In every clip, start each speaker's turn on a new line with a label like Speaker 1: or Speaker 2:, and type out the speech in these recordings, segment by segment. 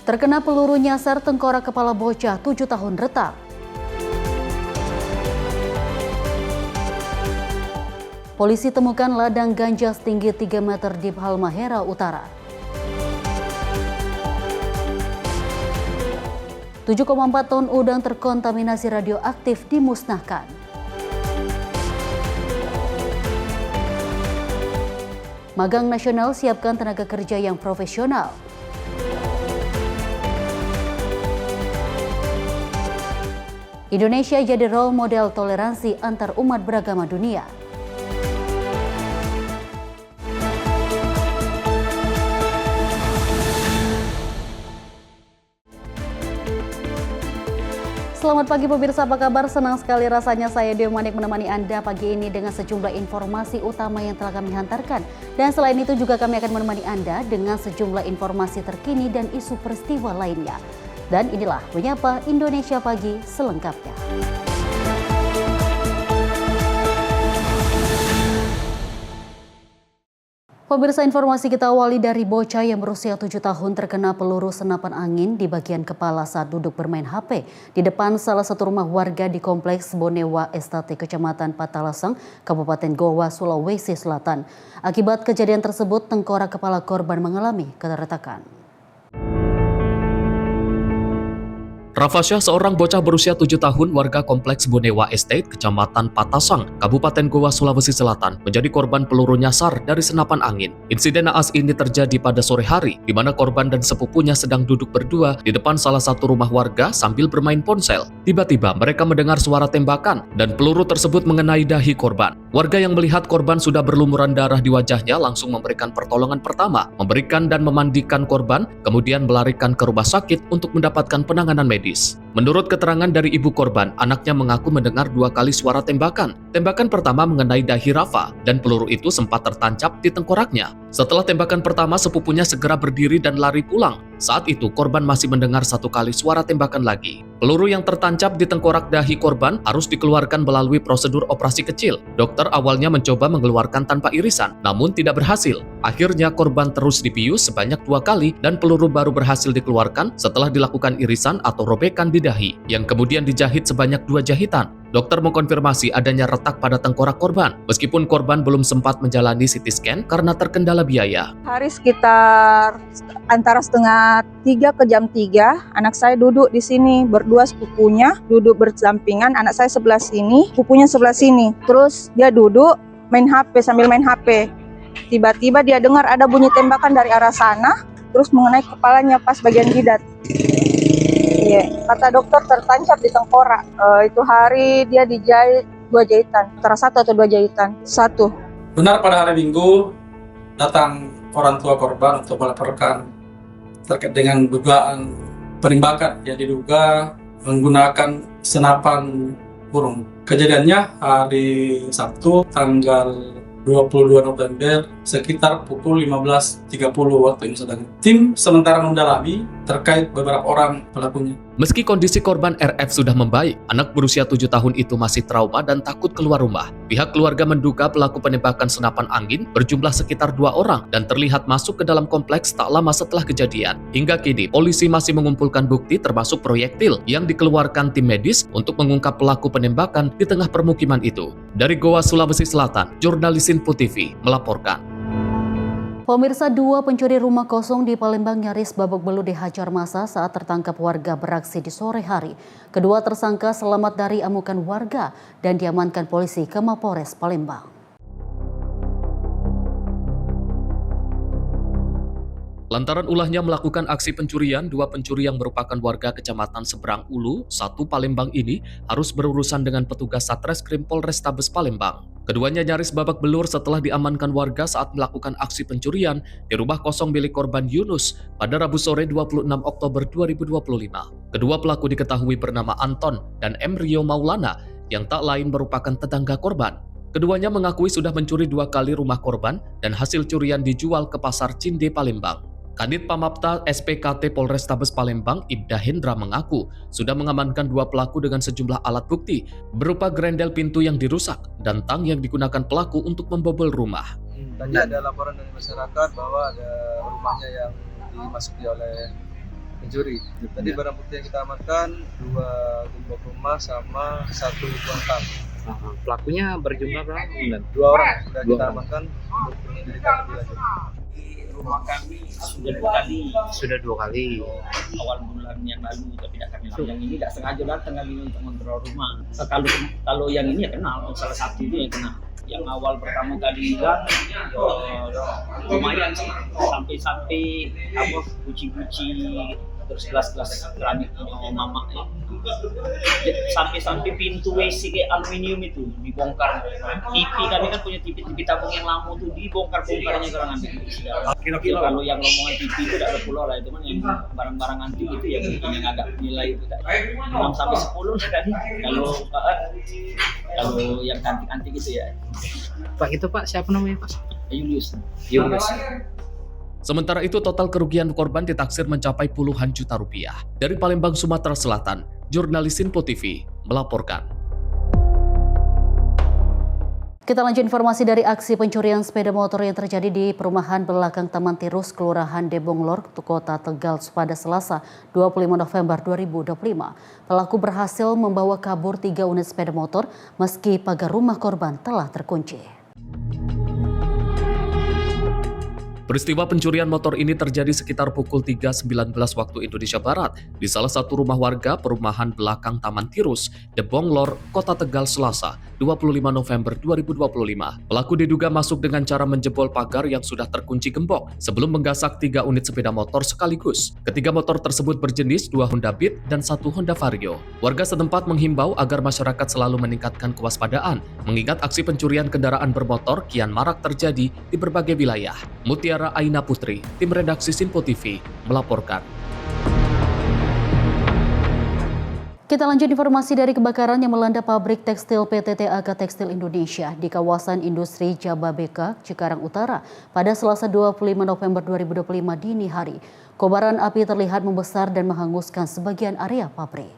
Speaker 1: Terkena peluru nyasar tengkorak kepala bocah 7 tahun retak. Polisi temukan ladang ganja setinggi 3 meter di Halmahera Utara. 7,4 ton udang terkontaminasi radioaktif dimusnahkan. Magang nasional siapkan tenaga kerja yang profesional. Indonesia jadi role model toleransi antar umat beragama dunia. Selamat pagi pemirsa, apa kabar? Senang sekali rasanya saya Dewi Manik menemani Anda pagi ini dengan sejumlah informasi utama yang telah kami hantarkan. Dan selain itu juga kami akan menemani Anda dengan sejumlah informasi terkini dan isu peristiwa lainnya. Dan inilah Menyapa Indonesia Pagi selengkapnya. Pemirsa, informasi kita awali dari bocah yang berusia 7 tahun terkena peluru senapan angin di bagian kepala saat duduk bermain HP di depan salah satu rumah warga di Kompleks Bonewa Estate, Kecamatan Patalasang, Kabupaten Goa, Sulawesi Selatan. Akibat kejadian tersebut, tengkorak kepala korban mengalami keretakan.
Speaker 2: Rafasya, seorang bocah berusia 7 tahun warga Kompleks Bonewa Estate, Kecamatan Patasang, Kabupaten Goa, Sulawesi Selatan, menjadi korban peluru nyasar dari senapan angin. Insiden naas ini terjadi pada sore hari, di mana korban dan sepupunya sedang duduk berdua di depan salah satu rumah warga sambil bermain ponsel. Tiba-tiba mereka mendengar suara tembakan dan peluru tersebut mengenai dahi korban. Warga yang melihat korban sudah berlumuran darah di wajahnya langsung memberikan pertolongan pertama, memberikan dan memandikan korban, kemudian melarikan ke rumah sakit untuk mendapatkan penanganan medis. Menurut keterangan dari ibu korban, anaknya mengaku mendengar 2 kali suara tembakan. Tembakan pertama mengenai dahi Rafa dan peluru itu sempat tertancap di tengkoraknya. Setelah tembakan pertama, sepupunya segera berdiri dan lari pulang. Saat itu korban masih mendengar 1 kali suara tembakan lagi. Peluru yang tertancap di tengkorak dahi korban harus dikeluarkan melalui prosedur operasi kecil. Dokter awalnya mencoba mengeluarkan tanpa irisan, namun tidak berhasil. Akhirnya korban terus dibius sebanyak 2 kali dan peluru baru berhasil dikeluarkan setelah dilakukan irisan atau robekan di dahi, yang kemudian dijahit sebanyak 2 jahitan. Dokter mengkonfirmasi adanya retak pada tengkorak korban, meskipun korban belum sempat menjalani CT scan karena terkendala biaya.
Speaker 3: Hari sekitar antara setengah 3 ke jam 3, anak saya duduk di sini berdua, sepupunya duduk bersampingan, anak saya sebelah sini, sepupunya sebelah sini. Terus dia duduk main HP, sambil main HP. Tiba-tiba dia dengar ada bunyi tembakan dari arah sana, terus mengenai kepalanya pas bagian jidat. Kata dokter tertancap di tengkorak. Itu hari dia dijahit 2 jahitan, antara 1 atau 2 jahitan. 1.
Speaker 4: Benar, pada hari Minggu datang orang tua korban untuk melaporkan terkait dengan dugaan penembakan yang diduga menggunakan senapan burung. Kejadiannya hari Sabtu tanggal 22 November sekitar pukul 15.30 waktu Indonesia Tengah. Tim sementara mendalami terkait beberapa orang pelakunya.
Speaker 2: Meski kondisi korban RF sudah membaik, anak berusia 7 tahun itu masih trauma dan takut keluar rumah. Pihak keluarga menduga pelaku penembakan senapan angin berjumlah sekitar 2 orang dan terlihat masuk ke dalam kompleks tak lama setelah kejadian. Hingga kini, polisi masih mengumpulkan bukti termasuk proyektil yang dikeluarkan tim medis untuk mengungkap pelaku penembakan di tengah permukiman itu. Dari Goa, Sulawesi Selatan, jurnalis Info TV melaporkan.
Speaker 1: Pemirsa, 2 pencuri rumah kosong di Palembang nyaris babak belur dihajar massa saat tertangkap warga beraksi di sore hari. Kedua tersangka selamat dari amukan warga dan diamankan polisi ke Mapores Palembang.
Speaker 2: Lantaran ulahnya melakukan aksi pencurian, 2 pencuri yang merupakan warga Kecamatan Seberang Ulu, 1 Palembang ini harus berurusan dengan petugas Satreskrim Polrestabes Palembang. Keduanya nyaris babak belur setelah diamankan warga saat melakukan aksi pencurian di rumah kosong milik korban Yunus pada Rabu sore 26 Oktober 2025. Kedua pelaku diketahui bernama Anton dan M. Rio Maulana yang tak lain merupakan tetangga korban. Keduanya mengakui sudah mencuri 2 kali rumah korban dan hasil curian dijual ke Pasar Cinde Palembang. Kanit Pamapta SPKT Polrestabes Palembang, Ibda Hendra mengaku sudah mengamankan 2 pelaku dengan sejumlah alat bukti berupa grendel pintu yang dirusak dan tang yang digunakan pelaku untuk membobol rumah.
Speaker 5: Tadi ada laporan dari masyarakat bahwa ada rumahnya yang dimasuki oleh Mencuri. Tadi barang bukti yang kita amankan 2 gembok rumah sama 1 buah tang.
Speaker 6: Pelakunya berjumlah berapa?
Speaker 5: 2 orang sudah
Speaker 6: Dua
Speaker 5: kita
Speaker 6: orang.
Speaker 5: amankan untuk penyelidikan lebih lanjut.
Speaker 7: Rumah kami sudah 2 kali awal bulan yang lalu, tapi tidak kami yang ini tidak sengaja datang kami untuk kontrol rumah. Kalau yang ini ya kenal, salah satu itu yang kenal. Yang awal pertama kali hilang lumayan sih, sampai apa guci-guci terus gelas-gelas keramiknya mama ya. Sampai pintu WC kayak aluminium itu dibongkar. TV kami kan punya TV tabung yang lama tuh dibongkarnya karena ambil. Kira-kira kalau yang ngomongan TV itu tidak ada pulau lah, itu kan yang barang-barang antik itu yang agak nilai itu 6 sampai 10 sekali. Kalau yang antik-antik itu ya.
Speaker 6: Pak itu Pak siapa namanya Pak?
Speaker 7: Julius.
Speaker 2: Sementara itu total kerugian korban ditaksir mencapai puluhan juta rupiah. Dari Palembang, Sumatera Selatan, jurnalis Info TV melaporkan.
Speaker 1: Kita lanjut informasi dari aksi pencurian sepeda motor yang terjadi di perumahan belakang Taman Tirus, Kelurahan Debonglor, Kota Tegal pada Selasa 25 November 2025. Pelaku berhasil membawa kabur 3 unit sepeda motor meski pagar rumah korban telah terkunci.
Speaker 2: Peristiwa pencurian motor ini terjadi sekitar pukul 3.19 waktu Indonesia Barat di salah satu rumah warga perumahan belakang Taman Tirus, Debonglor, Kota Tegal, Selasa 25 November 2025. Pelaku diduga masuk dengan cara menjebol pagar yang sudah terkunci gembok sebelum menggasak 3 unit sepeda motor sekaligus. Ketiga motor tersebut berjenis 2 Honda Beat dan 1 Honda Vario. Warga setempat menghimbau agar masyarakat selalu meningkatkan kewaspadaan, mengingat aksi pencurian kendaraan bermotor kian marak terjadi di berbagai wilayah. Mutiara Aina Putri, tim redaksi Info TV, melaporkan.
Speaker 1: Kita lanjut informasi dari kebakaran yang melanda pabrik tekstil PT TAK Tekstil Indonesia di kawasan industri Jababeka, Cikarang Utara pada Selasa 25 November 2025 dini hari. Kobaran api terlihat membesar dan menghanguskan sebagian area pabrik.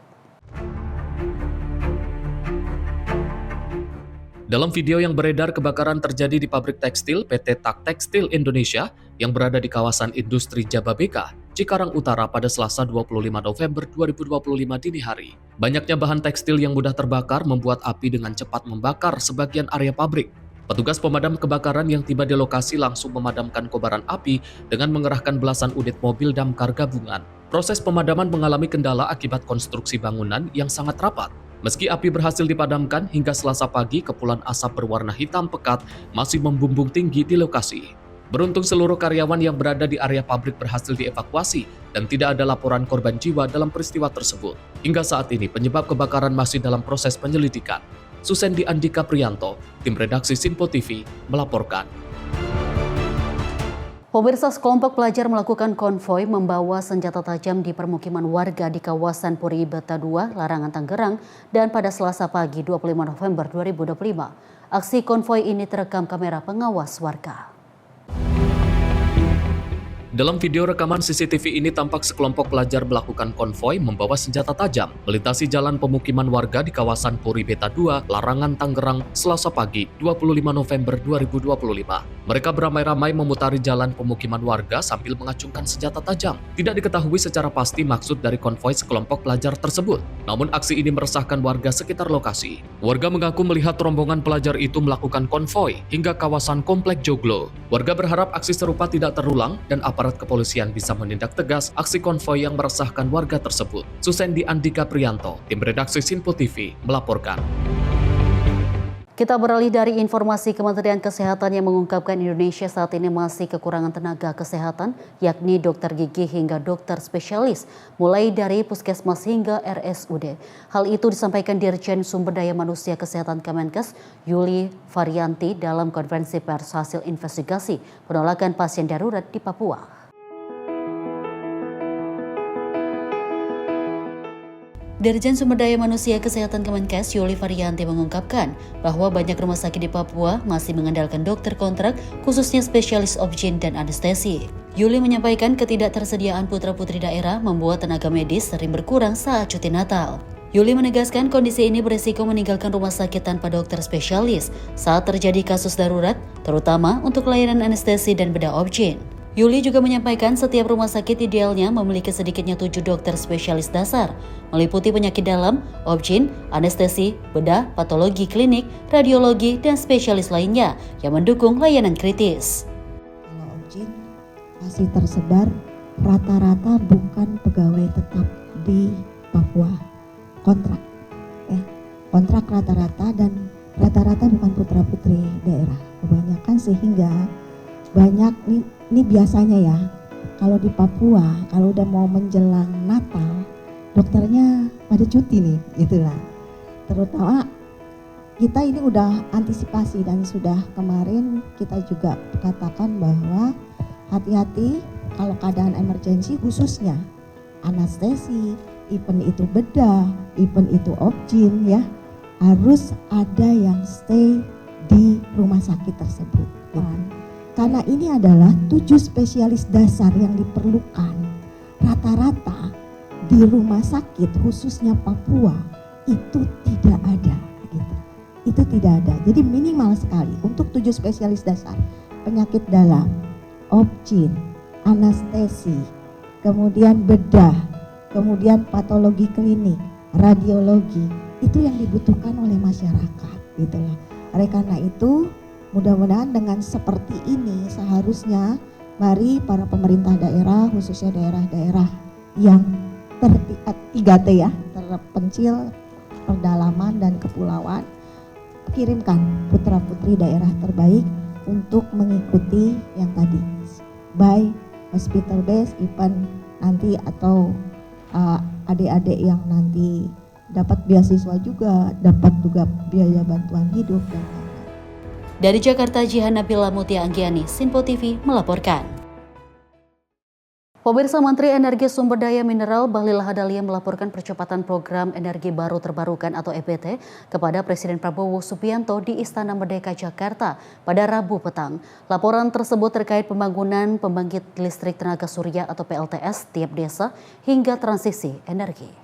Speaker 2: Dalam video yang beredar, kebakaran terjadi di pabrik tekstil PT TAK Tekstil Indonesia yang berada di kawasan industri Jababeka, Cikarang Utara pada Selasa 25 November 2025 dini hari. Banyaknya bahan tekstil yang mudah terbakar membuat api dengan cepat membakar sebagian area pabrik. Petugas pemadam kebakaran yang tiba di lokasi langsung memadamkan kobaran api dengan mengerahkan belasan unit mobil damkar gabungan. Proses pemadaman mengalami kendala akibat konstruksi bangunan yang sangat rapat. Meski api berhasil dipadamkan, hingga Selasa pagi kepulan asap berwarna hitam pekat masih membumbung tinggi di lokasi. Beruntung seluruh karyawan yang berada di area pabrik berhasil dievakuasi dan tidak ada laporan korban jiwa dalam peristiwa tersebut. Hingga saat ini penyebab kebakaran masih dalam proses penyelidikan. Susendi Andika Priyanto, tim redaksi Info TV melaporkan.
Speaker 1: Pemirsa, sekelompok pelajar melakukan konvoi membawa senjata tajam di permukiman warga di kawasan Puri Beta 2, Larangan, Tangerang, dan pada Selasa pagi 25 November 2025. Aksi konvoi ini terekam kamera pengawas warga.
Speaker 2: Dalam video rekaman CCTV ini tampak sekelompok pelajar melakukan konvoi membawa senjata tajam melintasi jalan pemukiman warga di kawasan Puri Beta 2, Larangan, Tangerang, Selasa pagi 25 November 2025. Mereka beramai-ramai memutari jalan pemukiman warga sambil mengacungkan senjata tajam. Tidak diketahui secara pasti maksud dari konvoi sekelompok pelajar tersebut. Namun aksi ini meresahkan warga sekitar lokasi. Warga mengaku melihat rombongan pelajar itu melakukan konvoi hingga kawasan Komplek Joglo. Warga berharap aksi serupa tidak terulang dan aparat kepolisian bisa menindak tegas aksi konvoi yang meresahkan warga tersebut. Susendi Andika Priyanto, tim redaksi Info TV melaporkan.
Speaker 1: Kita beralih dari informasi Kementerian Kesehatan yang mengungkapkan Indonesia saat ini masih kekurangan tenaga kesehatan, yakni dokter gigi hingga dokter spesialis, mulai dari puskesmas hingga RSUD. Hal itu disampaikan Dirjen Sumber Daya Manusia Kesehatan Kemenkes, Yuli Varianti, dalam konferensi pers hasil investigasi penolakan pasien darurat di Papua. Dirjen Sumber Daya Manusia Kesehatan Kemenkes, Yuli Varianti, mengungkapkan bahwa banyak rumah sakit di Papua masih mengandalkan dokter kontrak, khususnya spesialis obgyn dan anestesi. Yuli menyampaikan ketidaktersediaan putra-putri daerah membuat tenaga medis sering berkurang saat cuti Natal. Yuli menegaskan kondisi ini beresiko meninggalkan rumah sakit tanpa dokter spesialis saat terjadi kasus darurat, terutama untuk layanan anestesi dan bedah obgyn. Yuli juga menyampaikan setiap rumah sakit idealnya memiliki sedikitnya 7 dokter spesialis dasar, meliputi penyakit dalam, obgyn, anestesi, bedah, patologi klinik, radiologi, dan spesialis lainnya yang mendukung layanan kritis.
Speaker 8: Kalau obgyn masih tersebar, rata-rata bukan pegawai tetap di Papua, kontrak. Kontrak rata-rata dan rata-rata bukan putra-putri daerah, kebanyakan sehingga banyak ini biasanya ya, kalau di Papua kalau udah mau menjelang Natal dokternya pada cuti nih, gitulah. Terutama kita ini udah antisipasi dan sudah kemarin kita juga katakan bahwa hati-hati kalau keadaan emergensi khususnya anestesi, even itu bedah, even itu obgyn ya, harus ada yang stay di rumah sakit tersebut. Karena ini adalah 7 spesialis dasar yang diperlukan. Rata-rata di rumah sakit khususnya Papua itu tidak ada gitu. Itu tidak ada. Jadi minimal sekali untuk 7 spesialis dasar. Penyakit dalam, obgyn, anestesi, kemudian bedah, kemudian patologi klinik, radiologi. Itu yang dibutuhkan oleh masyarakat gitu loh. Oleh karena itu mudah-mudahan dengan seperti ini seharusnya mari para pemerintah daerah khususnya daerah-daerah yang 3T ya, terpencil, pedalaman dan kepulauan, kirimkan putra-putri daerah terbaik untuk mengikuti yang tadi by hospital base event nanti atau adik-adik yang nanti dapat beasiswa juga, dapat juga biaya bantuan hidup dan lain-lain.
Speaker 1: Dari Jakarta, Jihan Nabila Mutia Anggiani, Sinpo TV melaporkan. Pemirsa, Menteri Energi Sumber Daya Mineral Bahlil Lahadalia melaporkan percepatan program energi baru terbarukan atau EBT kepada Presiden Prabowo Subianto di Istana Merdeka Jakarta pada Rabu petang. Laporan tersebut terkait pembangunan pembangkit listrik tenaga surya atau PLTS tiap desa hingga transisi energi.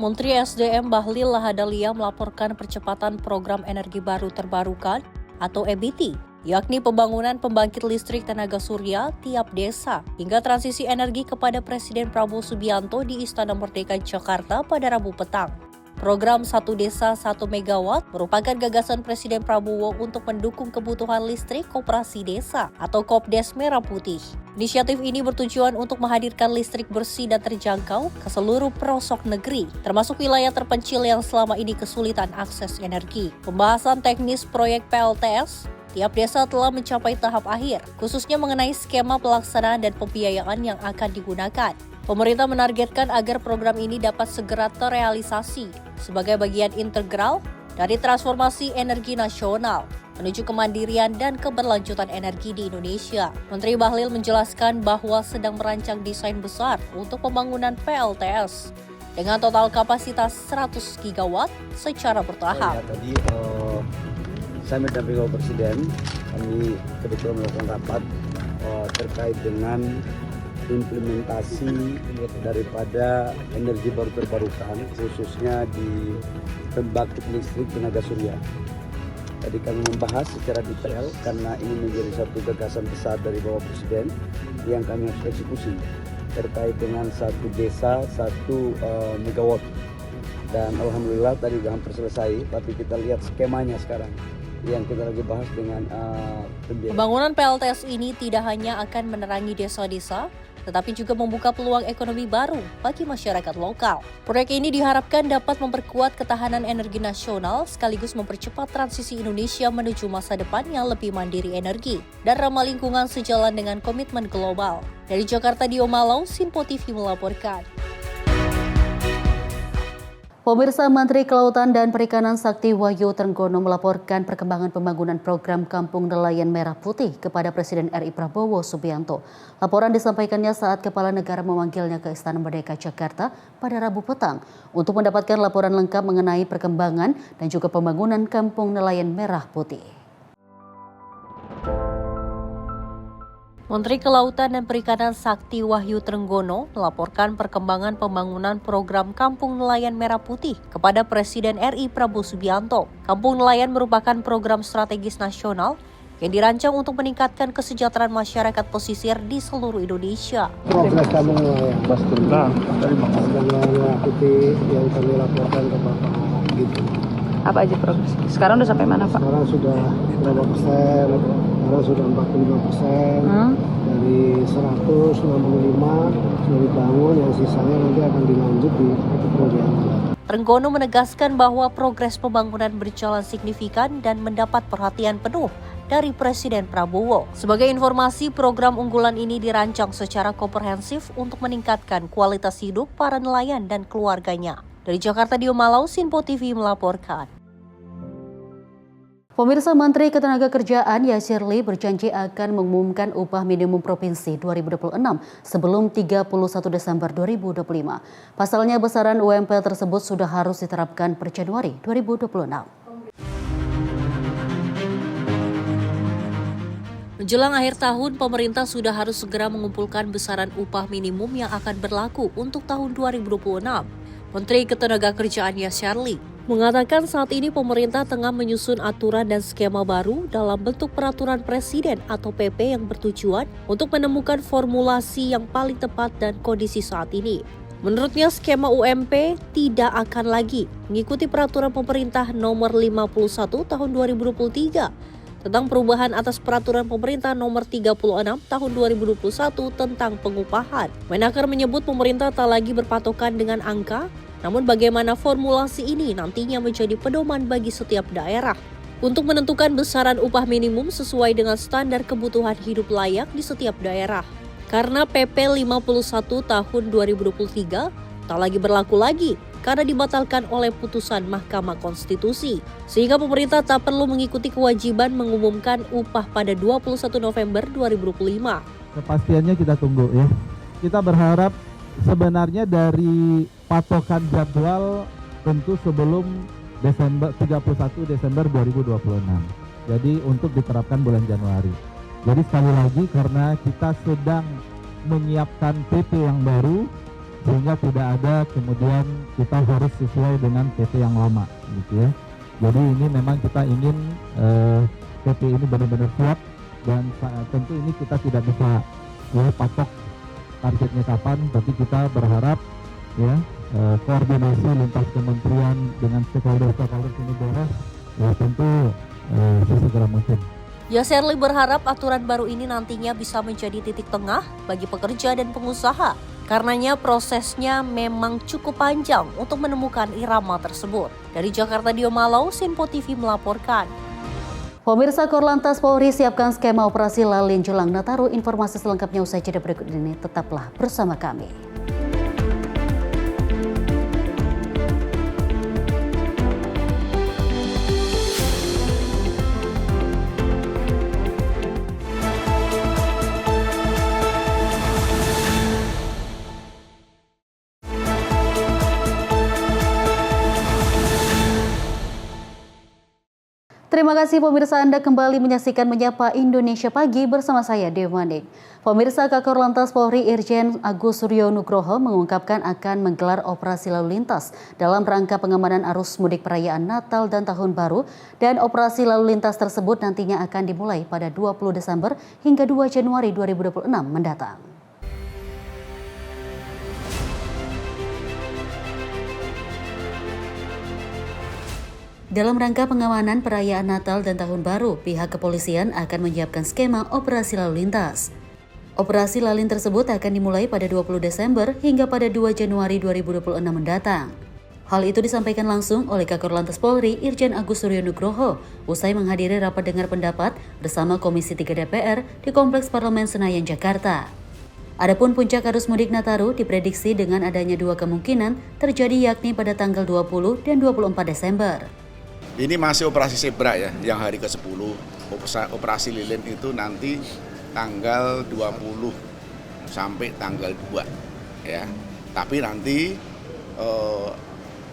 Speaker 9: Menteri SDM Bahlil Lahadalia melaporkan percepatan program energi baru terbarukan atau EBT, yakni pembangunan pembangkit listrik tenaga surya tiap desa hingga transisi energi kepada Presiden Prabowo Subianto di Istana Merdeka Jakarta pada Rabu petang. Program 1 Desa 1 Megawatt merupakan gagasan Presiden Prabowo untuk mendukung kebutuhan listrik koperasi desa atau Kopdes Merah Putih. Inisiatif ini bertujuan untuk menghadirkan listrik bersih dan terjangkau ke seluruh pelosok negeri, termasuk wilayah terpencil yang selama ini kesulitan akses energi. Pembahasan teknis proyek PLTS tiap desa telah mencapai tahap akhir, khususnya mengenai skema pelaksanaan dan pembiayaan yang akan digunakan. Pemerintah menargetkan agar program ini dapat segera terrealisasi sebagai bagian integral dari transformasi energi nasional menuju kemandirian dan keberlanjutan energi di Indonesia. Menteri Bahlil menjelaskan bahwa sedang merancang desain besar untuk pembangunan PLTS dengan total kapasitas 100 gigawatt secara bertahap.
Speaker 10: Tadi saya mendampingi Bapak Presiden, kami kebetulan melakukan rapat terkait dengan implementasi daripada energi baru terbarukan, khususnya di pembangkit listrik tenaga surya. Tadi kami membahas secara detail karena ini menjadi satu gagasan besar dari Bapak Presiden yang kami harus eksekusi terkait dengan 1 desa 1 megawatt. Dan alhamdulillah tadi sudah hampir selesai, tapi kita lihat skemanya sekarang yang kita lagi bahas dengan pembiayaan.
Speaker 9: Pembangunan PLTS ini tidak hanya akan menerangi desa-desa, tetapi juga membuka peluang ekonomi baru bagi masyarakat lokal. Proyek ini diharapkan dapat memperkuat ketahanan energi nasional sekaligus mempercepat transisi Indonesia menuju masa depan yang lebih mandiri energi dan ramah lingkungan sejalan dengan komitmen global. Dari Jakarta, Dio Malau, Sinpo TV melaporkan.
Speaker 1: Pemirsa, Menteri Kelautan dan Perikanan Sakti Wahyu Trenggono melaporkan perkembangan pembangunan program Kampung Nelayan Merah Putih kepada Presiden RI Prabowo Subianto. Laporan disampaikannya saat Kepala Negara memanggilnya ke Istana Merdeka Jakarta pada Rabu petang untuk mendapatkan laporan lengkap mengenai perkembangan dan juga pembangunan Kampung Nelayan Merah Putih.
Speaker 9: Menteri Kelautan dan Perikanan Sakti Wahyu Trenggono melaporkan perkembangan pembangunan program Kampung Nelayan Merah Putih kepada Presiden RI Prabowo Subianto. Kampung Nelayan merupakan program strategis nasional yang dirancang untuk meningkatkan kesejahteraan masyarakat pesisir di seluruh Indonesia.
Speaker 10: Progres kamu ya, Basturlah, mengikuti yang kami laporkan ke Bapak gitu.
Speaker 3: Apa aja progres? Sekarang udah sampai mana, Pak?
Speaker 10: Sekarang sudah berapa persen? Sekarang sudah 45%. Dari 165 sudah dibangun, yang sisanya nanti akan dilanjut di periode yang akan datang.
Speaker 9: Trenggono menegaskan bahwa progres pembangunan berjalan signifikan dan mendapat perhatian penuh dari Presiden Prabowo. Sebagai informasi, program unggulan ini dirancang secara komprehensif untuk meningkatkan kualitas hidup para nelayan dan keluarganya. Dari Jakarta, Dio Malau, Sinpo TV melaporkan.
Speaker 1: Pemirsa, Menteri Ketenagakerjaan Yasirli berjanji akan mengumumkan upah minimum provinsi 2026 sebelum 31 Desember 2025. Pasalnya besaran UMP tersebut sudah harus diterapkan per Januari 2026.
Speaker 9: Menjelang akhir tahun, pemerintah sudah harus segera mengumpulkan besaran upah minimum yang akan berlaku untuk tahun 2026. Menteri Ketenagakerjaan Yasirli mengatakan saat ini pemerintah tengah menyusun aturan dan skema baru dalam bentuk peraturan presiden atau PP yang bertujuan untuk menemukan formulasi yang paling tepat dan kondisi saat ini. Menurutnya, skema UMP tidak akan lagi mengikuti peraturan pemerintah nomor 51 tahun 2023 tentang perubahan atas peraturan pemerintah nomor 36 tahun 2021 tentang pengupahan. Menaker menyebut pemerintah tak lagi berpatokan dengan angka, namun bagaimana formulasi ini nantinya menjadi pedoman bagi setiap daerah untuk menentukan besaran upah minimum sesuai dengan standar kebutuhan hidup layak di setiap daerah. Karena PP 51 tahun 2023 tak lagi berlaku lagi karena dibatalkan oleh putusan Mahkamah Konstitusi, sehingga pemerintah tak perlu mengikuti kewajiban mengumumkan upah pada 21 November 2025.
Speaker 11: Kepastiannya kita tunggu ya. Kita berharap sebenarnya dari patokan jadwal tentu sebelum 31 Desember 2026. Jadi untuk diterapkan bulan Januari. Jadi sekali lagi karena kita sedang menyiapkan PP yang baru, sehingga tidak ada kemudian kita harus sesuai dengan PP yang lama gitu ya. Jadi ini memang kita ingin PP ini benar-benar siap, dan tentu ini kita tidak bisa ya patok targetnya kapan, tapi kita berharap ya koordinasi lintas kementerian dengan stakeholder ini beres ya tentu sesegera mungkin.
Speaker 9: Yasirli berharap aturan baru ini nantinya bisa menjadi titik tengah bagi pekerja dan pengusaha. Karenanya prosesnya memang cukup panjang untuk menemukan irama tersebut. Dari Jakarta, Dio Malau, Sinpo TV melaporkan.
Speaker 1: Pemirsa, Korlantas Polri siapkan skema operasi lalin jelang Nataru. Informasi selengkapnya usai jeda berikut ini. Tetaplah bersama kami. Terima kasih pemirsa, Anda kembali menyaksikan Menyapa Indonesia Pagi bersama saya Dewi Manik. Pemirsa, Kakor Lantas Polri Irjen Agus Suryo Nugroho mengungkapkan akan menggelar operasi lalu lintas dalam rangka pengamanan arus mudik perayaan Natal dan Tahun Baru, dan operasi lalu lintas tersebut nantinya akan dimulai pada 20 Desember hingga 2 Januari 2026 mendatang. Dalam rangka pengamanan perayaan Natal dan Tahun Baru, pihak kepolisian akan menyiapkan skema operasi lalu lintas. Operasi lalin tersebut akan dimulai pada 20 Desember hingga pada 2 Januari 2026 mendatang. Hal itu disampaikan langsung oleh Kakor Lantas Polri Irjen Agus Suryo Nugroho usai menghadiri rapat dengar pendapat bersama Komisi 3 DPR di Kompleks Parlemen Senayan, Jakarta. Adapun puncak arus mudik Nataru diprediksi dengan adanya dua kemungkinan terjadi, yakni pada tanggal 20 dan 24 Desember.
Speaker 12: Ini masih operasi Zebra ya, yang hari ke-10. Operasi lilin itu nanti tanggal 20 sampai tanggal 2 ya. Tapi nanti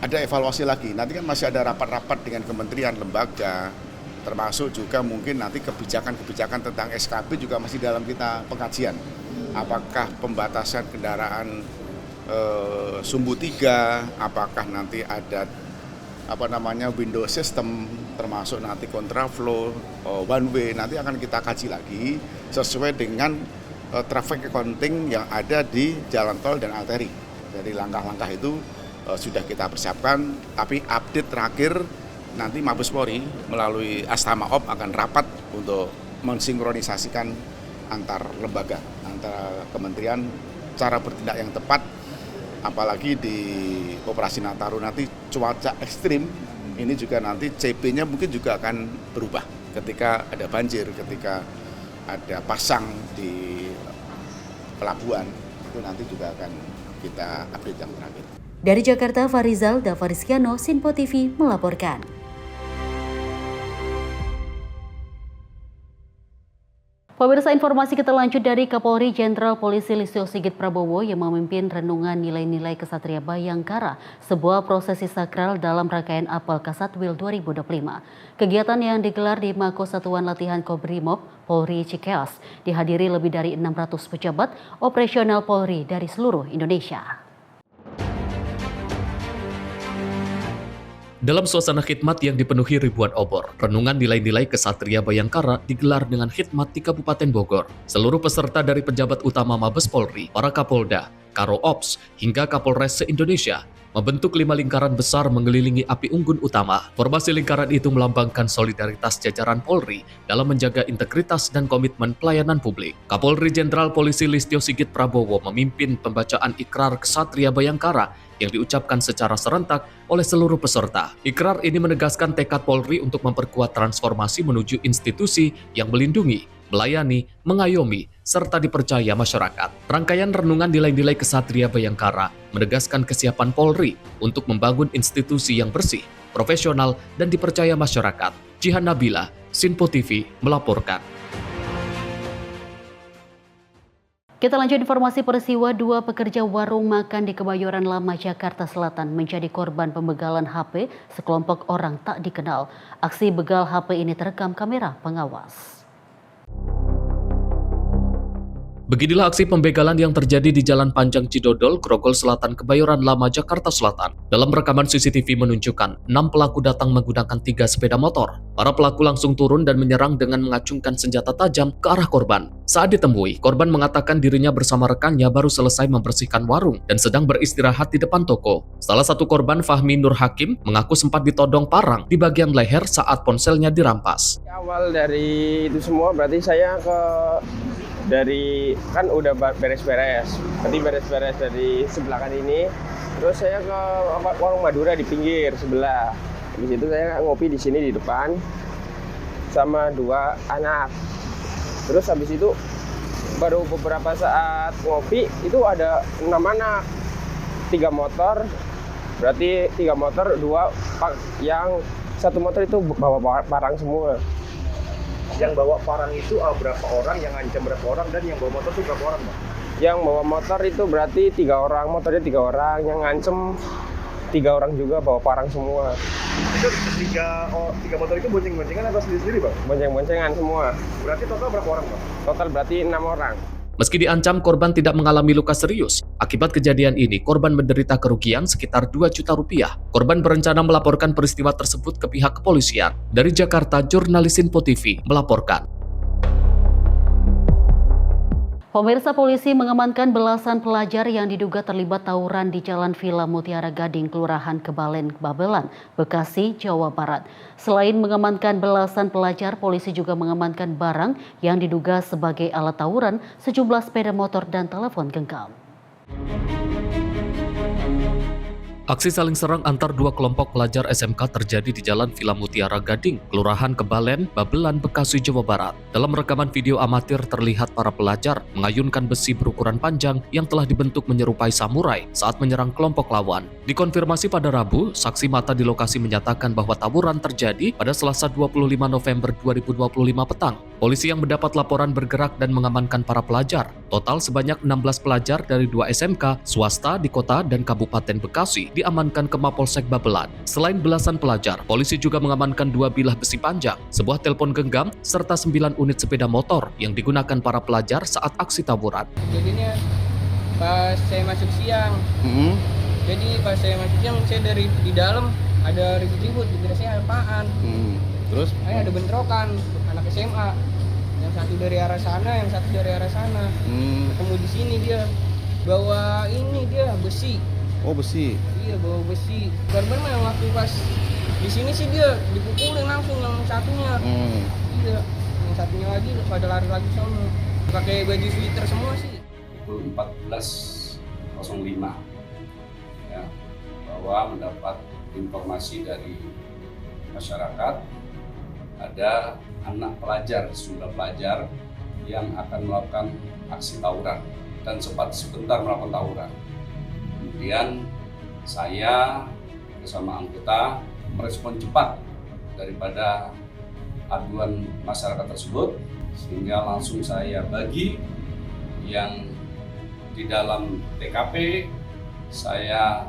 Speaker 12: ada evaluasi lagi. Nanti kan masih ada rapat-rapat dengan kementerian, lembaga, termasuk juga mungkin nanti kebijakan-kebijakan tentang SKB juga masih dalam kita pengkajian. Apakah pembatasan kendaraan sumbu 3, apakah nanti ada window system, termasuk nanti kontraflow, one way, nanti akan kita kaji lagi sesuai dengan traffic accounting yang ada di jalan tol dan arteri. Jadi langkah-langkah itu sudah kita persiapkan, tapi update terakhir nanti Mabes Polri melalui Astama-op akan rapat untuk mensinkronisasikan antar lembaga, antara kementerian, cara bertindak yang tepat, apalagi di operasi Nataru nanti cuaca ekstrim, ini juga nanti CP-nya mungkin juga akan berubah ketika ada banjir, ketika ada pasang di pelabuhan, itu nanti juga akan kita update yang terakhir.
Speaker 1: Dari Jakarta, Farizal Davarizkiano, Sinpo TV melaporkan. Pemirsa, informasi kita lanjut dari Kapolri Jenderal Polisi Listio Sigit Prabowo yang memimpin renungan nilai-nilai Kesatria Bayangkara, sebuah prosesi sakral dalam rangkaian Apel Kasatwil 2025. Kegiatan yang digelar di Mako Satuan Latihan Kobrimob Polri Cikeas dihadiri lebih dari 600 pejabat operasional Polri dari seluruh Indonesia.
Speaker 2: Dalam suasana khidmat yang dipenuhi ribuan obor, renungan nilai-nilai Kesatria Bayangkara digelar dengan khidmat di Kabupaten Bogor. Seluruh peserta dari pejabat utama Mabes Polri, para Kapolda, Karo Ops, hingga Kapolres se-Indonesia membentuk 5 lingkaran besar mengelilingi api unggun utama. Formasi lingkaran itu melambangkan solidaritas jajaran Polri dalam menjaga integritas dan komitmen pelayanan publik. Kapolri Jenderal Polisi Listio Sigit Prabowo memimpin pembacaan Ikrar Kesatria Bayangkara yang diucapkan secara serentak oleh seluruh peserta. Ikrar ini menegaskan tekad Polri untuk memperkuat transformasi menuju institusi yang melindungi, melayani, mengayomi, serta dipercaya masyarakat. Rangkaian renungan nilai-nilai Kesatria Bayangkara menegaskan kesiapan Polri untuk membangun institusi yang bersih, profesional, dan dipercaya masyarakat. Jihan Nabila, Sinpo TV melaporkan.
Speaker 1: Kita lanjut informasi peristiwa 2 pekerja warung makan di Kebayoran Lama, Jakarta Selatan menjadi korban pembegalan HP sekelompok orang tak dikenal. Aksi begal HP ini terekam kamera pengawas.
Speaker 2: Beginilah aksi pembegalan yang terjadi di Jalan Panjang Cidodol, Grogol Selatan, Kebayoran Lama, Jakarta Selatan. Dalam rekaman CCTV menunjukkan 6 pelaku datang menggunakan 3 sepeda motor. Para pelaku langsung turun dan menyerang dengan mengacungkan senjata tajam ke arah korban. Saat ditemui, korban mengatakan dirinya bersama rekannya baru selesai membersihkan warung dan sedang beristirahat di depan toko. Salah satu korban, Fahmi Nur Hakim, mengaku sempat ditodong parang di bagian leher saat ponselnya dirampas.
Speaker 13: Awal dari itu semua berarti saya dari kan udah beres-beres, berarti beres-beres dari sebelah kan ini, terus saya ke warung Madura di pinggir sebelah. Habis itu saya ngopi di sini di depan sama 2 anak. Terus habis itu baru beberapa saat ngopi itu ada 6 anak, 3 motor, berarti 3 motor, 2 yang 1 motor itu bawa parang semua.
Speaker 14: Yang bawa parang itu berapa orang, yang ngancam berapa orang, dan yang bawa motor itu berapa orang, Bang?
Speaker 13: Yang bawa motor itu berarti 3 orang, motornya 3 orang, yang ngancem 3 orang juga bawa parang semua.
Speaker 14: Itu 3 motor itu bonceng-boncengan atau sendiri-sendiri, Bang?
Speaker 13: Bonceng-boncengan semua.
Speaker 14: Berarti total berapa orang, Bang?
Speaker 13: Total berarti 6 orang.
Speaker 2: Meski diancam, korban tidak mengalami luka serius. Akibat kejadian ini, korban menderita kerugian sekitar 2 juta rupiah. Korban berencana melaporkan peristiwa tersebut ke pihak kepolisian. Dari Jakarta, jurnalis Sinpo TV melaporkan.
Speaker 1: Pemirsa, polisi mengamankan belasan pelajar yang diduga terlibat tawuran di Jalan Villa Mutiara Gading, Kelurahan Kebalen, Babelan, Bekasi, Jawa Barat. Selain mengamankan belasan pelajar, polisi juga mengamankan barang yang diduga sebagai alat tawuran, sejumlah sepeda motor dan telepon genggam.
Speaker 2: Aksi saling serang antar 2 kelompok pelajar SMK terjadi di Jalan Villa Mutiara Gading, Kelurahan Kebalen, Babelan, Bekasi, Jawa Barat. Dalam rekaman video amatir terlihat para pelajar mengayunkan besi berukuran panjang yang telah dibentuk menyerupai samurai saat menyerang kelompok lawan. Dikonfirmasi pada Rabu, saksi mata di lokasi menyatakan bahwa tawuran terjadi pada Selasa 25 November 2025 petang. Polisi yang mendapat laporan bergerak dan mengamankan para pelajar. Total sebanyak 16 pelajar dari 2 SMK swasta di kota dan Kabupaten Bekasi diamankan ke Mapolsek Babelan. Selain belasan pelajar, polisi juga mengamankan 2 bilah besi panjang, sebuah telepon genggam, serta 9 unit sepeda motor yang digunakan para pelajar saat aksi tawuran.
Speaker 15: Jadinya pas saya masuk siang, jadi pas saya masuk siang saya dari di dalam ada ribut-ribut, dikira saya apaan.
Speaker 16: Terus?
Speaker 15: Ada bentrokan, anak SMA. Yang satu dari arah sana, yang satu dari arah sana. Ketemu di sini dia. Bawa ini dia, besi.
Speaker 16: Oh, besi?
Speaker 15: Iya, bawa besi. Korban mah waktu pas di sini sih dia dipukulin langsung yang satunya. Iya, yang satunya lagi pada lari lagi sama. Pakai baju sweater semua sih.
Speaker 17: Pukul 14.05 ya, bahwa mendapat informasi dari masyarakat ada anak pelajar, sejumlah pelajar yang akan melakukan aksi tawuran dan sempat sebentar melakukan tawuran. Kemudian saya bersama anggota merespon cepat daripada aduan masyarakat tersebut, sehingga langsung saya bagi yang di dalam TKP. Saya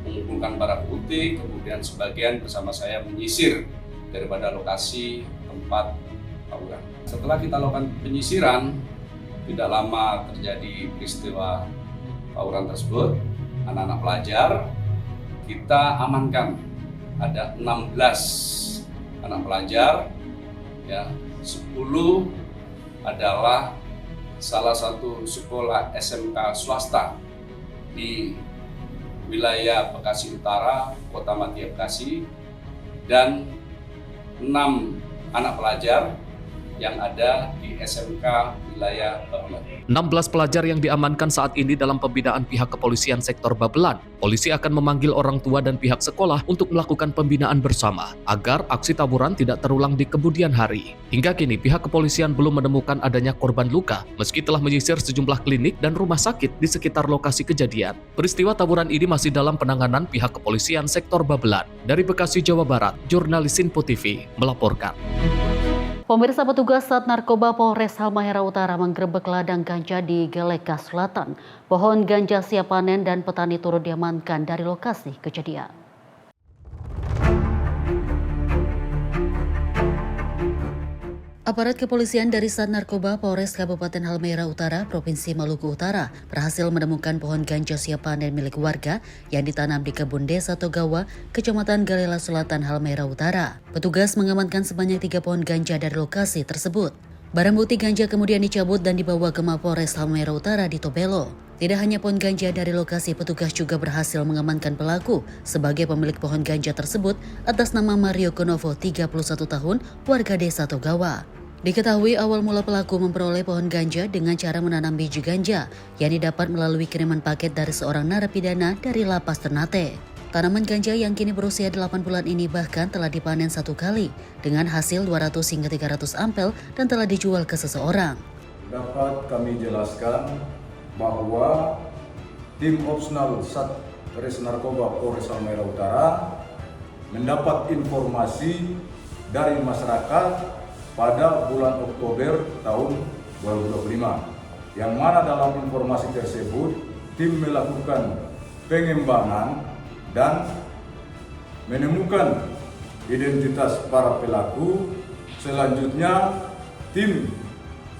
Speaker 17: mengumpulkan barang bukti, kemudian sebagian bersama saya menyisir daripada lokasi tempat tawuran. Setelah kita lakukan penyisiran, tidak lama terjadi peristiwa tawuran tersebut. Anak-anak pelajar kita amankan, ada 16 anak pelajar, ya 10 adalah salah satu sekolah SMK swasta di wilayah Bekasi Utara, Kota Madia Bekasi, dan 6 anak pelajar yang ada di SMK wilayah Babelan.
Speaker 2: 16 pelajar yang diamankan saat ini dalam pembinaan pihak kepolisian sektor Babelan. Polisi akan memanggil orang tua dan pihak sekolah untuk melakukan pembinaan bersama agar aksi tawuran tidak terulang di kemudian hari. Hingga kini pihak kepolisian belum menemukan adanya korban luka meski telah menyisir sejumlah klinik dan rumah sakit di sekitar lokasi kejadian. Peristiwa tawuran ini masih dalam penanganan pihak kepolisian sektor Babelan. Dari Bekasi, Jawa Barat, jurnalis Info TV melaporkan.
Speaker 1: Pemirsa, petugas Sat Narkoba Polres Halmahera Utara menggerebek ladang ganja di Geleka Selatan. Pohon ganja siap panen dan petani turut diamankan dari lokasi kejadian. Aparat kepolisian dari Sat Narkoba Polres Kabupaten Halmahera Utara, Provinsi Maluku Utara berhasil menemukan pohon ganja siap panen milik warga yang ditanam di kebun desa Togawa, Kecamatan Galela Selatan, Halmahera Utara. Petugas mengamankan sebanyak 3 pohon ganja dari lokasi tersebut. Barang bukti ganja kemudian dicabut dan dibawa ke Mapolres Halmahera Utara di Tobelo. Tidak hanya pohon ganja dari lokasi, petugas juga berhasil mengamankan pelaku sebagai pemilik pohon ganja tersebut atas nama Mario Konovo, 31 tahun, warga desa Togawa. Diketahui awal mula pelaku memperoleh pohon ganja dengan cara menanam biji ganja yang didapat melalui kiriman paket dari seorang narapidana dari Lapas Ternate. Tanaman ganja yang kini berusia 8 bulan ini bahkan telah dipanen 1 kali dengan hasil 200 hingga 300 ampel dan telah dijual ke seseorang.
Speaker 18: Dapat kami jelaskan bahwa tim opsional Satres Narkoba Polres Halmahera Utara mendapat informasi dari masyarakat pada bulan Oktober tahun 2025, yang mana dalam informasi tersebut tim melakukan pengembangan dan menemukan identitas para pelaku. Selanjutnya tim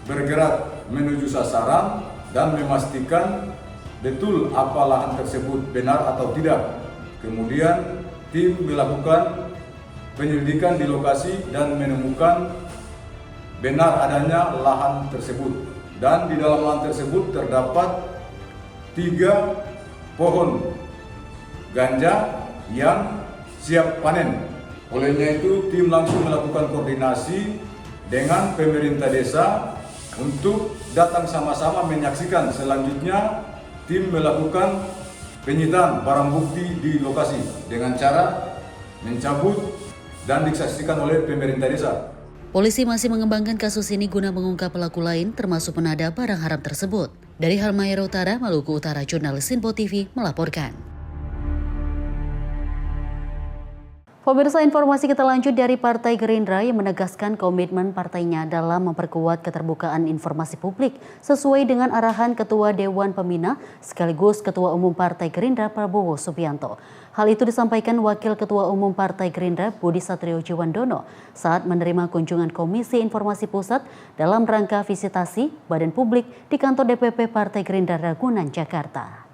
Speaker 18: bergerak menuju sasaran dan memastikan betul apa lahan tersebut benar atau tidak. Kemudian tim melakukan penyelidikan di lokasi dan menemukan benar adanya lahan tersebut, dan di dalam lahan tersebut terdapat 3 pohon ganja yang siap panen. Olehnya itu tim langsung melakukan koordinasi dengan pemerintah desa untuk datang sama-sama menyaksikan. Selanjutnya tim melakukan penyitaan barang bukti di lokasi dengan cara mencabut dan disaksikan oleh pemerintah desa.
Speaker 1: Polisi masih mengembangkan kasus ini guna mengungkap pelaku lain termasuk penada barang haram tersebut. Dari Halmahera Utara, Maluku Utara, jurnalis Info TV melaporkan. Pemirsa, informasi kita lanjut dari Partai Gerindra yang menegaskan komitmen partainya dalam memperkuat keterbukaan informasi publik sesuai dengan arahan Ketua Dewan Pembina sekaligus Ketua Umum Partai Gerindra Prabowo Subianto. Hal itu disampaikan Wakil Ketua Umum Partai Gerindra Budi Satrio Jiwandono saat menerima kunjungan Komisi Informasi Pusat dalam rangka visitasi Badan Publik di kantor DPP Partai Gerindra Ragunan, Jakarta.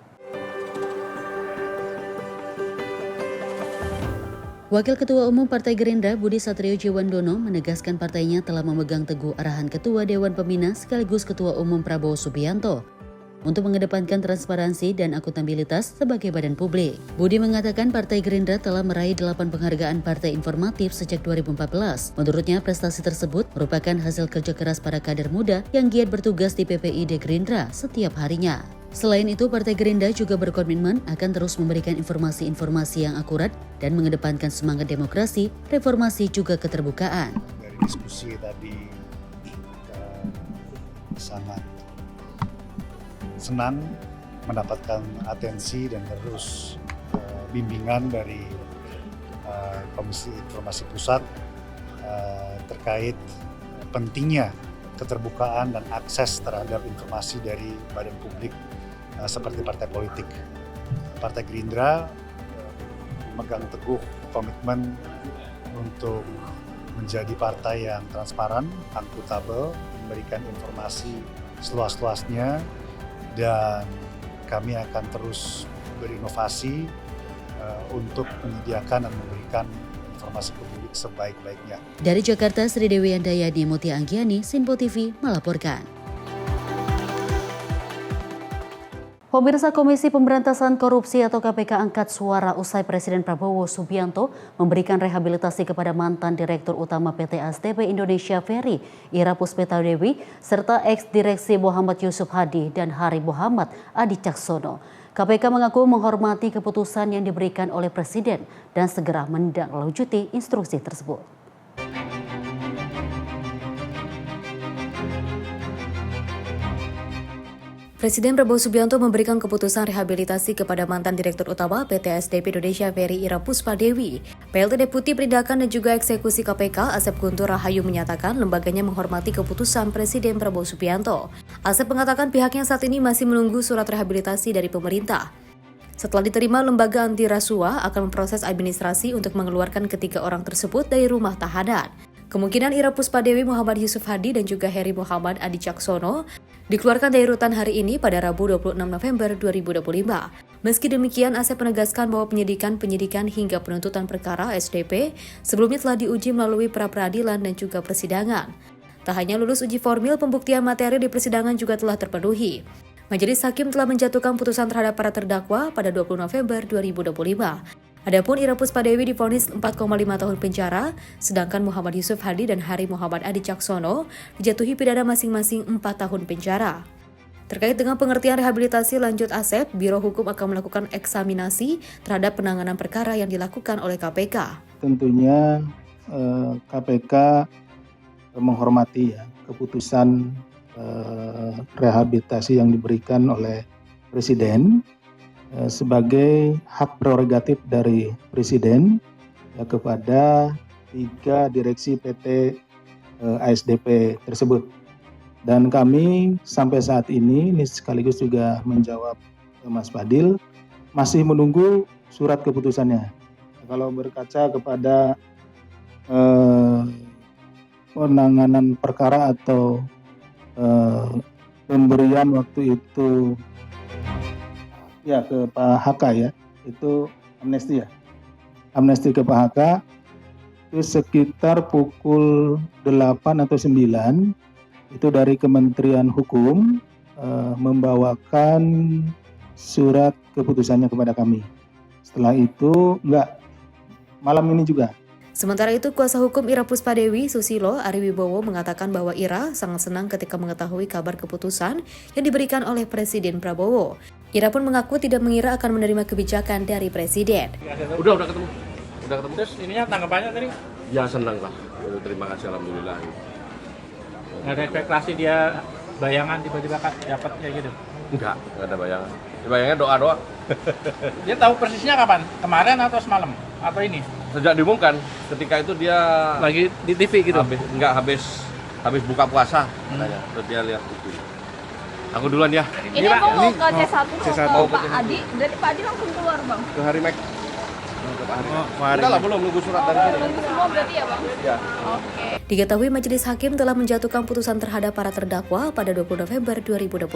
Speaker 1: Wakil Ketua Umum Partai Gerindra Budi Satrio Djiwandono menegaskan partainya telah memegang teguh arahan Ketua Dewan Pembina sekaligus Ketua Umum Prabowo Subianto untuk mengedepankan transparansi dan akuntabilitas sebagai badan publik. Budi mengatakan Partai Gerindra telah meraih 8 penghargaan partai informatif sejak 2014. Menurutnya prestasi tersebut merupakan hasil kerja keras para kader muda yang giat bertugas di PPID Gerindra setiap harinya. Selain itu, Partai Gerindra juga berkomitmen akan terus memberikan informasi-informasi yang akurat dan mengedepankan semangat demokrasi, reformasi juga keterbukaan.
Speaker 19: Dari diskusi tadi sangat senang mendapatkan atensi dan terus bimbingan dari Komisi Informasi Pusat terkait pentingnya keterbukaan dan akses terhadap informasi dari badan publik seperti partai politik. Partai Gerindra memegang teguh komitmen untuk menjadi partai yang transparan, akuntabel, memberikan informasi seluas-luasnya, dan kami akan terus berinovasi untuk menyediakan dan memberikan informasi ke publik sebaik-baiknya.
Speaker 1: Dari Jakarta, Sri Dewi Andayani, Mutia Anggiani, Sinpo TV melaporkan. Pemirsa, Komisi Pemberantasan Korupsi atau KPK angkat suara usai Presiden Prabowo Subianto memberikan rehabilitasi kepada mantan Direktur Utama PT ASDP Indonesia Ferry Ira Puspitadewi serta ex-direksi Muhammad Yusuf Hadi dan Hari Muhammad Adi Caksono. KPK mengaku menghormati keputusan yang diberikan oleh Presiden dan segera menindaklanjuti instruksi tersebut. Presiden Prabowo Subianto memberikan keputusan rehabilitasi kepada mantan Direktur Utama PT ASDP Indonesia Ferry Ira Puspitadewi. PLT Deputi Penindakan dan juga Eksekusi KPK Asep Guntur Rahayu menyatakan lembaganya menghormati keputusan Presiden Prabowo Subianto. Asep mengatakan pihaknya saat ini masih menunggu surat rehabilitasi dari pemerintah. Setelah diterima, lembaga anti rasuah akan memproses administrasi untuk mengeluarkan ketiga orang tersebut dari rumah tahanan. Kemungkinan Ira Puspitadewi, Muhammad Yusuf Hadi dan juga Hari Muhammad Adi Caksono dikeluarkan dari rutan hari ini pada Rabu 26 November 2025. Meski demikian, Asep menegaskan bahwa penyidikan hingga penuntutan perkara SDP sebelumnya telah diuji melalui pra-peradilan dan juga persidangan. Tak hanya lulus uji formil, pembuktian materi di persidangan juga telah terpenuhi. Majelis Hakim telah menjatuhkan putusan terhadap para terdakwa pada 20 November 2025. Adapun Ira Puspitadewi divonis 4,5 tahun penjara, sedangkan Muhammad Yusuf Hadi dan Hari Muhammad Adi Caksono dijatuhi pidana masing-masing 4 tahun penjara. Terkait dengan pengertian rehabilitasi, lanjut Asep, Biro Hukum akan melakukan eksaminasi terhadap penanganan perkara yang dilakukan oleh KPK.
Speaker 20: Tentunya KPK menghormati keputusan rehabilitasi yang diberikan oleh Presiden sebagai hak prerogatif dari Presiden kepada 3 direksi PT ASDP tersebut. Dan kami sampai saat ini sekaligus juga menjawab Mas Fadil, masih menunggu surat keputusannya. Kalau berkaca kepada penanganan perkara atau pemberian waktu itu ya ke Pak HK ya, itu amnesti ke Pak HK itu sekitar pukul 8 atau 9 itu dari Kementerian Hukum membawakan surat keputusannya kepada kami. Setelah itu malam ini juga.
Speaker 1: Sementara itu, kuasa hukum Ira Puspitadewi, Susilo Ariwibowo, mengatakan bahwa Ira sangat senang ketika mengetahui kabar keputusan yang diberikan oleh Presiden Prabowo. Ira pun mengaku tidak mengira akan menerima kebijakan dari Presiden.
Speaker 21: Udah ketemu.
Speaker 22: Terus ininya tanggapannya tadi?
Speaker 21: Ya senang lah. Terima kasih, alhamdulillah.
Speaker 22: Nggak ada ekspektasi dia bayangan tiba-tiba dapat kayak gitu?
Speaker 21: Enggak ada bayangan. Bayangnya doa.
Speaker 22: Dia tahu persisnya kapan? Kemarin atau semalam? Atau ini?
Speaker 21: Sejak diumumkan, ketika itu dia
Speaker 22: lagi di TV gitu?
Speaker 21: Habis buka puasa katanya. Terus dia lihat itu. Aku duluan ya.
Speaker 23: Ini aku mau ke C1 ke Pak Adi, berarti Pak Adi langsung keluar Bang?
Speaker 21: Ke Hari Mek.
Speaker 14: Enggak lah, belum nunggu surat dari sini.
Speaker 4: Semua berarti ya Bang?
Speaker 14: Ya.
Speaker 4: Oke.
Speaker 9: Diketahui Majelis Hakim telah menjatuhkan putusan terhadap para terdakwa pada 20 November 2025.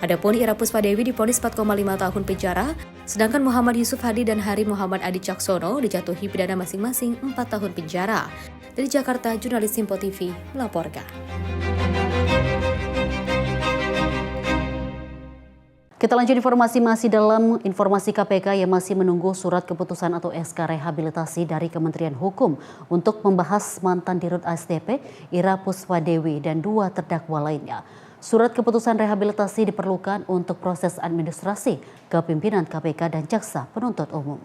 Speaker 9: Adapun Ira Puspadewi divonis 4,5 tahun penjara, sedangkan Muhammad Yusuf Hadi dan Hari Muhammad Adi Caksono dijatuhi pidana masing-masing 4 tahun penjara. Dari Jakarta, jurnalis Simpo TV melaporkan.
Speaker 1: Kita lanjut informasi masih dalam informasi KPK yang masih menunggu surat keputusan atau SK rehabilitasi dari Kementerian Hukum untuk membahas mantan Dirut ASDP Ira Puspadewi dan 2 terdakwa lainnya. Surat keputusan rehabilitasi diperlukan untuk proses administrasi ke pimpinan KPK dan Jaksa Penuntut Umum.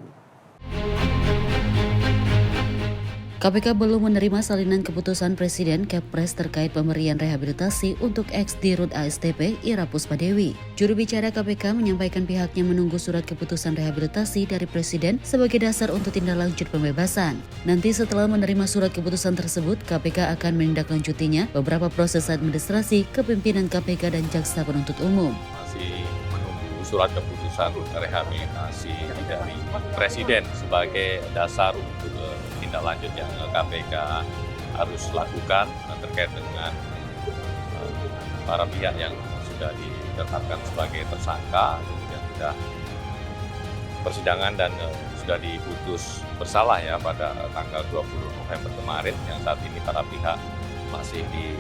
Speaker 1: KPK belum menerima salinan keputusan Presiden Kepres terkait pemberian rehabilitasi untuk ex-Dirut ASDP Ira Puspadewi. Juru bicara KPK menyampaikan pihaknya menunggu surat keputusan rehabilitasi dari Presiden sebagai dasar untuk tindak lanjut pembebasan. Nanti setelah menerima surat keputusan tersebut, KPK akan menindaklanjutinya beberapa proses administrasi ke pimpinan KPK dan Jaksa Penuntut Umum.
Speaker 5: Masih menunggu surat keputusan rehabilitasi dari Presiden sebagai dasar untuk tindak lanjut yang KPK harus lakukan terkait dengan para pihak yang sudah ditetapkan sebagai tersangka, kemudian sudah persidangan dan sudah diputus bersalah ya pada tanggal 20 November kemarin, yang saat ini para pihak masih di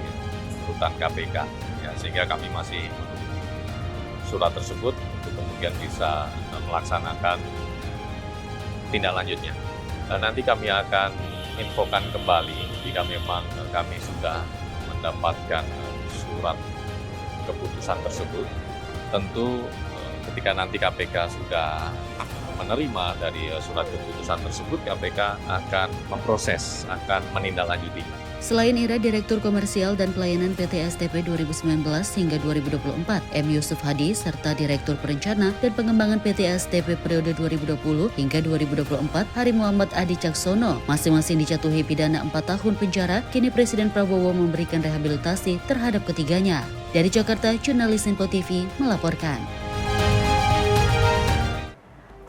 Speaker 5: rutan KPK, ya, sehingga kami masih menunggu surat tersebut untuk kemudian bisa melaksanakan tindak lanjutnya. Dan nanti kami akan infokan kembali jika memang kami sudah mendapatkan surat keputusan tersebut. Tentu ketika nanti KPK sudah menerima dari surat keputusan tersebut, KPK akan memproses, akan menindaklanjuti.
Speaker 1: Selain Ira, Direktur Komersial dan Pelayanan PT ASDP 2019 hingga 2024, M. Yusuf Hadi, serta Direktur Perencana dan Pengembangan PT ASDP periode 2020 hingga 2024, Hari Muhammad Adi Caksono, masing-masing dijatuhi pidana 4 tahun penjara. Kini Presiden Prabowo memberikan rehabilitasi terhadap ketiganya. Dari Jakarta, jurnalis Simpo TV melaporkan.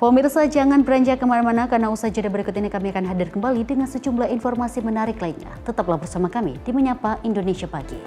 Speaker 1: Pemirsa, jangan beranjak kemana-mana karena usai jeda berikut ini kami akan hadir kembali dengan sejumlah informasi menarik lainnya. Tetaplah bersama kami di Menyapa Indonesia Pagi.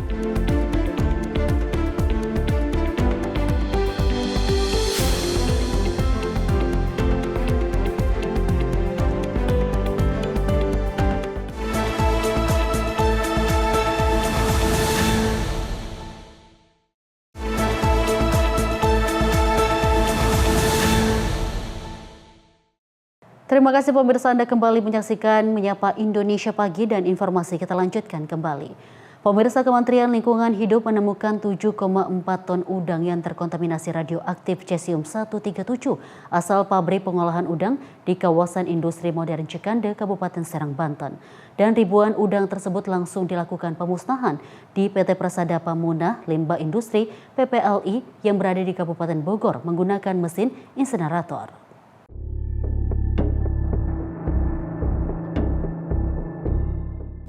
Speaker 1: Terima kasih pemirsa, Anda kembali menyaksikan Menyapa Indonesia Pagi dan informasi kita lanjutkan kembali. Pemirsa, Kementerian Lingkungan Hidup menemukan 7,4 ton udang yang terkontaminasi radioaktif cesium-137 asal pabrik pengolahan udang di kawasan industri modern Cikande, Kabupaten Serang, Banten. Dan ribuan udang tersebut langsung dilakukan pemusnahan di PT Prasada Pamunah Limbah Industri PPLI yang berada di Kabupaten Bogor menggunakan mesin insinerator.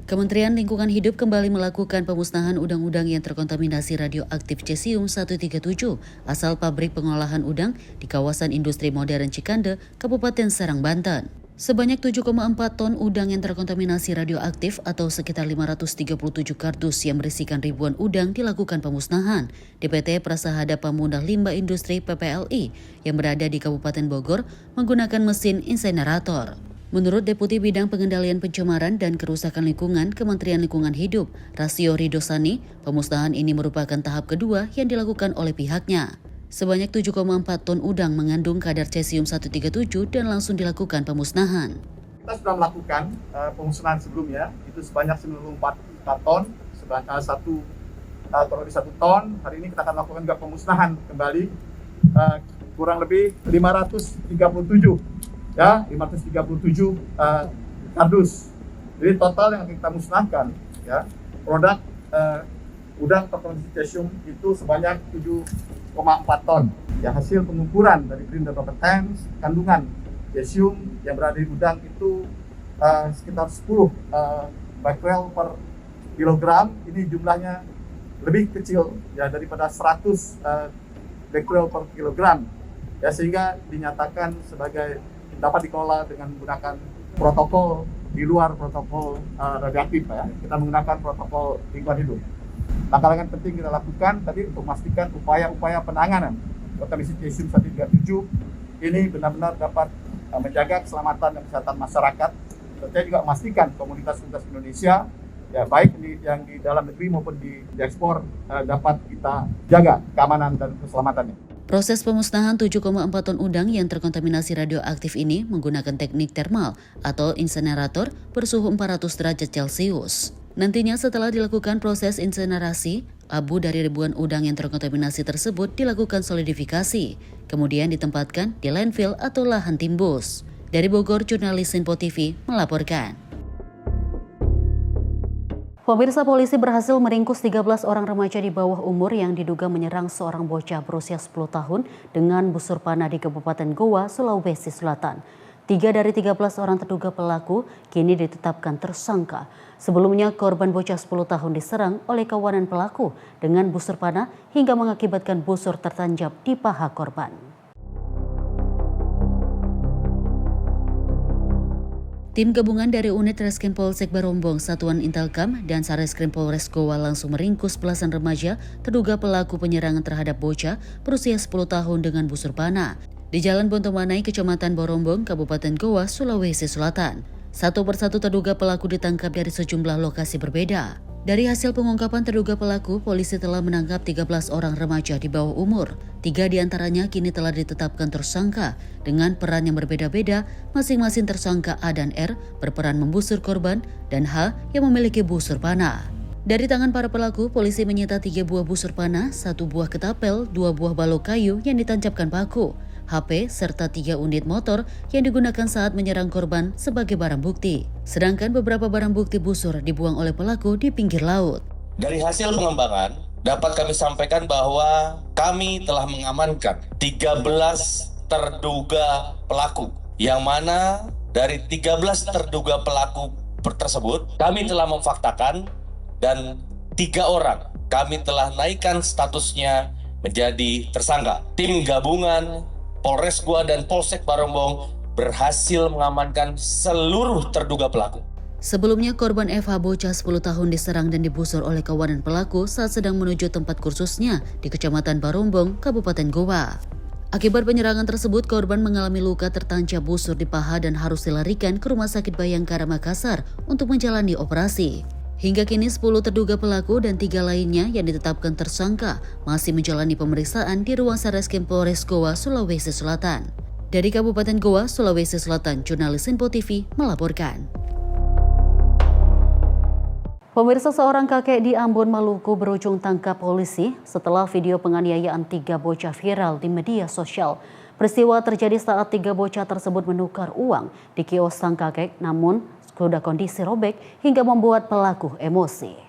Speaker 1: Kementerian Lingkungan Hidup kembali melakukan pemusnahan udang-udang yang terkontaminasi radioaktif cesium-137 asal pabrik pengolahan udang di kawasan industri modern Cikande, Kabupaten Serang, Banten. Sebanyak 7,4 ton udang yang terkontaminasi radioaktif atau sekitar 537 kardus yang berisikan ribuan udang dilakukan pemusnahan di PT Prasada Pamunah Limbah Industri PPLI yang berada di Kabupaten Bogor menggunakan mesin insinerator. Menurut Deputi Bidang Pengendalian Pencemaran dan Kerusakan Lingkungan Kementerian Lingkungan Hidup, Rasio Ridosani, pemusnahan ini merupakan tahap kedua yang dilakukan oleh pihaknya. Sebanyak 7,4 ton udang mengandung kadar cesium-137 dan langsung dilakukan pemusnahan.
Speaker 23: Kita sudah melakukan pemusnahan sebelumnya, itu sebanyak 94 ton, sebanyak kurang lebih 1 ton. Hari ini kita akan melakukan juga pemusnahan kembali, kurang lebih 537. Ya, 537 kardus. Jadi total yang kita musnahkan, ya, produk udang terkontaminasi cesium itu sebanyak 7,4 ton. Ya, hasil pengukuran dari Brin dan Kompetens, kandungan cesium yang berada di udang itu sekitar 10 becquerel per kilogram. Ini jumlahnya lebih kecil ya daripada 100 becquerel per kilogram. Ya, sehingga dinyatakan sebagai dapat dikelola dengan menggunakan protokol di luar protokol radioaktif ya. Kita menggunakan protokol lingkungan hidup. Langkah-langkah penting kita lakukan tadi untuk memastikan upaya-upaya penanganan Komisi Cesium 137 ini benar-benar dapat menjaga keselamatan dan kesehatan masyarakat. Serta juga memastikan komunitas-komunitas Indonesia ya baik yang di dalam negeri maupun di ekspor dapat kita jaga keamanan dan keselamatannya.
Speaker 1: Proses pemusnahan 7,4 ton udang yang terkontaminasi radioaktif ini menggunakan teknik termal atau insenerator bersuhu 400 derajat Celcius. Nantinya setelah dilakukan proses insenerasi, abu dari ribuan udang yang terkontaminasi tersebut dilakukan solidifikasi, kemudian ditempatkan di landfill atau lahan timbus. Dari Bogor, jurnalis Info TV melaporkan. Pemirsa, polisi berhasil meringkus 13 orang remaja di bawah umur yang diduga menyerang seorang bocah berusia 10 tahun dengan busur panah di Kabupaten Goa, Sulawesi Selatan. 3 dari 13 orang terduga pelaku kini ditetapkan tersangka. Sebelumnya korban bocah 10 tahun diserang oleh kawanan pelaku dengan busur panah hingga mengakibatkan busur tertancap di paha korban. Tim gabungan dari unit Reskrim Polsek Barombong, Satuan Intelkam, dan Sareskrim Polres Goa langsung meringkus belasan remaja terduga pelaku penyerangan terhadap bocah berusia 10 tahun dengan busur panah di Jalan Bontomanai, Kecamatan Barombong, Kabupaten Goa, Sulawesi Selatan. Satu persatu terduga pelaku ditangkap dari sejumlah lokasi berbeda. Dari hasil pengungkapan terduga pelaku, polisi telah menangkap 13 orang remaja di bawah umur. 3 diantaranya kini telah ditetapkan tersangka dengan peran yang berbeda-beda. Masing-masing tersangka A dan R berperan membusur korban dan H yang memiliki busur panah. Dari tangan para pelaku, polisi menyita 3 buah busur panah, 1 buah ketapel, 2 buah balok kayu yang ditancapkan paku, HP, serta 3 unit motor yang digunakan saat menyerang korban sebagai barang bukti. Sedangkan beberapa barang bukti busur dibuang oleh pelaku di pinggir laut.
Speaker 4: Dari hasil pengembangan, dapat kami sampaikan bahwa kami telah mengamankan 13 terduga pelaku. Yang mana dari 13 terduga pelaku tersebut, kami telah memfaktakan dan 3 orang kami telah naikkan statusnya menjadi tersangka. Tim gabungan Polres Goa dan Polsek Barombong berhasil mengamankan seluruh terduga pelaku.
Speaker 1: Sebelumnya korban FH bocah 10 tahun diserang dan dibusur oleh kawanan pelaku saat sedang menuju tempat kursusnya di Kecamatan Barombong, Kabupaten Goa. Akibat penyerangan tersebut, korban mengalami luka tertancap busur di paha dan harus dilarikan ke Rumah Sakit Bayangkara Makassar untuk menjalani operasi. Hingga kini 10 terduga pelaku dan 3 lainnya yang ditetapkan tersangka masih menjalani pemeriksaan di ruang Sareskrim Polres Goa, Sulawesi Selatan. Dari Kabupaten Goa, Sulawesi Selatan, jurnalis Info TV melaporkan. Pemirsa, seorang kakek di Ambon, Maluku berujung tangkap polisi setelah video penganiayaan 3 bocah viral di media sosial. Peristiwa terjadi saat 3 bocah tersebut menukar uang di kios sang kakek, namun sudah kondisi robek hingga membuat pelaku emosi.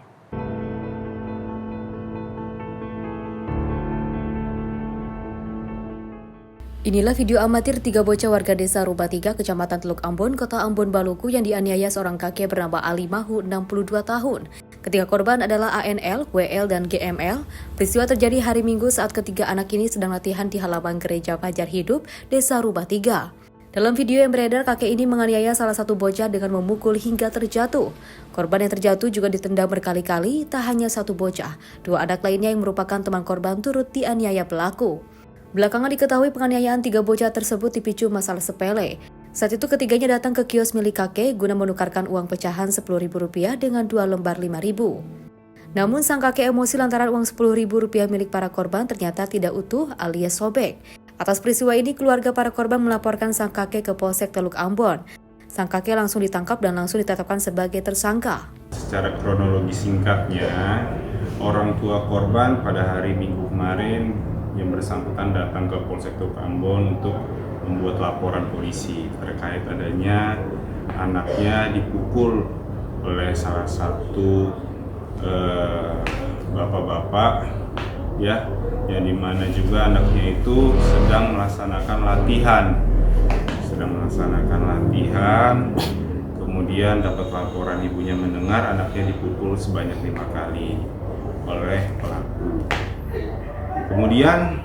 Speaker 6: Inilah video amatir 3 bocah warga desa Rubah 3, Kecamatan Teluk Ambon, Kota Ambon, Maluku yang dianiaya seorang kakek bernama Ali Mahu, 62 tahun. Ketiga korban adalah ANL, WL, dan GML. Peristiwa terjadi hari Minggu saat ketiga anak ini sedang latihan di halaman gereja Fajar Hidup, Desa Rubah 3. Dalam video yang beredar, kakek ini menganiaya salah satu bocah dengan memukul hingga terjatuh. Korban yang terjatuh juga ditendang berkali-kali, tak hanya satu bocah. 2 anak lainnya yang merupakan teman korban turut dianiaya pelaku. Belakangan diketahui penganiayaan 3 bocah tersebut dipicu masalah sepele. Saat itu ketiganya datang ke kios milik kakek guna menukarkan uang pecahan Rp10.000 dengan 2 lembar Rp5.000. Namun sang kakek emosi lantaran uang Rp10.000 milik para korban ternyata tidak utuh alias sobek. Atas peristiwa ini, keluarga para korban melaporkan sang kakek ke Polsek Teluk Ambon. Sang kakek langsung ditangkap dan langsung ditetapkan sebagai tersangka.
Speaker 7: Secara kronologi singkatnya, orang tua korban pada hari Minggu kemarin yang bersangkutan datang ke Polsek Teluk Ambon untuk membuat laporan polisi terkait adanya anaknya dipukul oleh salah satu bapak-bapak, ya, yang dimana juga anaknya itu sedang melaksanakan latihan, kemudian dapat laporan ibunya mendengar anaknya dipukul sebanyak 5 kali oleh pelaku. Kemudian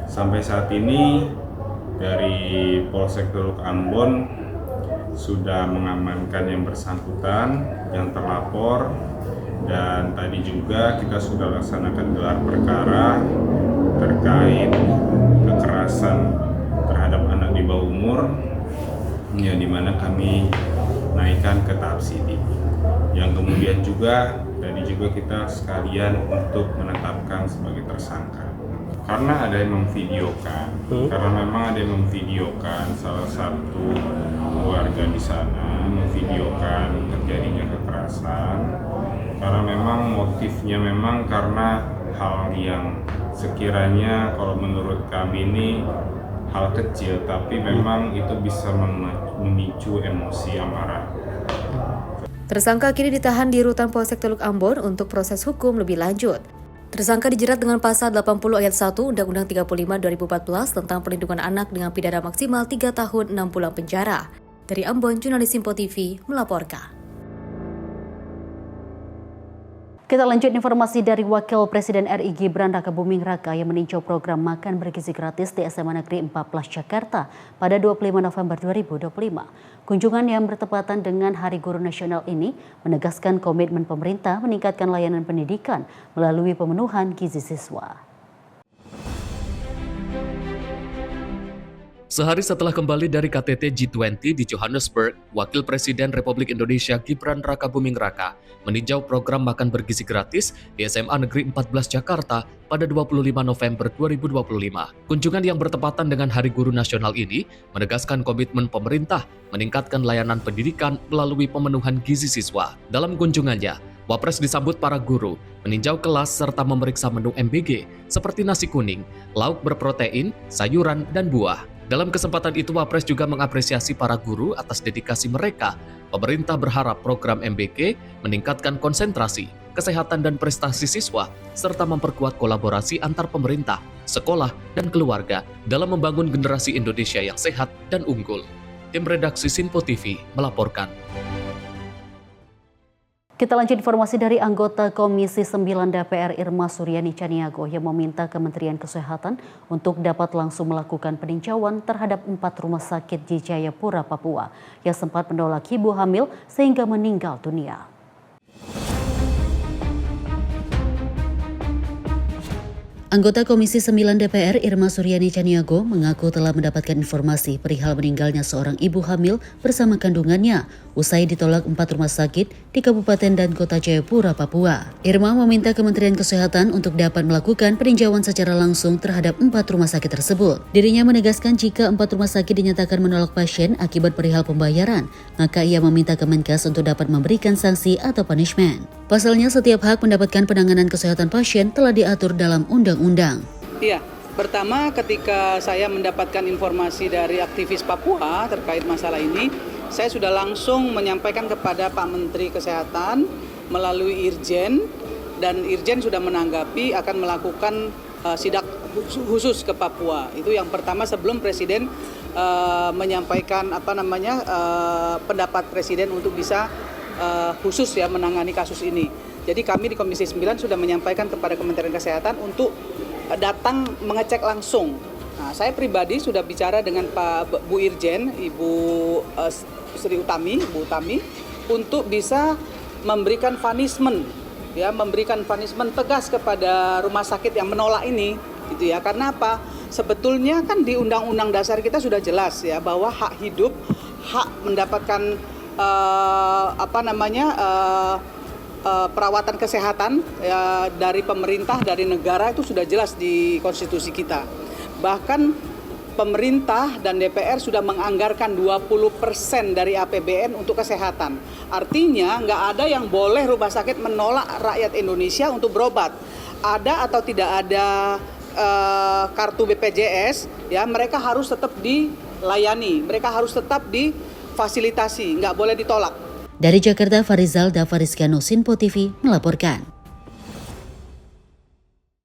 Speaker 7: sampai saat ini dari Polsek Teluk Ambon sudah mengamankan yang bersangkutan, yang terlapor, dan tadi juga kita sudah laksanakan gelar perkara terkait kekerasan terhadap anak di bawah umur, yang dimana kami naikkan ke tahap sidik. Yang kemudian juga tadi juga kita sekalian untuk menetapkan sebagai tersangka. Karena ada yang memvideokan, karena memang ada yang memvideokan salah satu warga di sana memvideokan terjadinya kekerasan, karena memang motifnya memang karena hal yang sekiranya kalau menurut kami ini hal kecil, tapi memang itu bisa memicu emosi amarah.
Speaker 6: Tersangka kini ditahan di rutan Polsek Teluk Ambon untuk proses hukum lebih lanjut. Tersangka dijerat dengan pasal 80 ayat 1 Undang-Undang 35 2014 tentang perlindungan anak dengan pidana maksimal 3 tahun 6 bulan penjara. Dari Ambon, jurnalis Simpo TV melaporkan.
Speaker 1: Kita lanjut informasi dari Wakil Presiden RI Gibran Rakabuming Raka yang meninjau program makan bergizi gratis di SMA Negeri 14 Jakarta pada 25 November 2025. Kunjungan yang bertepatan dengan Hari Guru Nasional ini menegaskan komitmen pemerintah meningkatkan layanan pendidikan melalui pemenuhan gizi siswa.
Speaker 2: Sehari setelah kembali dari KTT G20 di Johannesburg, Wakil Presiden Republik Indonesia Gibran Rakabuming Raka meninjau program makan bergizi gratis di SMA Negeri 14 Jakarta pada 25 November 2025. Kunjungan yang bertepatan dengan Hari Guru Nasional ini menegaskan komitmen pemerintah meningkatkan layanan pendidikan melalui pemenuhan gizi siswa. Dalam kunjungannya, Wapres disambut para guru, meninjau kelas serta memeriksa menu MBG seperti nasi kuning, lauk berprotein, sayuran, dan buah. Dalam kesempatan itu, Wapres juga mengapresiasi para guru atas dedikasi mereka. Pemerintah berharap program MBG meningkatkan konsentrasi, kesehatan, dan prestasi siswa, serta memperkuat kolaborasi antar pemerintah, sekolah, dan keluarga dalam membangun generasi Indonesia yang sehat dan unggul. Tim redaksi Simpo TV melaporkan.
Speaker 1: Kita lanjut informasi dari anggota Komisi 9 DPR Irma Suryani Caniago yang meminta Kementerian Kesehatan untuk dapat langsung melakukan peninjauan terhadap 4 rumah sakit di Jayapura, Papua yang sempat menolak ibu hamil sehingga meninggal dunia. Anggota Komisi 9 DPR Irma Suryani Caniago mengaku telah mendapatkan informasi perihal meninggalnya seorang ibu hamil bersama kandungannya usai ditolak 4 rumah sakit di Kabupaten dan Kota Jayapura, Papua. Irma meminta Kementerian Kesehatan untuk dapat melakukan peninjauan secara langsung terhadap 4 rumah sakit tersebut. Dirinya menegaskan jika 4 rumah sakit dinyatakan menolak pasien akibat perihal pembayaran, maka ia meminta Kemenkes untuk dapat memberikan sanksi atau punishment. Pasalnya setiap hak mendapatkan penanganan kesehatan pasien telah diatur dalam undang-undang.
Speaker 3: Iya, pertama ketika saya mendapatkan informasi dari aktivis Papua terkait masalah ini, saya sudah langsung menyampaikan kepada Pak Menteri Kesehatan melalui Irjen, dan Irjen sudah menanggapi akan melakukan sidak khusus ke Papua. Itu yang pertama sebelum Presiden menyampaikan pendapat Presiden untuk bisa khusus ya menangani kasus ini. Jadi kami di Komisi 9 sudah menyampaikan kepada Kementerian Kesehatan untuk datang mengecek langsung. Nah, saya pribadi sudah bicara dengan Bu Irjen, Ibu Sri Utami, Bu Utami, untuk bisa memberikan punishment, ya, memberikan punishment tegas kepada rumah sakit yang menolak ini, gitu ya. Karena apa? Sebetulnya kan di Undang-Undang Dasar kita sudah jelas ya bahwa hak hidup, hak mendapatkan perawatan kesehatan ya, dari pemerintah, dari negara itu sudah jelas di konstitusi kita. Bahkan pemerintah dan DPR sudah menganggarkan 20% dari APBN untuk kesehatan. Artinya nggak ada yang boleh rumah sakit menolak rakyat Indonesia untuk berobat. Ada atau tidak ada kartu BPJS, ya mereka harus tetap dilayani, mereka harus tetap difasilitasi, nggak boleh ditolak.
Speaker 1: Dari Jakarta, Farizal Davarizkiano, Simpo TV melaporkan.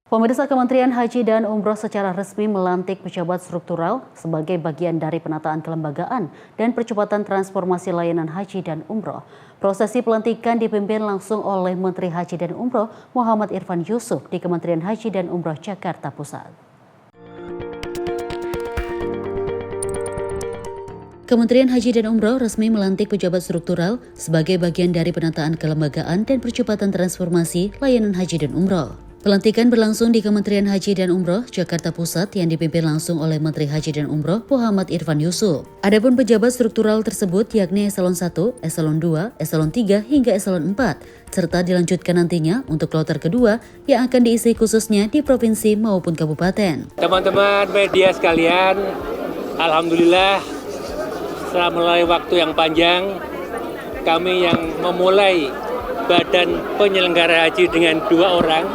Speaker 1: Pemirsa, Kementerian Haji dan Umroh secara resmi melantik pejabat struktural sebagai bagian dari penataan kelembagaan dan percepatan transformasi layanan haji dan umroh. Prosesi pelantikan dipimpin langsung oleh Menteri Haji dan Umroh Muhammad Irfan Yusuf di Kementerian Haji dan Umroh Jakarta Pusat. Kementerian Haji dan Umroh resmi melantik pejabat struktural sebagai bagian dari penataan kelembagaan dan percepatan transformasi layanan haji dan umroh. Pelantikan berlangsung di Kementerian Haji dan Umroh, Jakarta Pusat yang dipimpin langsung oleh Menteri Haji dan Umroh Muhammad Irfan Yusuf. Adapun pejabat struktural tersebut yakni Eselon 1, Eselon 2, Eselon 3 hingga Eselon 4, serta dilanjutkan nantinya untuk kloter kedua yang akan diisi khususnya di provinsi maupun kabupaten.
Speaker 22: Teman-teman media sekalian, alhamdulillah setelah melalui waktu yang panjang, kami yang memulai Badan Penyelenggara Haji dengan 2 orang,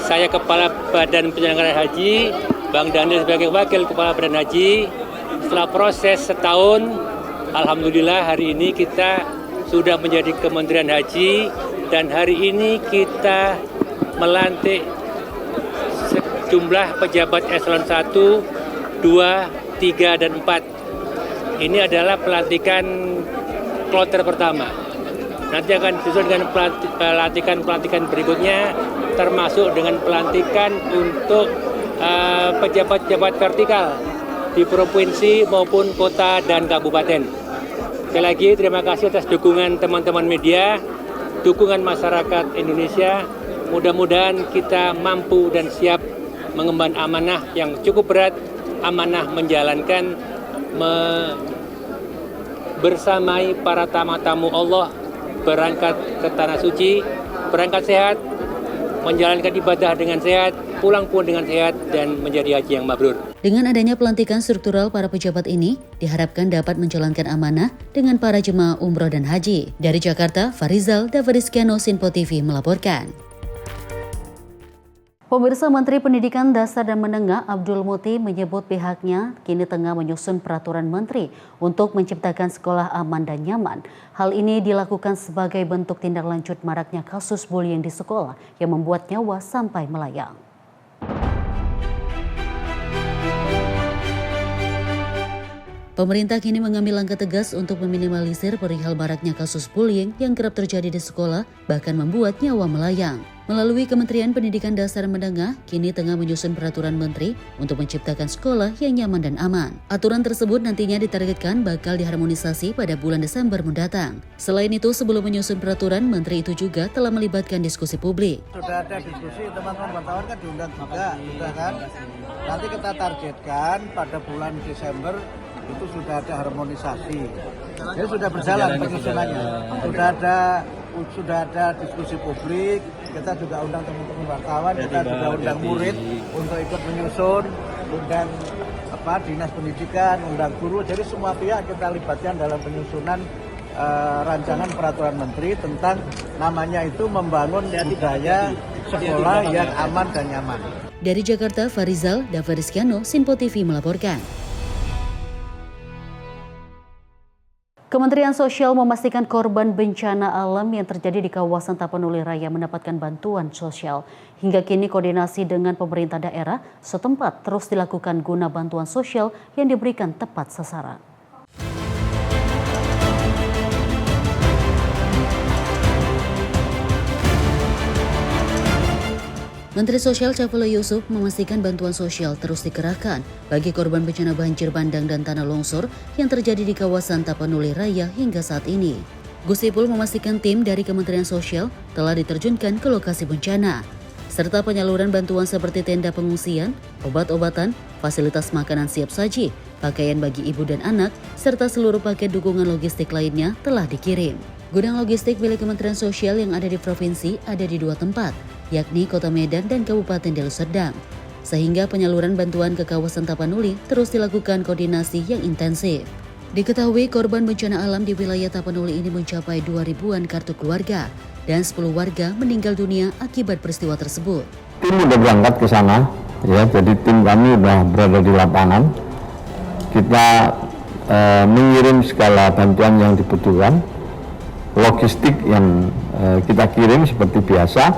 Speaker 22: saya Kepala Badan Penyelenggara Haji, Bang Daniel sebagai Wakil Kepala Badan Haji. Setelah proses setahun, alhamdulillah hari ini kita sudah menjadi Kementerian Haji dan hari ini kita melantik sejumlah pejabat Eselon 1, 2, 3, dan 4. Ini adalah pelantikan kloter pertama. Nanti akan disusul dengan pelantikan berikutnya, termasuk dengan pelantikan untuk pejabat-pejabat vertikal di provinsi maupun kota dan kabupaten. Sekali lagi terima kasih atas dukungan teman-teman media, dukungan masyarakat Indonesia. Mudah-mudahan kita mampu dan siap mengemban amanah yang cukup berat, amanah menjalankan bersamai para tamu-tamu Allah, berangkat ke Tanah Suci, berangkat sehat, menjalankan ibadah dengan sehat, pulang pun dengan sehat, dan menjadi haji yang mabrur.
Speaker 1: Dengan adanya pelantikan struktural para pejabat ini, diharapkan dapat menjalankan amanah dengan para jemaah umroh dan haji. Dari Jakarta, Farizal Davariskiano, Sinpo TV melaporkan. Pemirsa, Menteri Pendidikan Dasar dan Menengah Abdul Muti menyebut pihaknya kini tengah menyusun peraturan menteri untuk menciptakan sekolah aman dan nyaman. Hal ini dilakukan sebagai bentuk tindak lanjut maraknya kasus bullying di sekolah yang membuat nyawa sampai melayang. Pemerintah kini mengambil langkah tegas untuk meminimalisir perihal maraknya kasus bullying yang kerap terjadi di sekolah, bahkan membuat nyawa melayang. Melalui Kementerian Pendidikan Dasar dan Menengah, kini tengah menyusun peraturan menteri untuk menciptakan sekolah yang nyaman dan aman. Aturan tersebut nantinya ditargetkan bakal diharmonisasi pada bulan Desember mendatang. Selain itu, sebelum menyusun peraturan, menteri itu juga telah melibatkan diskusi publik.
Speaker 8: Sudah ada diskusi, teman-teman wartawan kan diundang juga, kan? Nanti kita targetkan pada bulan Desember itu sudah ada harmonisasi. Jadi sudah berjalan penyusunannya. Sudah ada diskusi publik. Kita juga undang teman-teman wartawan, kita juga undang murid untuk ikut menyusun, undang dinas pendidikan, undang guru. Jadi semua pihak kita libatkan dalam penyusunan rancangan peraturan menteri tentang namanya itu membangun budaya sekolah yang aman dan nyaman.
Speaker 1: Dari Jakarta, Farizal Davariskiano, Sinpo TV melaporkan. Kementerian Sosial memastikan korban bencana alam yang terjadi di kawasan Tapanuli Raya mendapatkan bantuan sosial. Hingga kini koordinasi dengan pemerintah daerah setempat terus dilakukan guna bantuan sosial yang diberikan tepat sasaran. Menteri Sosial Saifullah Yusuf memastikan bantuan sosial terus dikerahkan bagi korban bencana banjir bandang dan tanah longsor yang terjadi di kawasan Tapanuli Raya hingga saat ini. Gus Ipul memastikan tim dari Kementerian Sosial telah diterjunkan ke lokasi bencana, serta penyaluran bantuan seperti tenda pengungsian, obat-obatan, fasilitas makanan siap saji, pakaian bagi ibu dan anak, serta seluruh paket dukungan logistik lainnya telah dikirim. Gudang logistik milik Kementerian Sosial yang ada di provinsi ada di 2 tempat, yakni Kota Medan dan Kabupaten Deli Serdang. Sehingga penyaluran bantuan ke kawasan Tapanuli terus dilakukan koordinasi yang intensif. Diketahui korban bencana alam di wilayah Tapanuli ini mencapai 2.000-an kartu keluarga dan 10 warga meninggal dunia akibat peristiwa tersebut.
Speaker 10: Tim sudah berangkat ke sana, ya, jadi tim kami sudah berada di lapangan. Kita mengirim segala bantuan yang dibutuhkan, logistik yang kita kirim seperti biasa,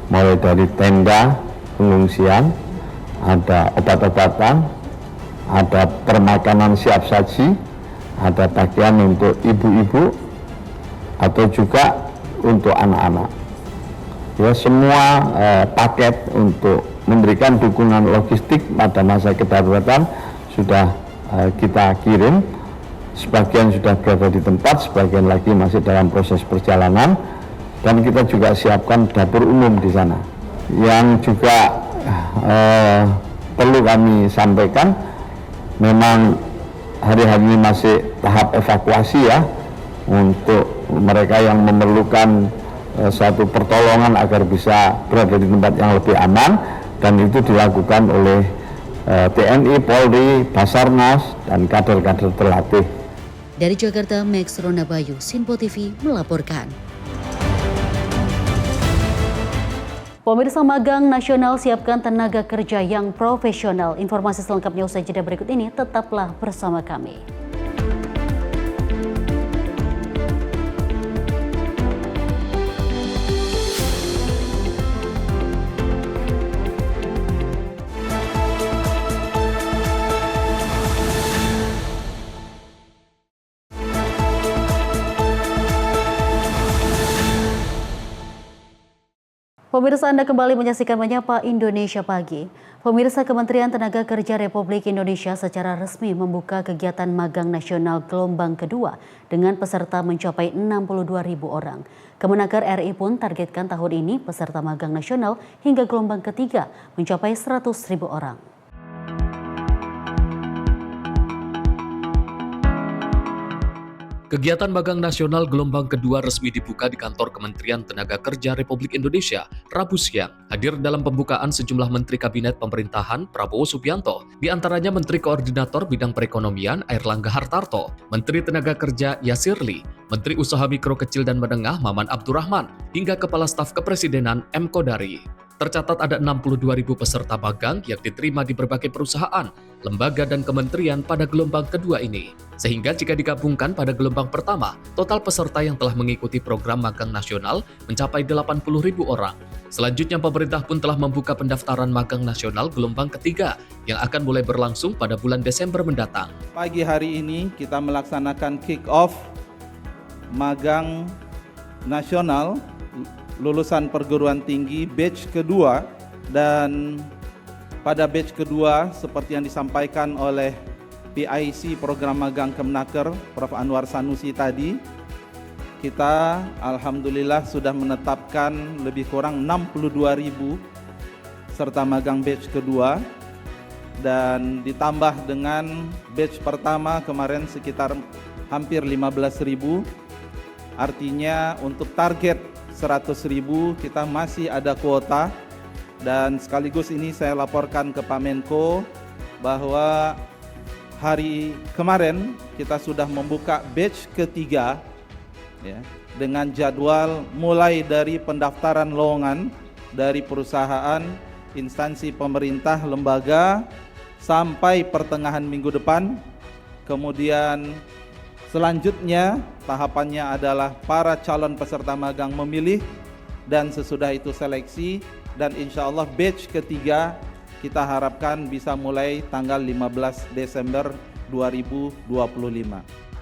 Speaker 10: mulai dari tenda pengungsian, ada obat-obatan, ada permakanan siap saji, ada pakaian untuk ibu-ibu atau juga untuk anak-anak. Ya, semua paket untuk memberikan dukungan logistik pada masa kedaruratan sudah kita kirim sebagian sudah berada di tempat, sebagian lagi masih dalam proses perjalanan, dan kita juga siapkan dapur umum di sana. Yang juga perlu kami sampaikan, memang hari-hari ini masih tahap evakuasi ya, untuk mereka yang memerlukan satu pertolongan agar bisa berada di tempat yang lebih aman, dan itu dilakukan oleh TNI, Polri, Basarnas, dan kader-kader terlatih.
Speaker 1: Dari Jakarta, Max Ronabayu, Sinpo TV melaporkan. Pemirsa, magang nasional siapkan tenaga kerja yang profesional. Informasi selengkapnya usai jeda berikut ini, tetaplah bersama kami. Pemirsa, Anda kembali menyaksikan Menyapa Indonesia Pagi. Pemirsa, Kementerian Tenaga Kerja Republik Indonesia secara resmi membuka kegiatan magang nasional gelombang kedua dengan peserta mencapai 62.000 orang. Kemenaker RI pun targetkan tahun ini peserta magang nasional hingga gelombang ketiga mencapai 100.000 orang.
Speaker 2: Kegiatan magang nasional gelombang kedua resmi dibuka di kantor Kementerian Tenaga Kerja Republik Indonesia Rabu siang. Hadir dalam pembukaan sejumlah Menteri Kabinet Pemerintahan Prabowo Subianto, di antaranya Menteri Koordinator Bidang Perekonomian Airlangga Hartarto, Menteri Tenaga Kerja Yasir Ly, Menteri Usaha Mikro Kecil dan Menengah Maman Abdurrahman, hingga Kepala Staf Kepresidenan M. Kodari. Tercatat ada 62.000 peserta magang yang diterima di berbagai perusahaan, lembaga, dan kementerian pada gelombang kedua ini. Sehingga jika digabungkan pada gelombang pertama, total peserta yang telah mengikuti program magang nasional mencapai 80.000 orang. Selanjutnya, pemerintah pun telah membuka pendaftaran magang nasional gelombang ketiga yang akan mulai berlangsung pada bulan Desember mendatang.
Speaker 20: Pagi hari ini kita melaksanakan kick-off magang nasional lulusan perguruan tinggi batch kedua, dan pada batch kedua seperti yang disampaikan oleh PIC Program Magang Kemenaker Prof. Anwar Sanusi tadi, kita alhamdulillah sudah menetapkan lebih kurang 62.000 serta magang batch kedua, dan ditambah dengan batch pertama kemarin sekitar hampir 15.000. Artinya untuk target 100.000 kita masih ada kuota, dan sekaligus ini saya laporkan ke Pak Menko bahwa hari kemarin kita sudah membuka batch ketiga ya, dengan jadwal mulai dari pendaftaran lowongan dari perusahaan, instansi pemerintah, lembaga sampai pertengahan minggu depan. Kemudian selanjutnya tahapannya adalah para calon peserta magang memilih, dan sesudah itu seleksi, dan insya Allah batch ketiga kita harapkan bisa mulai tanggal 15 Desember 2025.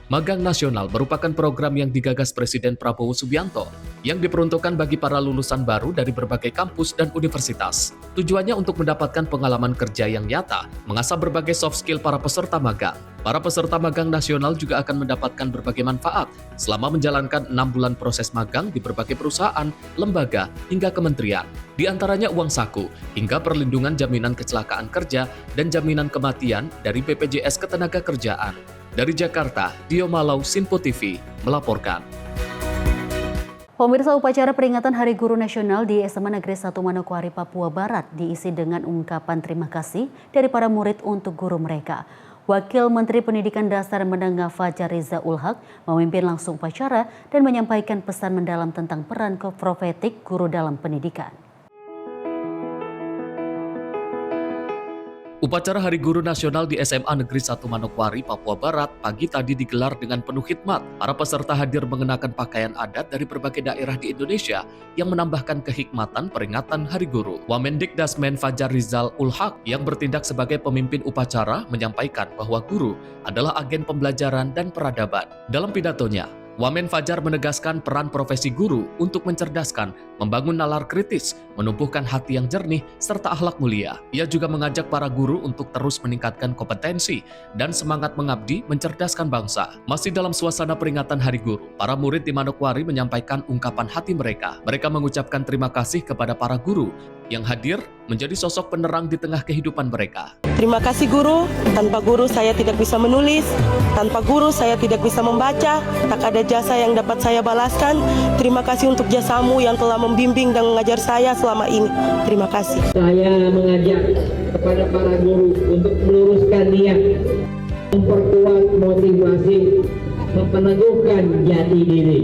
Speaker 2: Magang Nasional merupakan program yang digagas Presiden Prabowo Subianto yang diperuntukkan bagi para lulusan baru dari berbagai kampus dan universitas. Tujuannya untuk mendapatkan pengalaman kerja yang nyata, mengasah berbagai soft skill para peserta magang. Para peserta magang nasional juga akan mendapatkan berbagai manfaat selama menjalankan 6 bulan proses magang di berbagai perusahaan, lembaga, hingga kementerian. Di antaranya uang saku, hingga perlindungan jaminan kecelakaan kerja dan jaminan kematian dari BPJS Ketenagakerjaan. Dari Jakarta, Dio Malau, Sinpo TV melaporkan.
Speaker 1: Pemirsa, upacara peringatan Hari Guru Nasional di SMA Negeri 1 Manokwari, Papua Barat diisi dengan ungkapan terima kasih dari para murid untuk guru mereka. Wakil Menteri Pendidikan Dasar dan Menengah Fajar Riza Ulhaq memimpin langsung upacara dan menyampaikan pesan mendalam tentang peran profetik guru dalam pendidikan.
Speaker 2: Upacara Hari Guru Nasional di SMA Negeri 1 Manokwari, Papua Barat pagi tadi digelar dengan penuh khidmat. Para peserta hadir mengenakan pakaian adat dari berbagai daerah di Indonesia yang menambahkan kehikmatan peringatan Hari Guru. Wamendikdasmen Fajar Rizal Ulhaq yang bertindak sebagai pemimpin upacara menyampaikan bahwa guru adalah agen pembelajaran dan peradaban. Dalam pidatonya, Wamen Fajar menegaskan peran profesi guru untuk mencerdaskan, membangun nalar kritis, menumbuhkan hati yang jernih, serta akhlak mulia. Ia juga mengajak para guru untuk terus meningkatkan kompetensi dan semangat mengabdi mencerdaskan bangsa. Masih dalam suasana peringatan Hari Guru, para murid di Manokwari menyampaikan ungkapan hati mereka. Mereka mengucapkan terima kasih kepada para guru yang hadir menjadi sosok penerang di tengah kehidupan mereka.
Speaker 11: Terima kasih guru, tanpa guru saya tidak bisa menulis, tanpa guru saya tidak bisa membaca, tak ada jasa yang dapat saya balaskan. Terima kasih untuk jasamu yang telah membimbing dan mengajar saya selama ini. Terima kasih.
Speaker 12: Saya mengajak kepada para guru untuk meluruskan niat, memperkuat motivasi, mempeneguhkan jati diri.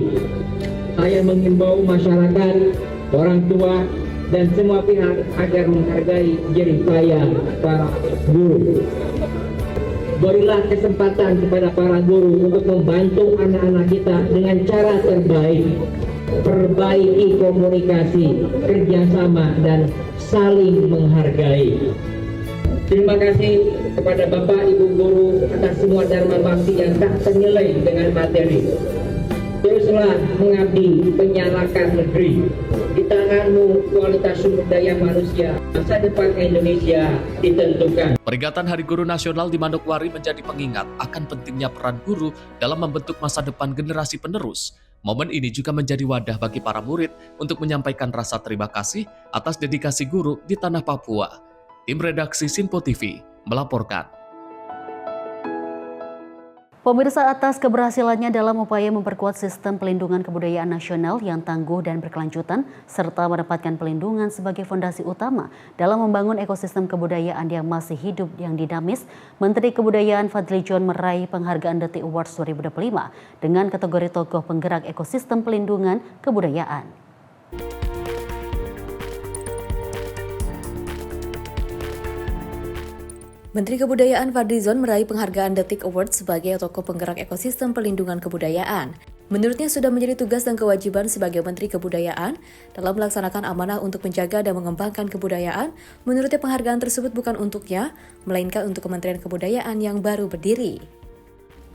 Speaker 12: Saya mengimbau masyarakat, orang tua, dan semua pihak agar menghargai jerih payah para guru. Berilah kesempatan kepada para guru untuk membantu anak-anak kita dengan cara terbaik. Perbaiki komunikasi, kerjasama, dan saling menghargai. Terima kasih kepada Bapak Ibu Guru atas semua dharma bakti yang tak ternilai dengan materi. Teruslah mengabdi menyalakan negeri. Di tanganmu kualitas sumber daya manusia, masa depan Indonesia ditentukan.
Speaker 2: Peringatan Hari Guru Nasional di Manokwari menjadi pengingat akan pentingnya peran guru dalam membentuk masa depan generasi penerus. Momen ini juga menjadi wadah bagi para murid untuk menyampaikan rasa terima kasih atas dedikasi guru di tanah Papua. Tim redaksi Sinpo TV melaporkan.
Speaker 1: Pemirsa, atas keberhasilannya dalam upaya memperkuat sistem pelindungan kebudayaan nasional yang tangguh dan berkelanjutan, serta mendapatkan pelindungan sebagai fondasi utama dalam membangun ekosistem kebudayaan yang masih hidup yang dinamis, Menteri Kebudayaan Fadly John meraih penghargaan Detik Awards 2025 dengan kategori tokoh penggerak ekosistem pelindungan kebudayaan.
Speaker 6: Menteri Kebudayaan Fadly John meraih penghargaan Detik Award sebagai tokoh penggerak ekosistem pelindungan kebudayaan. Menurutnya sudah menjadi tugas dan kewajiban sebagai Menteri Kebudayaan dalam melaksanakan amanah untuk menjaga dan mengembangkan kebudayaan. Menurutnya penghargaan tersebut bukan untuknya, melainkan untuk Kementerian Kebudayaan yang baru berdiri.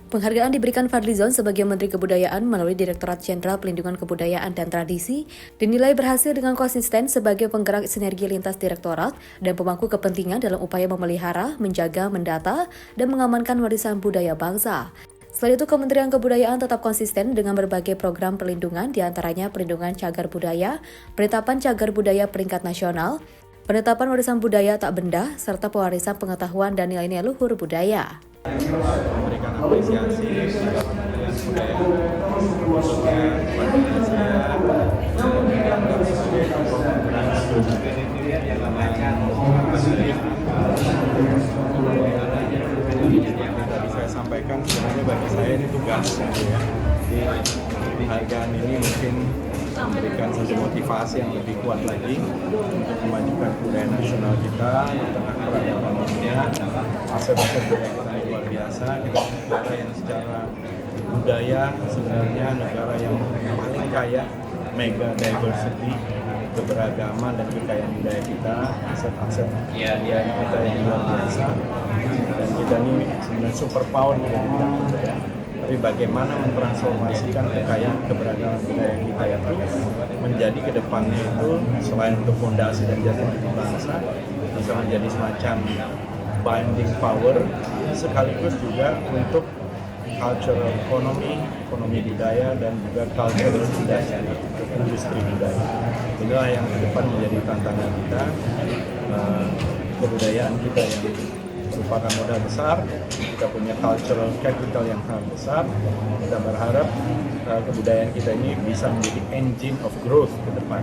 Speaker 6: Penghargaan diberikan Fadly John sebagai Menteri Kebudayaan melalui Direktorat Jenderal Pelindungan Kebudayaan dan Tradisi, dinilai berhasil dengan konsisten sebagai penggerak sinergi lintas direktorat dan pemangku kepentingan dalam upaya memelihara, menjaga, mendata, dan mengamankan warisan budaya bangsa. Selain itu, Kementerian Kebudayaan tetap konsisten dengan berbagai program perlindungan, diantaranya perlindungan cagar budaya, penetapan cagar budaya peringkat nasional, penetapan warisan budaya tak benda, serta pewarisan pengetahuan dan nilai-nilai luhur budaya.
Speaker 7: Memberikan apresiasi kepada Kementerian Kebudayaan khususnya saya sampaikan sebenarnya bagi saya ini tugas ya. Jadi penghargaan ini mungkin memberikan satu motivasi yang lebih kuat lagi untuk memajukan budaya nasional kita di tengah peradaban dunia. Aset-aset budaya kita luar biasa, kita negara yang secara budaya sebenarnya negara yang paling kaya, mega diversity, keberagaman dan kekayaan budaya kita, aset-aset budaya kita yang luar biasa, dan kita ini sebenarnya super power di bidang budaya. Tapi bagaimana mentransformasikan kekayaan keberagaman budaya kita itu menjadi kedepannya itu selain untuk fondasi dan jati diri bangsa bisa menjadi semacam binding power sekaligus juga untuk cultural ekonomi budaya dan juga cultural industri budaya. Inilah yang ke depan menjadi tantangan kita, kebudayaan kita yang merupakan modal besar, kita punya cultural capital yang sangat besar. Kita berharap kebudayaan kita ini bisa menjadi engine of growth ke depan.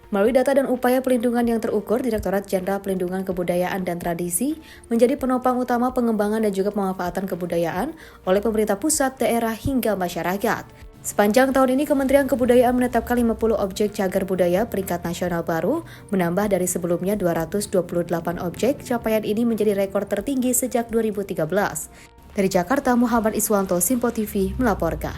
Speaker 6: Melalui data dan upaya pelindungan yang terukur, Direktorat Jenderal Pelindungan Kebudayaan dan Tradisi menjadi penopang utama pengembangan dan juga pemanfaatan kebudayaan oleh pemerintah pusat, daerah, hingga masyarakat. Sepanjang tahun ini, Kementerian Kebudayaan menetapkan 50 objek cagar budaya peringkat nasional baru, menambah dari sebelumnya 228 objek. Capaian ini menjadi rekor tertinggi sejak 2013. Dari Jakarta, Muhammad Iswanto, Sinpo TV melaporkan.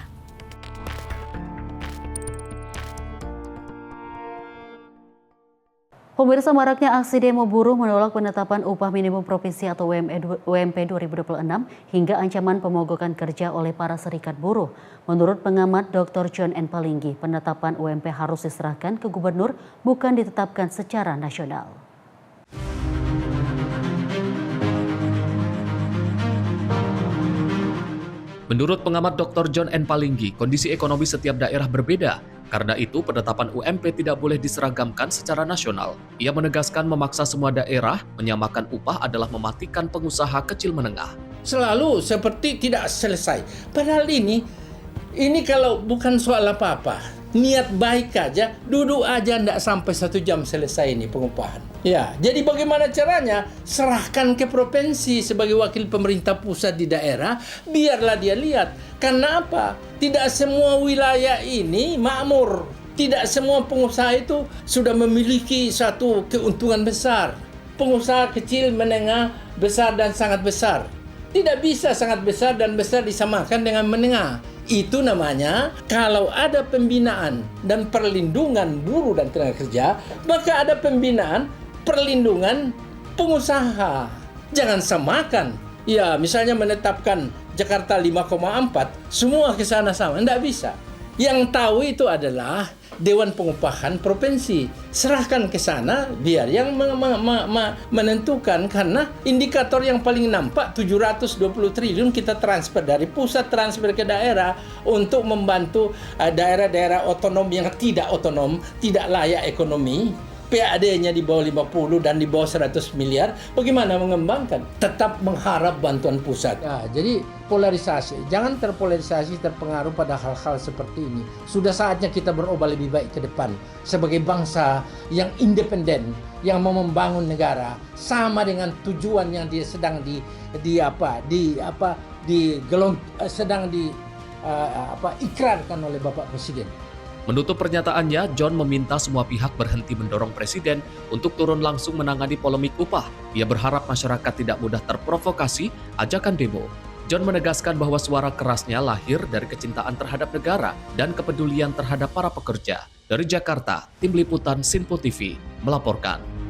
Speaker 1: Pemirsa, maraknya aksi demo buruh menolak penetapan upah minimum provinsi atau UMP 2026 hingga ancaman pemogokan kerja oleh para serikat buruh. Menurut pengamat Dr. John N. Palinggi, penetapan UMP harus diserahkan ke gubernur, bukan ditetapkan secara nasional.
Speaker 2: Menurut pengamat Dr. John N. Palinggi, kondisi ekonomi setiap daerah berbeda. Karena itu, penetapan UMP tidak boleh diseragamkan secara nasional. Ia menegaskan memaksa semua daerah menyamakan upah adalah mematikan pengusaha kecil menengah.
Speaker 13: Selalu seperti tidak selesai. Padahal ini kalau bukan soal apa-apa. Niat baik aja, duduk aja ndak sampai 1 jam selesai ini pengupahan. Ya, jadi bagaimana caranya? Serahkan ke provinsi sebagai wakil pemerintah pusat di daerah, biarlah dia lihat. Karena apa? Tidak semua wilayah ini makmur. Tidak semua pengusaha itu sudah memiliki satu keuntungan besar. Pengusaha kecil, menengah, besar dan sangat besar. Tidak bisa sangat besar dan besar disamakan dengan menengah. Itu namanya kalau ada pembinaan dan perlindungan buruh dan tenaga kerja, maka ada pembinaan perlindungan pengusaha. Jangan samakan. Ya, misalnya menetapkan Jakarta 5,4, semua ke sana sama. Tidak bisa. Yang tahu itu adalah Dewan Pengupahan Provinsi. Serahkan ke sana biar yang menentukan, karena indikator yang paling nampak 720 triliun kita transfer dari pusat transfer ke daerah untuk membantu daerah-daerah otonom yang tidak otonom, tidak layak ekonomi. PAD-nya di bawah 50 dan di bawah 100 miliar, bagaimana mengembangkan? Tetap mengharap bantuan pusat. Ya, jadi polarisasi, jangan terpolarisasi, terpengaruh pada hal-hal seperti ini. Sudah saatnya kita berubah lebih baik ke depan sebagai bangsa yang independen, yang mau membangun negara sama dengan tujuan yang dia sedang ikrarkan oleh Bapak Presiden.
Speaker 2: Menutup pernyataannya, John meminta semua pihak berhenti mendorong Presiden untuk turun langsung menangani polemik upah. Ia berharap masyarakat tidak mudah terprovokasi ajakan demo. John menegaskan bahwa suara kerasnya lahir dari kecintaan terhadap negara dan kepedulian terhadap para pekerja. Dari Jakarta, Tim Liputan Sinpo TV melaporkan.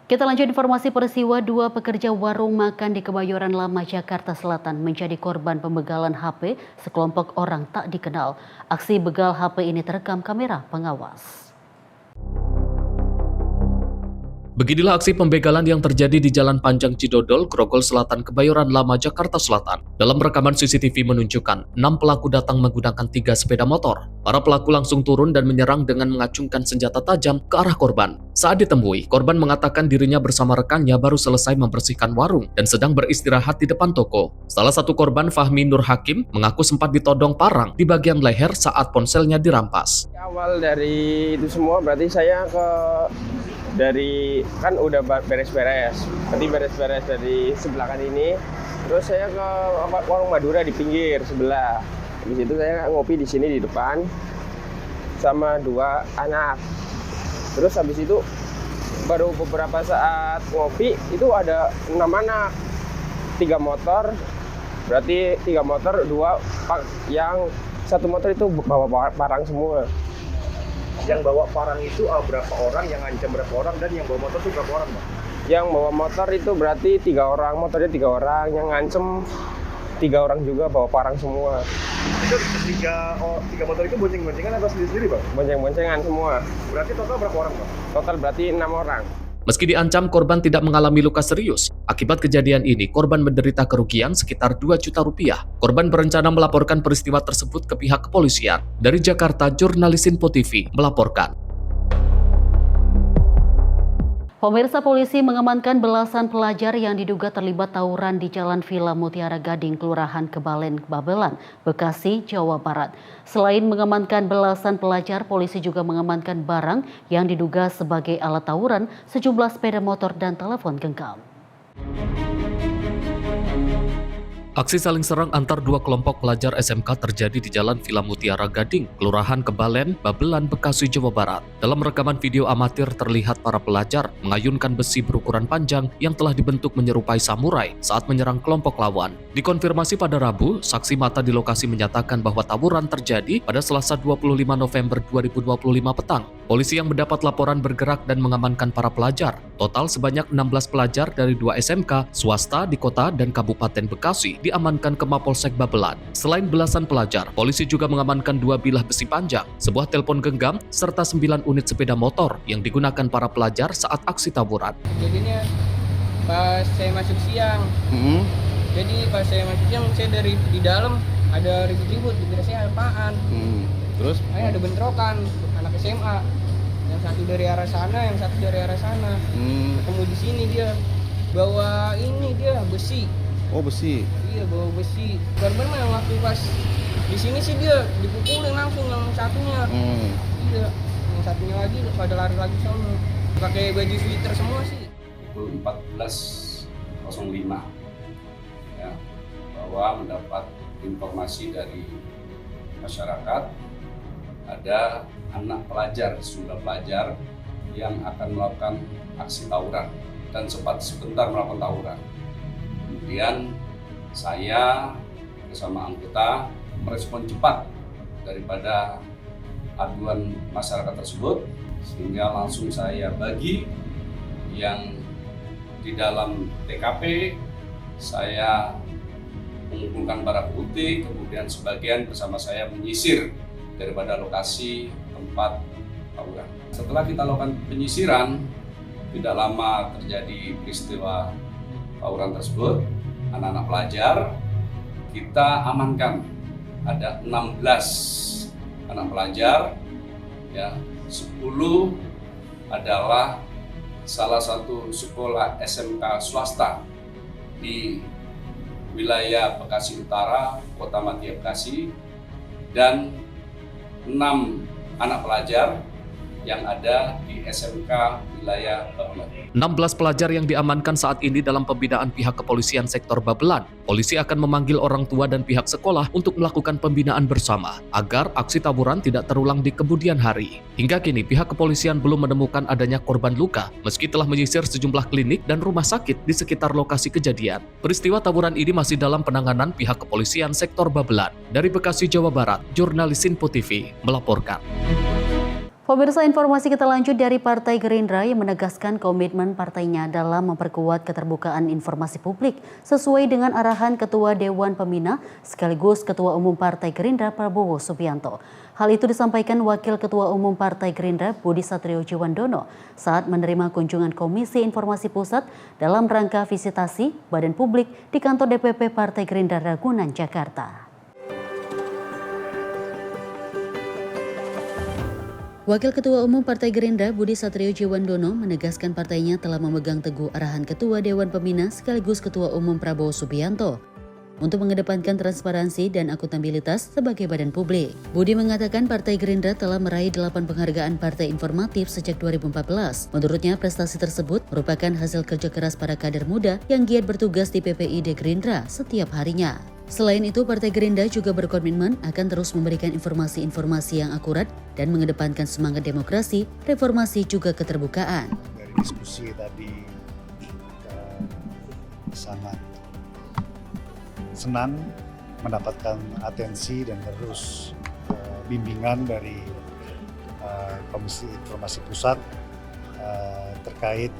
Speaker 1: Kita lanjut informasi peristiwa 2 pekerja warung makan di Kebayoran Lama, Jakarta Selatan menjadi korban pembegalan HP sekelompok orang tak dikenal. Aksi begal HP ini terekam kamera pengawas.
Speaker 2: Beginilah aksi pembegalan yang terjadi di Jalan Panjang Cidodol, Grogol Selatan, Kebayoran Lama, Jakarta Selatan. Dalam rekaman CCTV menunjukkan 6 pelaku datang menggunakan 3 sepeda motor. Para pelaku langsung turun dan menyerang dengan mengacungkan senjata tajam ke arah korban. Saat ditemui, korban mengatakan dirinya bersama rekannya baru selesai membersihkan warung dan sedang beristirahat di depan toko. Salah satu korban, Fahmi Nur Hakim, mengaku sempat ditodong parang di bagian leher saat ponselnya dirampas.
Speaker 15: Awal dari itu semua berarti saya kan udah beres-beres, berarti beres-beres dari sebelah kan ini, terus saya ke warung Madura di pinggir sebelah. Di situ saya ngopi di sini di depan sama 2 anak. Terus habis itu baru beberapa saat ngopi itu ada 6 anak, 3 motor, berarti 3 motor, 2 yang 1 motor itu bawa parang semua.
Speaker 14: Yang bawa parang itu berapa orang, yang ngancam berapa orang, dan yang bawa motor itu berapa orang, Bang?
Speaker 15: Yang bawa motor itu berarti 3 orang, motornya 3 orang, yang ngancem 3 orang juga bawa parang semua.
Speaker 14: Itu 3 motor itu bonceng-boncengan atau sendiri-sendiri, Bang?
Speaker 15: Bonceng-boncengan semua.
Speaker 14: Berarti total berapa orang, Bang?
Speaker 15: Total berarti 6 orang.
Speaker 2: Meski diancam, korban tidak mengalami luka serius. Akibat kejadian ini, korban menderita kerugian sekitar 2 juta rupiah. Korban berencana melaporkan peristiwa tersebut ke pihak kepolisian. Dari Jakarta, jurnalis Sinpo TV melaporkan.
Speaker 1: Pemirsa, polisi mengamankan belasan pelajar yang diduga terlibat tawuran di Jalan Villa Mutiara Gading, Kelurahan Kebalen, Babelan, Bekasi, Jawa Barat. Selain mengamankan belasan pelajar, polisi juga mengamankan barang yang diduga sebagai alat tawuran, sejumlah sepeda motor dan telepon genggam.
Speaker 2: Aksi saling serang antar dua kelompok pelajar SMK terjadi di Jalan Villa Mutiara Gading, Kelurahan Kebalen, Babelan, Bekasi, Jawa Barat. Dalam rekaman video amatir terlihat para pelajar mengayunkan besi berukuran panjang yang telah dibentuk menyerupai samurai saat menyerang kelompok lawan. Dikonfirmasi pada Rabu, saksi mata di lokasi menyatakan bahwa tawuran terjadi pada Selasa 25 November 2025 petang. Polisi yang mendapat laporan bergerak dan mengamankan para pelajar. Total sebanyak 16 pelajar dari 2 SMK swasta di kota dan Kabupaten Bekasi diamankan ke Mapolsek Babelan. Selain belasan pelajar, polisi juga mengamankan 2 bilah besi panjang, sebuah telepon genggam, serta 9 unit sepeda motor yang digunakan para pelajar saat aksi tawuran.
Speaker 15: Jadinya pas saya masuk siang, jadi pas saya masuk siang, saya dari di dalam ada ribut-ribut, dikira saya apaan.
Speaker 21: Terus?
Speaker 15: Ada bentrokan, anak SMA. Yang satu dari arah sana, yang satu dari arah sana. Ketemu di sini dia bawa dia besi.
Speaker 21: Oh, besi.
Speaker 15: Iya, bawa besi. Korban mah waktu pas di sini sih dia dipukulin langsung yang satunya. Iya, yang satunya lagi pada lari lagi sama. Pakai baju sweater semua sih.
Speaker 16: Pukul 14.05 ya, bahwa mendapat informasi dari masyarakat ada anak pelajar, sejumlah pelajar yang akan melakukan aksi tawuran dan sempat sebentar melakukan tawuran. Kemudian saya bersama anggota merespon cepat daripada aduan masyarakat tersebut, sehingga langsung saya bagi yang di dalam TKP. Saya mengumpulkan barang bukti, kemudian sebagian bersama saya menyisir daripada lokasi tempat tawuran. Setelah kita lakukan penyisiran, tidak lama terjadi peristiwa tawuran tersebut. Anak-anak pelajar kita amankan, ada 16 anak pelajar, ya 10 adalah salah satu sekolah SMK swasta di wilayah Bekasi Utara, Kota Madia Bekasi, dan 6 anak pelajar yang ada di SMK wilayah Babelan.
Speaker 2: 16 pelajar yang diamankan saat ini dalam pembinaan pihak kepolisian sektor Babelan. Polisi akan memanggil orang tua dan pihak sekolah untuk melakukan pembinaan bersama agar aksi tawuran tidak terulang di kemudian hari. Hingga kini pihak kepolisian belum menemukan adanya korban luka meski telah menyisir sejumlah klinik dan rumah sakit di sekitar lokasi kejadian. Peristiwa tawuran ini masih dalam penanganan pihak kepolisian sektor Babelan. Dari Bekasi, Jawa Barat, jurnalis Sinpo TV melaporkan.
Speaker 1: Pemirsa, informasi kita lanjut dari Partai Gerindra yang menegaskan komitmen partainya dalam memperkuat keterbukaan informasi publik sesuai dengan arahan Ketua Dewan Pembina sekaligus Ketua Umum Partai Gerindra Prabowo Subianto. Hal itu disampaikan Wakil Ketua Umum Partai Gerindra Budi Satrio Djiwandono saat menerima kunjungan Komisi Informasi Pusat dalam rangka visitasi Badan Publik di kantor DPP Partai Gerindra Ragunan, Jakarta. Wakil Ketua Umum Partai Gerindra Budi Satrio Djiwandono menegaskan partainya telah memegang teguh arahan Ketua Dewan Pembina sekaligus Ketua Umum Prabowo Subianto untuk mengedepankan transparansi dan akuntabilitas sebagai badan publik. Budi mengatakan Partai Gerindra telah meraih 8 penghargaan partai informatif sejak 2014. Menurutnya prestasi tersebut merupakan hasil kerja keras para kader muda yang giat bertugas di PPID Gerindra setiap harinya. Selain itu, Partai Gerindra juga berkomitmen akan terus memberikan informasi-informasi yang akurat dan mengedepankan semangat demokrasi, reformasi juga keterbukaan.
Speaker 19: Dari diskusi tadi sangat senang mendapatkan atensi dan terus bimbingan dari Komisi Informasi Pusat terkait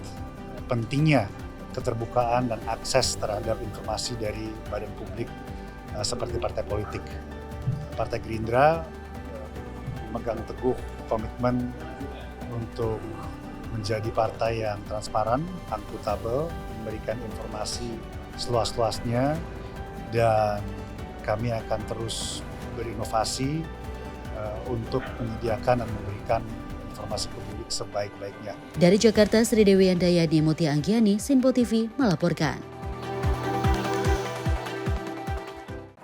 Speaker 19: pentingnya keterbukaan dan akses terhadap informasi dari badan publik seperti partai politik. Partai Gerindra memegang teguh komitmen untuk menjadi partai yang transparan, akuntabel, memberikan informasi seluas-luasnya, dan kami akan terus berinovasi untuk menyediakan dan memberikan informasi ke publik sebaik-baiknya.
Speaker 1: Dari Jakarta, Sri Dewi Andayani, Mutia Anggiani, Sinpo TV melaporkan.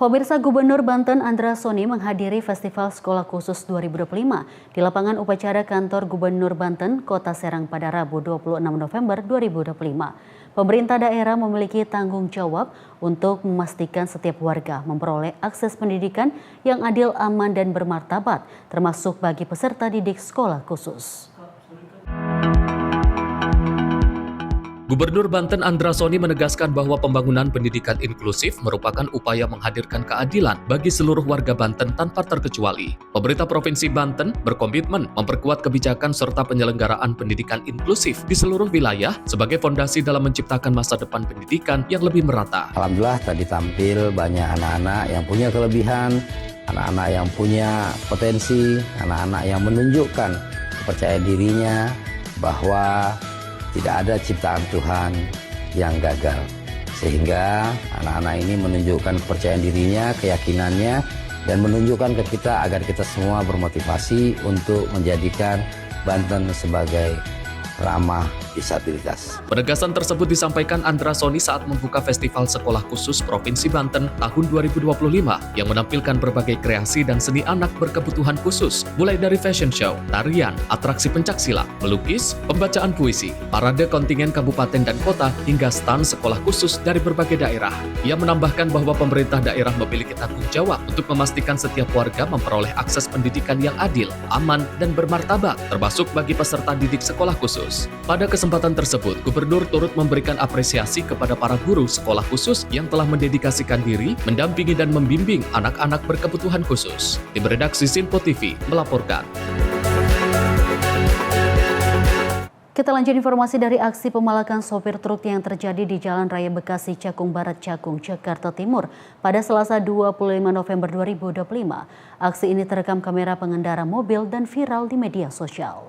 Speaker 1: Pemirsa, Gubernur Banten Andra Soni menghadiri Festival Sekolah Khusus 2025 di lapangan upacara kantor Gubernur Banten, Kota Serang pada Rabu 26 November 2025. Pemerintah daerah memiliki tanggung jawab untuk memastikan setiap warga memperoleh akses pendidikan yang adil, aman, dan bermartabat, termasuk bagi peserta didik sekolah khusus.
Speaker 2: Gubernur Banten Andra Soni menegaskan bahwa pembangunan pendidikan inklusif merupakan upaya menghadirkan keadilan bagi seluruh warga Banten tanpa terkecuali. Pemerintah Provinsi Banten berkomitmen memperkuat kebijakan serta penyelenggaraan pendidikan inklusif di seluruh wilayah sebagai fondasi dalam menciptakan masa depan pendidikan yang lebih merata.
Speaker 9: Alhamdulillah tadi tampil banyak anak-anak yang punya kelebihan, anak-anak yang punya potensi, anak-anak yang menunjukkan kepercayaan dirinya bahwa tidak ada ciptaan Tuhan yang gagal. Sehingga anak-anak ini menunjukkan kepercayaan dirinya, keyakinannya, dan menunjukkan ke kita agar kita semua bermotivasi untuk menjadikan Banten sebagai ramah disabilitas.
Speaker 2: Penegasan tersebut disampaikan Andra Soni saat membuka Festival Sekolah Khusus Provinsi Banten tahun 2025 yang menampilkan berbagai kreasi dan seni anak berkebutuhan khusus, mulai dari fashion show, tarian, atraksi pencaksilat, melukis, pembacaan puisi, parade kontingen kabupaten dan kota, hingga stand sekolah khusus dari berbagai daerah. Ia menambahkan bahwa pemerintah daerah memiliki tanggung jawab untuk memastikan setiap warga memperoleh akses pendidikan yang adil, aman, dan bermartabat, termasuk bagi peserta didik sekolah khusus. Pada kesempatan tersebut, Gubernur turut memberikan apresiasi kepada para guru sekolah khusus yang telah mendedikasikan diri, mendampingi dan membimbing anak-anak berkebutuhan khusus. Tim redaksi Sinpo TV melaporkan.
Speaker 1: Kita lanjut informasi dari aksi pemalakan sopir truk yang terjadi di Jalan Raya Bekasi Cakung Barat Cakung, Jakarta Timur pada Selasa 25 November 2025. Aksi ini terekam kamera pengendara mobil dan viral di media sosial.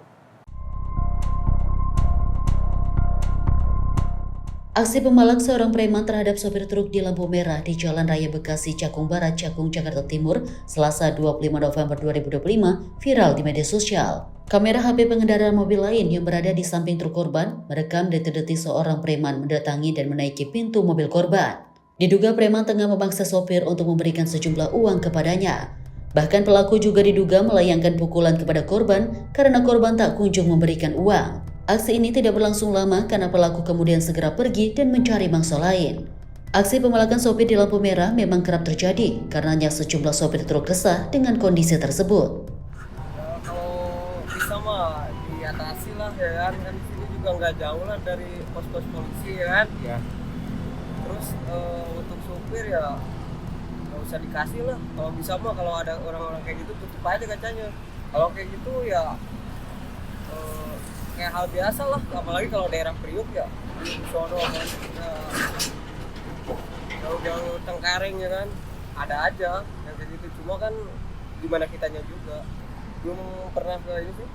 Speaker 1: Aksi pemalak seorang preman terhadap sopir truk di lampu merah di Jalan Raya Bekasi Cakung Barat Cakung, Jakarta Timur, Selasa 25 November 2025 viral di media sosial. Kamera HP pengendara mobil lain yang berada di samping truk korban merekam detik-detik seorang preman mendatangi dan menaiki pintu mobil korban. Diduga preman tengah memaksa sopir untuk memberikan sejumlah uang kepadanya. Bahkan pelaku juga diduga melayangkan pukulan kepada korban karena korban tak kunjung memberikan uang. Aksi ini tidak berlangsung lama karena pelaku kemudian segera pergi dan mencari mangsa lain. Aksi pemalakan sopir di lampu merah memang kerap terjadi karenanya sejumlah sopir truk resah dengan kondisi tersebut.
Speaker 15: Kalau bisa mah diatasi lah ya kan di sini juga nggak jauh lah dari pos-pos polisi ya kan. Ya. Terus untuk sopir ya nggak usah dikasih lah. Kalau bisa mah kalau ada orang-orang kayak gitu tutup aja kacanya. Kalau kayak gitu ya kayak hal biasa lah, apalagi kalau daerah Priuk ya di sono kan jauh-jauh Tengkareng ya kan ada aja yang kayak gitu, cuma kan gimana kitanya juga belum pernah ke ini sih,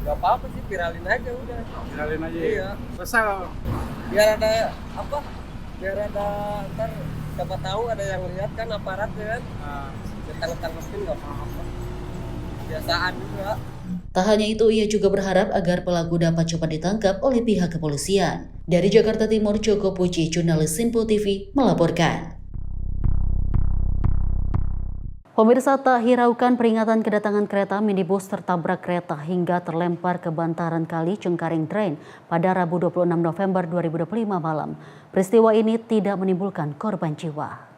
Speaker 15: nggak apa-apa sih, viralin aja udah, viralin aja. Iya, besar biar ada apa, biar ada ntar siapa tahu ada yang lihat kan aparat ya kan, ditangkap-tangkapin nggak apa-apa, biasaan juga.
Speaker 1: Tak hanya itu, ia juga berharap agar pelaku dapat cepat ditangkap oleh pihak kepolisian. Dari Jakarta Timur, Joko Puji, jurnalis Sinpo TV, melaporkan. Pemirsa, tak hiraukan peringatan kedatangan kereta minibus tertabrak kereta hingga terlempar ke bantaran kali Cengkareng Drain pada Rabu 26 November 2025 malam. Peristiwa ini tidak menimbulkan korban jiwa.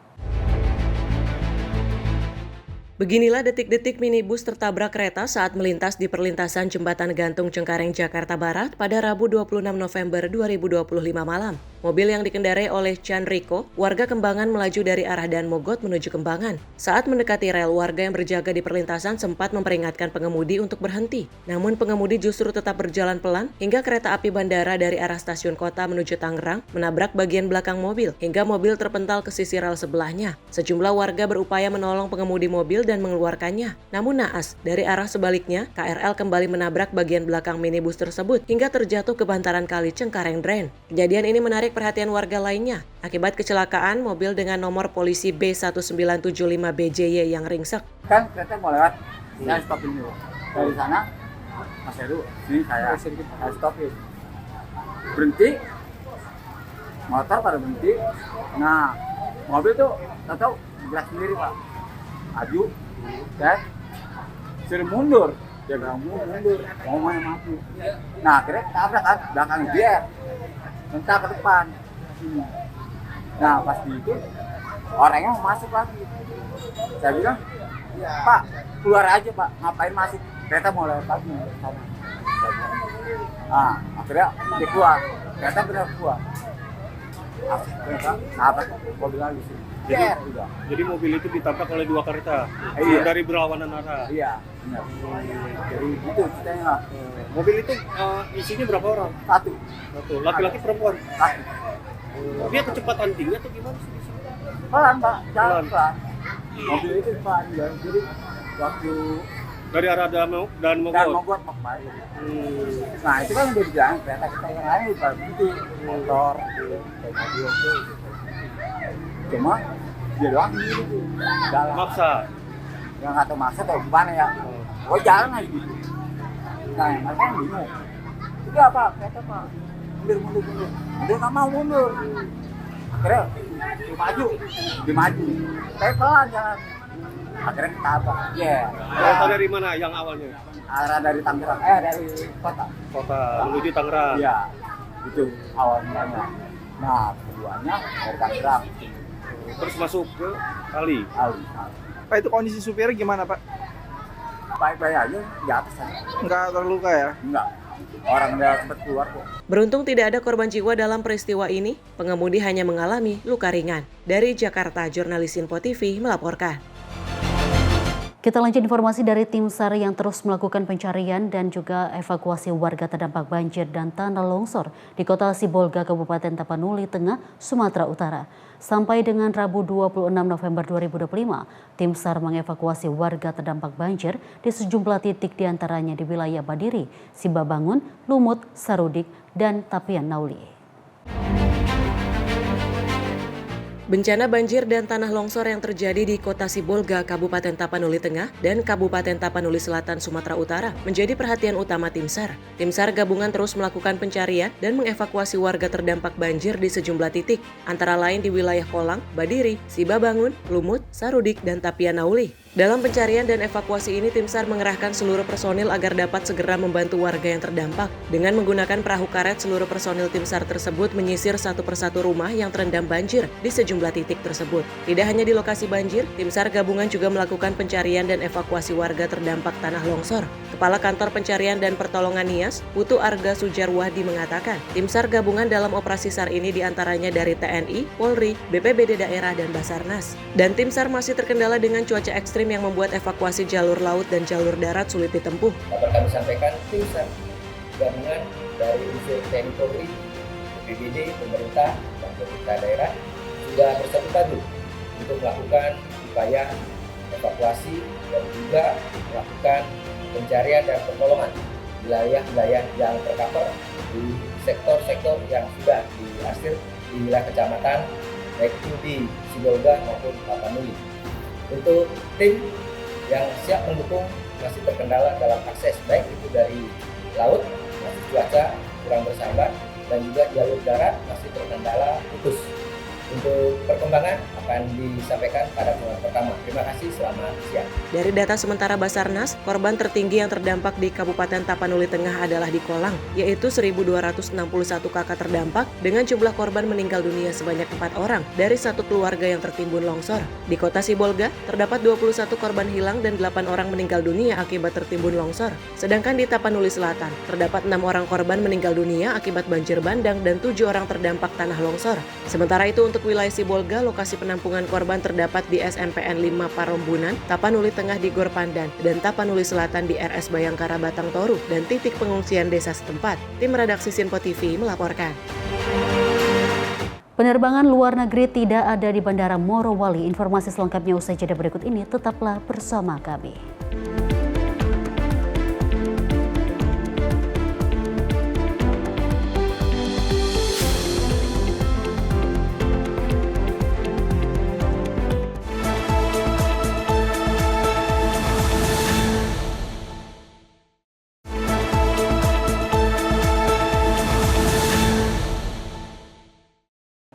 Speaker 11: Beginilah detik-detik minibus tertabrak kereta saat melintas di perlintasan Jembatan Gantung Cengkareng, Jakarta Barat pada Rabu 26 November 2025 malam. Mobil yang dikendarai oleh Chan Riko, warga Kembangan melaju dari arah Dan Mogot menuju Kembangan. Saat mendekati rel, warga yang berjaga di perlintasan sempat memperingatkan pengemudi untuk berhenti. Namun pengemudi justru tetap berjalan pelan hingga kereta api bandara dari arah stasiun kota menuju Tangerang menabrak bagian belakang mobil hingga mobil terpental ke sisi rel sebelahnya. Sejumlah warga berupaya menolong pengemudi mobil dan mengeluarkannya. Namun naas, dari arah sebaliknya, KRL kembali menabrak bagian belakang minibus tersebut hingga terjatuh ke bantaran kali Cengkareng Drain. Kejadian ini menarik perhatian warga lainnya. Akibat kecelakaan, mobil dengan nomor polisi B1975BJY yang ringsek.
Speaker 17: Kan kereta mau lewat, saya stopin dulu. Dari sana, Mas Heru, sini saya stopin. Berhenti, motor pada berhenti. Nah, mobil tuh tahu gerak sendiri Pak. Aju, dan suruh mundur. Dia bilang mundur, mau main mati. Nah, akhirnya tabrak kan, belakang dia. mental ke depan. Nah pas di itu orangnya mau masuk lagi. Saya bilang, Pak keluar aja Pak, ngapain masuk? Kereta mau lewat lagi. Nah akhirnya dia keluar, kereta benar keluar. Kereta, apa? Gua bilang di sini.
Speaker 14: Jadi mobil itu ditabrak oleh 2 kereta dari berlawanan arah.
Speaker 17: Iya, benar. Jadi itu ceritanya lah.
Speaker 14: Mobil itu isinya berapa orang?
Speaker 17: Satu.
Speaker 14: Laki-laki perempuan?
Speaker 17: Satu.
Speaker 14: Dia kecepatan tinggi atau gimana sih?
Speaker 17: Pelan Pak, jalan pelan. Mobil itu pelan, jadi waktu
Speaker 14: dari arah dan Mogot.
Speaker 17: Nah itu kan udah dibilang kereta kita yang lain udah berhenti, motor, kayak mobil itu. Cuma dia doang gitu, jalan.
Speaker 14: Maksa.
Speaker 17: Yang nggak tahu maksa atau gimana ya. Oh jalan aja gitu. Nah mereka yang bingung. Itu apa? Kereta Pak. Mundur. Dia nggak mau mundur. Akhirnya dia maju. Saya pelan jalan. Akhirnya ketabrak.
Speaker 14: Kereta dari mana yang awalnya?
Speaker 17: Arah dari Tangerang, dari kota.
Speaker 14: Menuju Tangerang.
Speaker 17: Iya, itu awalnya. Nah, keduanya dari Tangerang.
Speaker 14: Terus masuk ke kali.
Speaker 5: Pak, itu kondisi supirnya gimana Pak?
Speaker 17: Baik-baik aja, di atas aja.
Speaker 5: Enggak terluka ya?
Speaker 17: Enggak. Orang udah sempat keluar kok.
Speaker 6: Beruntung tidak ada korban jiwa dalam peristiwa ini, pengemudi hanya mengalami luka ringan. Dari Jakarta, jurnalis Info TV melaporkan.
Speaker 1: Kita lanjut informasi dari tim SAR yang terus melakukan pencarian dan juga evakuasi warga terdampak banjir dan tanah longsor di Kota Sibolga, Kabupaten Tapanuli Tengah, Sumatera Utara. Sampai dengan Rabu 26 November 2025, tim SAR mengevakuasi warga terdampak banjir di sejumlah titik diantaranya di wilayah Badiri, Sibabangun, Lumut, Sarudik, dan Tapian Nauli.
Speaker 6: Bencana banjir dan tanah longsor yang terjadi di Kota Sibolga, Kabupaten Tapanuli Tengah dan Kabupaten Tapanuli Selatan, Sumatera Utara menjadi perhatian utama tim SAR. Tim SAR gabungan terus melakukan pencarian dan mengevakuasi warga terdampak banjir di sejumlah titik, antara lain di wilayah Kolang, Badiri, Sibabangun, Lumut, Sarudik, dan Tapian Nauli. Dalam pencarian dan evakuasi ini, tim SAR mengerahkan seluruh personil agar dapat segera membantu warga yang terdampak. Dengan menggunakan perahu karet, seluruh personil tim SAR tersebut menyisir satu persatu rumah yang terendam banjir di sejumlah titik tersebut. Tidak hanya di lokasi banjir, tim SAR gabungan juga melakukan pencarian dan evakuasi warga terdampak tanah longsor. Kepala Kantor Pencarian dan Pertolongan NIAS, Putu Arga Sujarwadi mengatakan, tim SAR gabungan dalam operasi SAR ini diantaranya dari TNI, Polri, BPBD daerah, dan Basarnas. Dan tim SAR masih terkendala dengan cuaca ekstrim yang membuat evakuasi jalur laut dan jalur darat sulit ditempuh.
Speaker 12: Dapat kami sampaikan, tim SAR gabungan dari unsur TNI Polri, BPBD, pemerintah, dan pemerintah daerah sudah bersatu padu untuk melakukan upaya evakuasi dan juga melakukan pencarian dan pertolongan wilayah-wilayah yang tercover di sektor-sektor yang sudah diasir di wilayah kecamatan, baik itu di Sibolga maupun Tapanuli. Untuk tim yang siap mendukung masih terkendala dalam akses, baik itu dari laut, masih cuaca kurang bersahabat, dan juga jalur darat masih terkendala putus. Untuk perkembangan akan disampaikan pada bulan pertama. Terima kasih, selamat siang.
Speaker 6: Dari data sementara Basarnas, korban tertinggi yang terdampak di Kabupaten Tapanuli Tengah adalah di Kolang, yaitu 1.261 kakak terdampak dengan jumlah korban meninggal dunia sebanyak 4 orang dari satu keluarga yang tertimbun longsor. Di Kota Sibolga, terdapat 21 korban hilang dan 8 orang meninggal dunia akibat tertimbun longsor. Sedangkan di Tapanuli Selatan, terdapat 6 orang korban meninggal dunia akibat banjir bandang dan 7 orang terdampak tanah longsor. Sementara itu untuk wilayah Sibolga, lokasi penampungan korban terdapat di SMPN 5 Parombunan, Tapanuli Tengah di Gor Pandan, dan Tapanuli Selatan di RS Bayangkara Batang Toru, dan titik pengungsian desa setempat. Tim redaksi Sinpo TV melaporkan.
Speaker 1: Penerbangan luar negeri tidak ada di Bandara Morowali. Informasi selengkapnya usai jeda berikut ini, tetaplah bersama kami.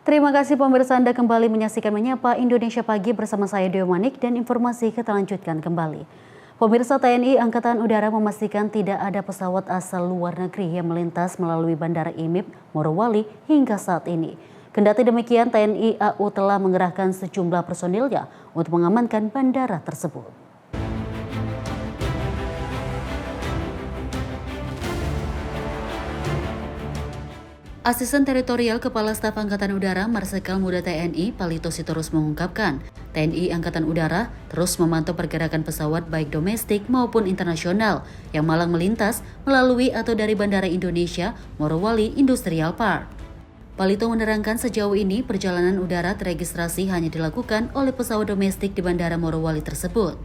Speaker 1: Terima kasih pemirsa, Anda kembali menyaksikan Menyapa Indonesia Pagi bersama saya Dewi Manik, dan informasi kita lanjutkan kembali. Pemirsa, TNI Angkatan Udara memastikan tidak ada pesawat asal luar negeri yang melintas melalui Bandara IMIP Morowali hingga saat ini. Kendati demikian, TNI AU telah mengerahkan sejumlah personilnya untuk mengamankan bandara tersebut. Asisten Teritorial Kepala Staf Angkatan Udara Marsikal Muda TNI Palito Sitorus mengungkapkan, TNI Angkatan Udara terus memantau pergerakan pesawat baik domestik maupun internasional yang malang melintas melalui atau dari Bandara Indonesia Morowali Industrial Park. Palito menerangkan sejauh ini perjalanan udara teregistrasi hanya dilakukan oleh pesawat domestik di Bandara Morowali tersebut.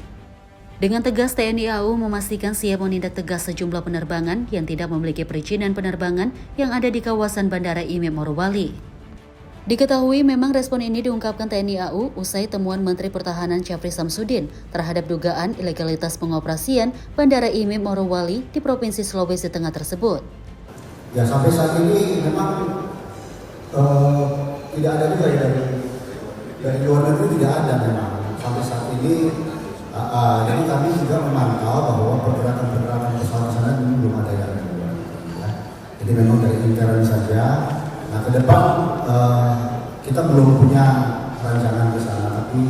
Speaker 1: Dengan tegas, TNI AU memastikan siap menindak tegas sejumlah penerbangan yang tidak memiliki perizinan penerbangan yang ada di kawasan Bandara IMIP Morowali. Diketahui memang respon ini diungkapkan TNI AU usai temuan Menteri Pertahanan Syafri Samsudin terhadap dugaan ilegalitas pengoperasian Bandara IMIP Morowali di Provinsi Sulawesi Tengah tersebut.
Speaker 4: Ya, sampai saat ini memang tidak ada juga ya dari luar negeri, tidak ada memang sampai saat ini. Jadi kami juga memantau bahwa pergerakan pesawat sana ini belum ada yang keluar. Ya. Jadi memang dari intern saja. Nah, ke depan kita belum punya rancangan ke sana, tapi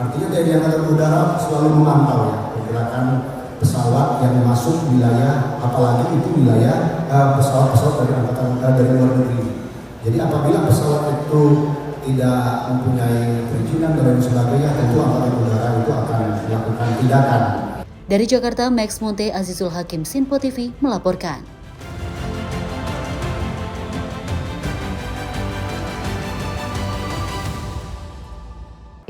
Speaker 4: artinya dari Angkatan Udara selalu memantau ya pergerakan pesawat yang masuk wilayah, apalagi itu wilayah pesawat-pesawat dari luar negeri. Jadi apabila pesawat itu tidak mempunyai perizinan dan sebagainya, tentu Angkatan Udara itu akan melakukan tindakan.
Speaker 1: Dari Jakarta, Max Monte Azizul Hakim, Sinpo TV melaporkan.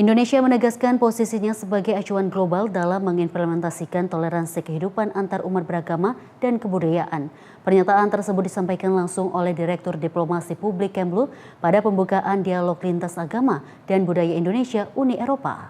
Speaker 1: Indonesia menegaskan posisinya sebagai acuan global dalam mengimplementasikan toleransi kehidupan antar umat beragama dan kebudayaan. Pernyataan tersebut disampaikan langsung oleh Direktur Diplomasi Publik Kemlu pada pembukaan Dialog Lintas Agama dan Budaya Indonesia Uni Eropa.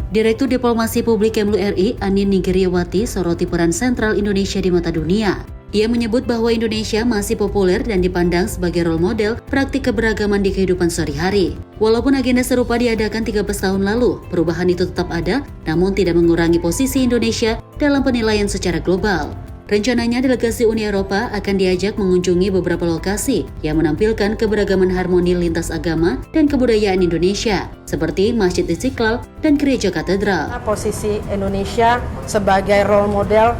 Speaker 1: Direktur Diplomasi Publik Kemlu RI, Anin Nigriawati, soroti peran sentral Indonesia di mata dunia. Ia menyebut bahwa Indonesia masih populer dan dipandang sebagai role model praktik keberagaman di kehidupan sehari-hari. Walaupun agenda serupa diadakan 13 tahun lalu, perubahan itu tetap ada, namun tidak mengurangi posisi Indonesia dalam penilaian secara global. Rencananya delegasi Uni Eropa akan diajak mengunjungi beberapa lokasi yang menampilkan keberagaman harmoni lintas agama dan kebudayaan Indonesia, seperti Masjid Istiqlal dan Gereja Katedral.
Speaker 18: Posisi Indonesia sebagai role model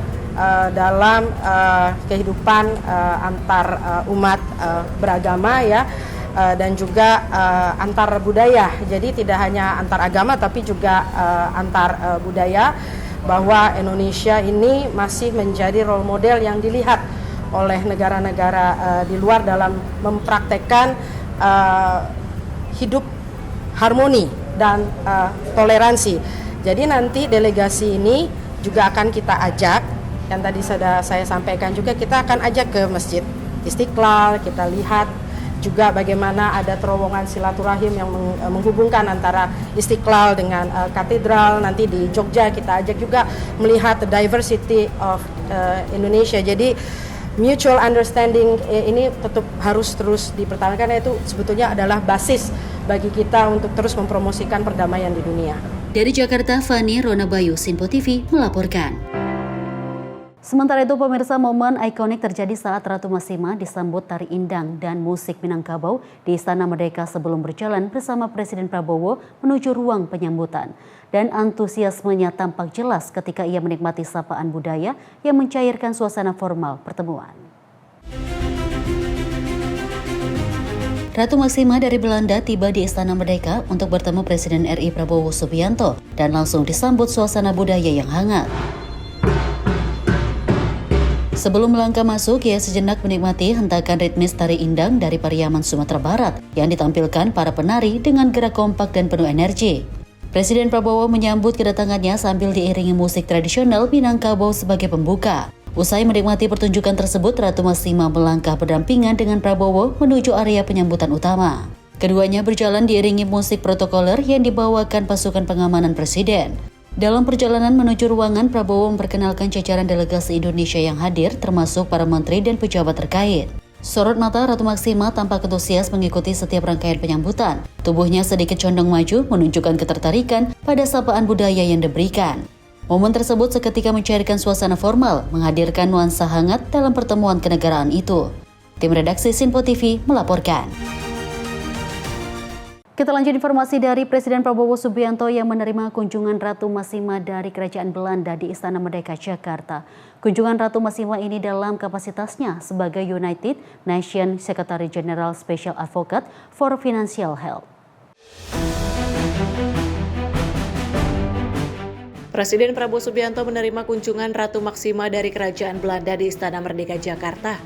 Speaker 18: dalam kehidupan antar umat beragama ya, dan juga antar budaya. Jadi tidak hanya antar agama tapi juga antar budaya, bahwa Indonesia ini masih menjadi role model yang dilihat oleh negara-negara di luar dalam mempraktekkan hidup harmoni dan toleransi. Jadi nanti delegasi ini juga akan kita ajak, yang tadi sudah saya sampaikan juga, kita akan ajak ke Masjid Istiqlal, kita lihat juga bagaimana ada terowongan silaturahim yang menghubungkan antara Istiqlal dengan katedral. Nanti di Jogja kita ajak juga melihat the diversity of Indonesia. Jadi mutual understanding ini tetap harus terus dipertahankan, itu sebetulnya adalah basis bagi kita untuk terus mempromosikan perdamaian di dunia.
Speaker 1: Dari Jakarta, Fani Rona Bayu, Sinpo TV melaporkan. Sementara itu, pemirsa, momen ikonik terjadi saat Ratu Masima disambut tari indang dan musik Minangkabau di Istana Merdeka sebelum berjalan bersama Presiden Prabowo menuju ruang penyambutan. Dan antusiasmenya tampak jelas ketika ia menikmati sapaan budaya yang mencairkan suasana formal pertemuan. Ratu Masima dari Belanda tiba di Istana Merdeka untuk bertemu Presiden RI Prabowo Subianto dan langsung disambut suasana budaya yang hangat. Sebelum melangkah masuk, ia sejenak menikmati hentakan ritmis tari indang dari Pariaman, Sumatera Barat yang ditampilkan para penari dengan gerak kompak dan penuh energi. Presiden Prabowo menyambut kedatangannya sambil diiringi musik tradisional Minangkabau sebagai pembuka. Usai menikmati pertunjukan tersebut, Ratu Masima melangkah berdampingan dengan Prabowo menuju area penyambutan utama. Keduanya berjalan diiringi musik protokoler yang dibawakan pasukan pengamanan Presiden. Dalam perjalanan menuju ruangan, Prabowo memperkenalkan jajaran delegasi Indonesia yang hadir, termasuk para menteri dan pejabat terkait. Sorot mata Ratu Maksima tampak antusias mengikuti setiap rangkaian penyambutan. Tubuhnya sedikit condong maju menunjukkan ketertarikan pada sapaan budaya yang diberikan. Momen tersebut seketika mencairkan suasana formal, menghadirkan nuansa hangat dalam pertemuan kenegaraan itu. Tim redaksi Sinpo TV melaporkan. Kita lanjut informasi dari Presiden Prabowo Subianto yang menerima kunjungan Ratu Maksima dari Kerajaan Belanda di Istana Merdeka, Jakarta. Kunjungan Ratu Maksima ini dalam kapasitasnya sebagai United Nations Secretary General Special Advocate for Financial Health.
Speaker 6: Presiden Prabowo Subianto menerima kunjungan Ratu Maksima dari Kerajaan Belanda di Istana Merdeka, Jakarta.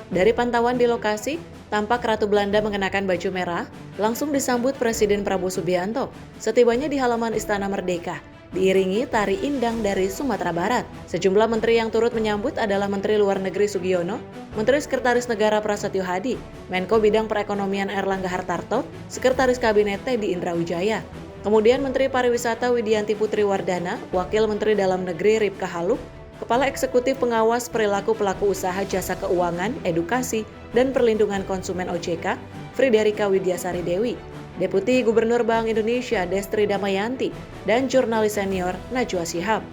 Speaker 6: Dari pantauan di lokasi, tampak Ratu Belanda mengenakan baju merah, langsung disambut Presiden Prabowo Subianto setibanya di halaman Istana Merdeka, diiringi tari indang dari Sumatera Barat. Sejumlah menteri yang turut menyambut adalah Menteri Luar Negeri Sugiono, Menteri Sekretaris Negara Prasetyo Hadi, Menko Bidang Perekonomian Erlangga Hartarto, Sekretaris Kabinet Teddy Indrawijaya. Kemudian Menteri Pariwisata Widianti Putri Wardana, Wakil Menteri Dalam Negeri Ripka Haluk, Kepala Eksekutif Pengawas Perilaku Pelaku Usaha Jasa Keuangan, Edukasi, dan Perlindungan Konsumen OJK, Friderika Widyasari Dewi, Deputi Gubernur Bank Indonesia Destri Damayanti, dan jurnalis senior Najwa Shihab.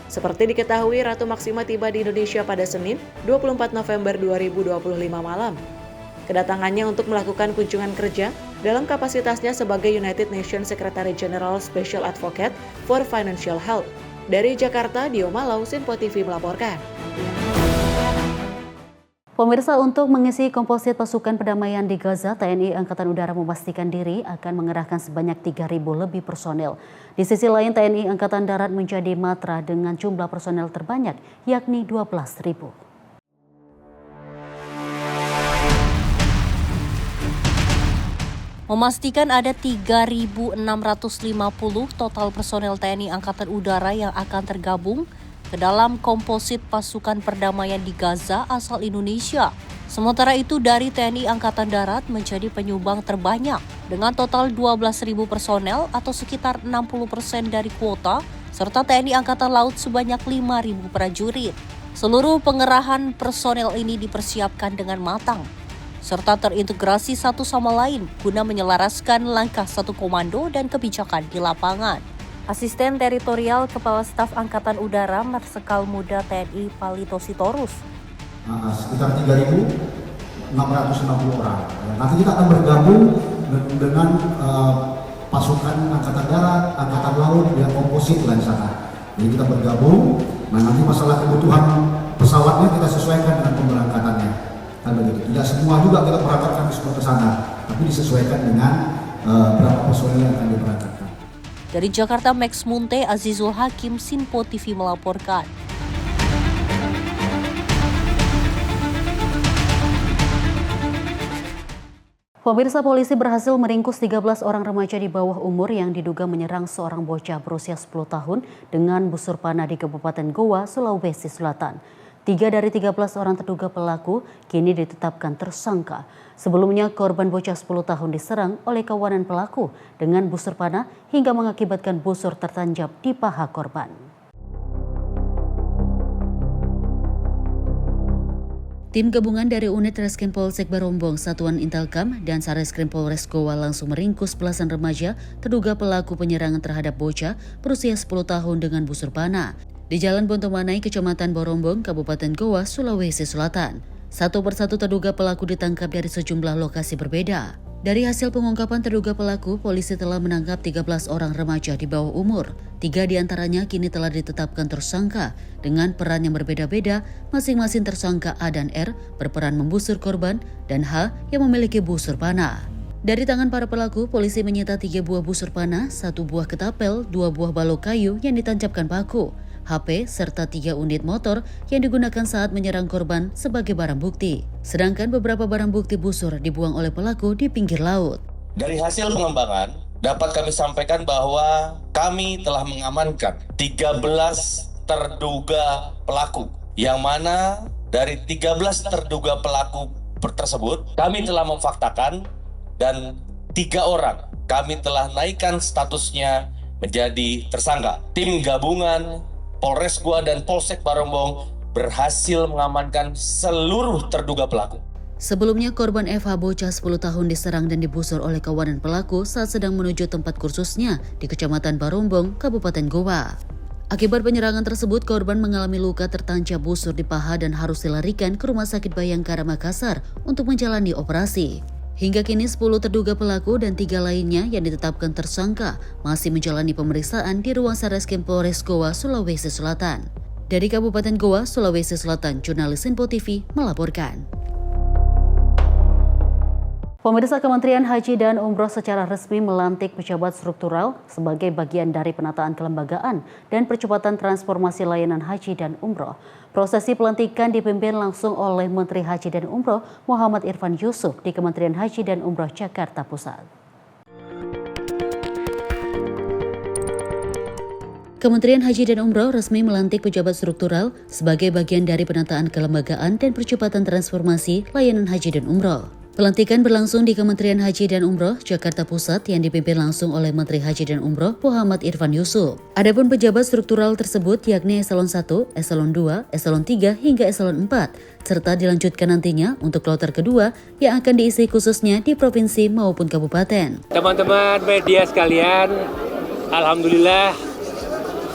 Speaker 6: Seperti diketahui, Ratu Maksima tiba di Indonesia pada Senin, 24 November 2025 malam. Kedatangannya untuk melakukan kunjungan kerja dalam kapasitasnya sebagai United Nations Secretary General Special Advocate for Financial Health. Dari Jakarta, Dio Malau, Sinpo TV melaporkan.
Speaker 1: Pemirsa, untuk mengisi komposit pasukan perdamaian di Gaza, TNI Angkatan Udara memastikan diri akan mengerahkan sebanyak 3.000 lebih personel. Di sisi lain, TNI Angkatan Darat menjadi matra dengan jumlah personel terbanyak, yakni 12.000.
Speaker 3: Memastikan ada 3.650 total personel TNI Angkatan Udara yang akan tergabung ke dalam komposit pasukan perdamaian di Gaza asal Indonesia. Sementara itu dari TNI Angkatan Darat menjadi penyumbang terbanyak dengan total 12.000 personel atau sekitar 60% dari kuota, serta TNI Angkatan Laut sebanyak 5.000 prajurit. Seluruh pengerahan personel ini dipersiapkan dengan matang, serta terintegrasi satu sama lain guna menyelaraskan langkah satu komando dan kebijakan di lapangan. Asisten Teritorial Kepala Staf Angkatan Udara Marsikal Muda TNI Palito Sitorus.
Speaker 4: Sekitar 3.660 orang. Nanti kita akan bergabung dengan pasukan Angkatan Darat, Angkatan Laut, yang komposit lah di sana. Jadi kita bergabung. Nah, nanti masalah kebutuhan pesawatnya kita sesuaikan dengan pemberangkatannya. Kan begitu. Tidak semua juga kita berangkatkan semua ke sana, tapi disesuaikan dengan berapa personel yang akan diberangkatkan.
Speaker 3: Dari Jakarta, Max Munte, Azizul Hakim, Sinpo TV melaporkan.
Speaker 1: Pemirsa, polisi berhasil meringkus 13 orang remaja di bawah umur yang diduga menyerang seorang bocah berusia 10 tahun dengan busur panah di Kabupaten Goa, Sulawesi Selatan. 3 dari 13 orang terduga pelaku kini ditetapkan tersangka. Sebelumnya korban bocah 10 tahun diserang oleh kawanan pelaku dengan busur panah hingga mengakibatkan busur tertancap di paha korban. Tim gabungan dari unit Reskrim Polsek Barombong, Satuan Intelkam, dan Sareskrim Polres Goa langsung meringkus belasan remaja terduga pelaku penyerangan terhadap bocah berusia 10 tahun dengan busur panah di Jalan Bontomanai, Kecamatan Barombong, Kabupaten Goa, Sulawesi Selatan. Satu persatu terduga pelaku ditangkap dari sejumlah lokasi berbeda. Dari hasil pengungkapan terduga pelaku, polisi telah menangkap 13 orang remaja di bawah umur. 3 diantaranya kini telah ditetapkan tersangka dengan peran yang berbeda-beda. Masing-masing tersangka A dan R berperan membusur korban dan H yang memiliki busur panah. Dari tangan para pelaku, polisi menyita 3 buah busur panah, 1 buah ketapel, 2 buah balok kayu yang ditancapkan paku, HP, serta 3 unit motor yang digunakan saat menyerang korban sebagai barang bukti. Sedangkan beberapa barang bukti busur dibuang oleh pelaku di pinggir laut.
Speaker 22: Dari hasil pengembangan, dapat kami sampaikan bahwa kami telah mengamankan 13 terduga pelaku, yang mana dari 13 terduga pelaku tersebut, kami telah memfaktakan dan 3 orang kami telah naikkan statusnya menjadi tersangka. Tim gabungan Polres Goa dan Polsek Barombong berhasil mengamankan seluruh terduga pelaku.
Speaker 1: Sebelumnya, korban FH bocah 10 tahun diserang dan dibusur oleh kawanan pelaku saat sedang menuju tempat kursusnya di Kecamatan Barombong, Kabupaten Goa. Akibat penyerangan tersebut, korban mengalami luka tertancap busur di paha dan harus dilarikan ke Rumah Sakit Bayangkara Makassar untuk menjalani operasi. Hingga kini 10 terduga pelaku dan 3 lainnya yang ditetapkan tersangka masih menjalani pemeriksaan di ruang Satreskrim Polres Goa, Sulawesi Selatan. Dari Kabupaten Goa, Sulawesi Selatan, jurnalis Info TV melaporkan. Pemirsa, Kementerian Haji dan Umroh secara resmi melantik pejabat struktural sebagai bagian dari penataan kelembagaan dan percepatan transformasi layanan haji dan umroh. Prosesi pelantikan dipimpin langsung oleh Menteri Haji dan Umroh Muhammad Irfan Yusuf di Kementerian Haji dan Umroh Jakarta Pusat. Kementerian Haji dan Umroh resmi melantik pejabat struktural sebagai bagian dari penataan kelembagaan dan percepatan transformasi layanan haji dan umroh. Pelantikan berlangsung di Kementerian Haji dan Umroh Jakarta Pusat yang dipimpin langsung oleh Menteri Haji dan Umroh Muhammad Irfan Yusuf. Adapun pejabat struktural tersebut yakni Eselon 1, Eselon 2, Eselon 3 hingga Eselon 4, serta dilanjutkan nantinya untuk kloter kedua yang akan diisi khususnya di provinsi maupun kabupaten.
Speaker 8: Teman-teman media sekalian, alhamdulillah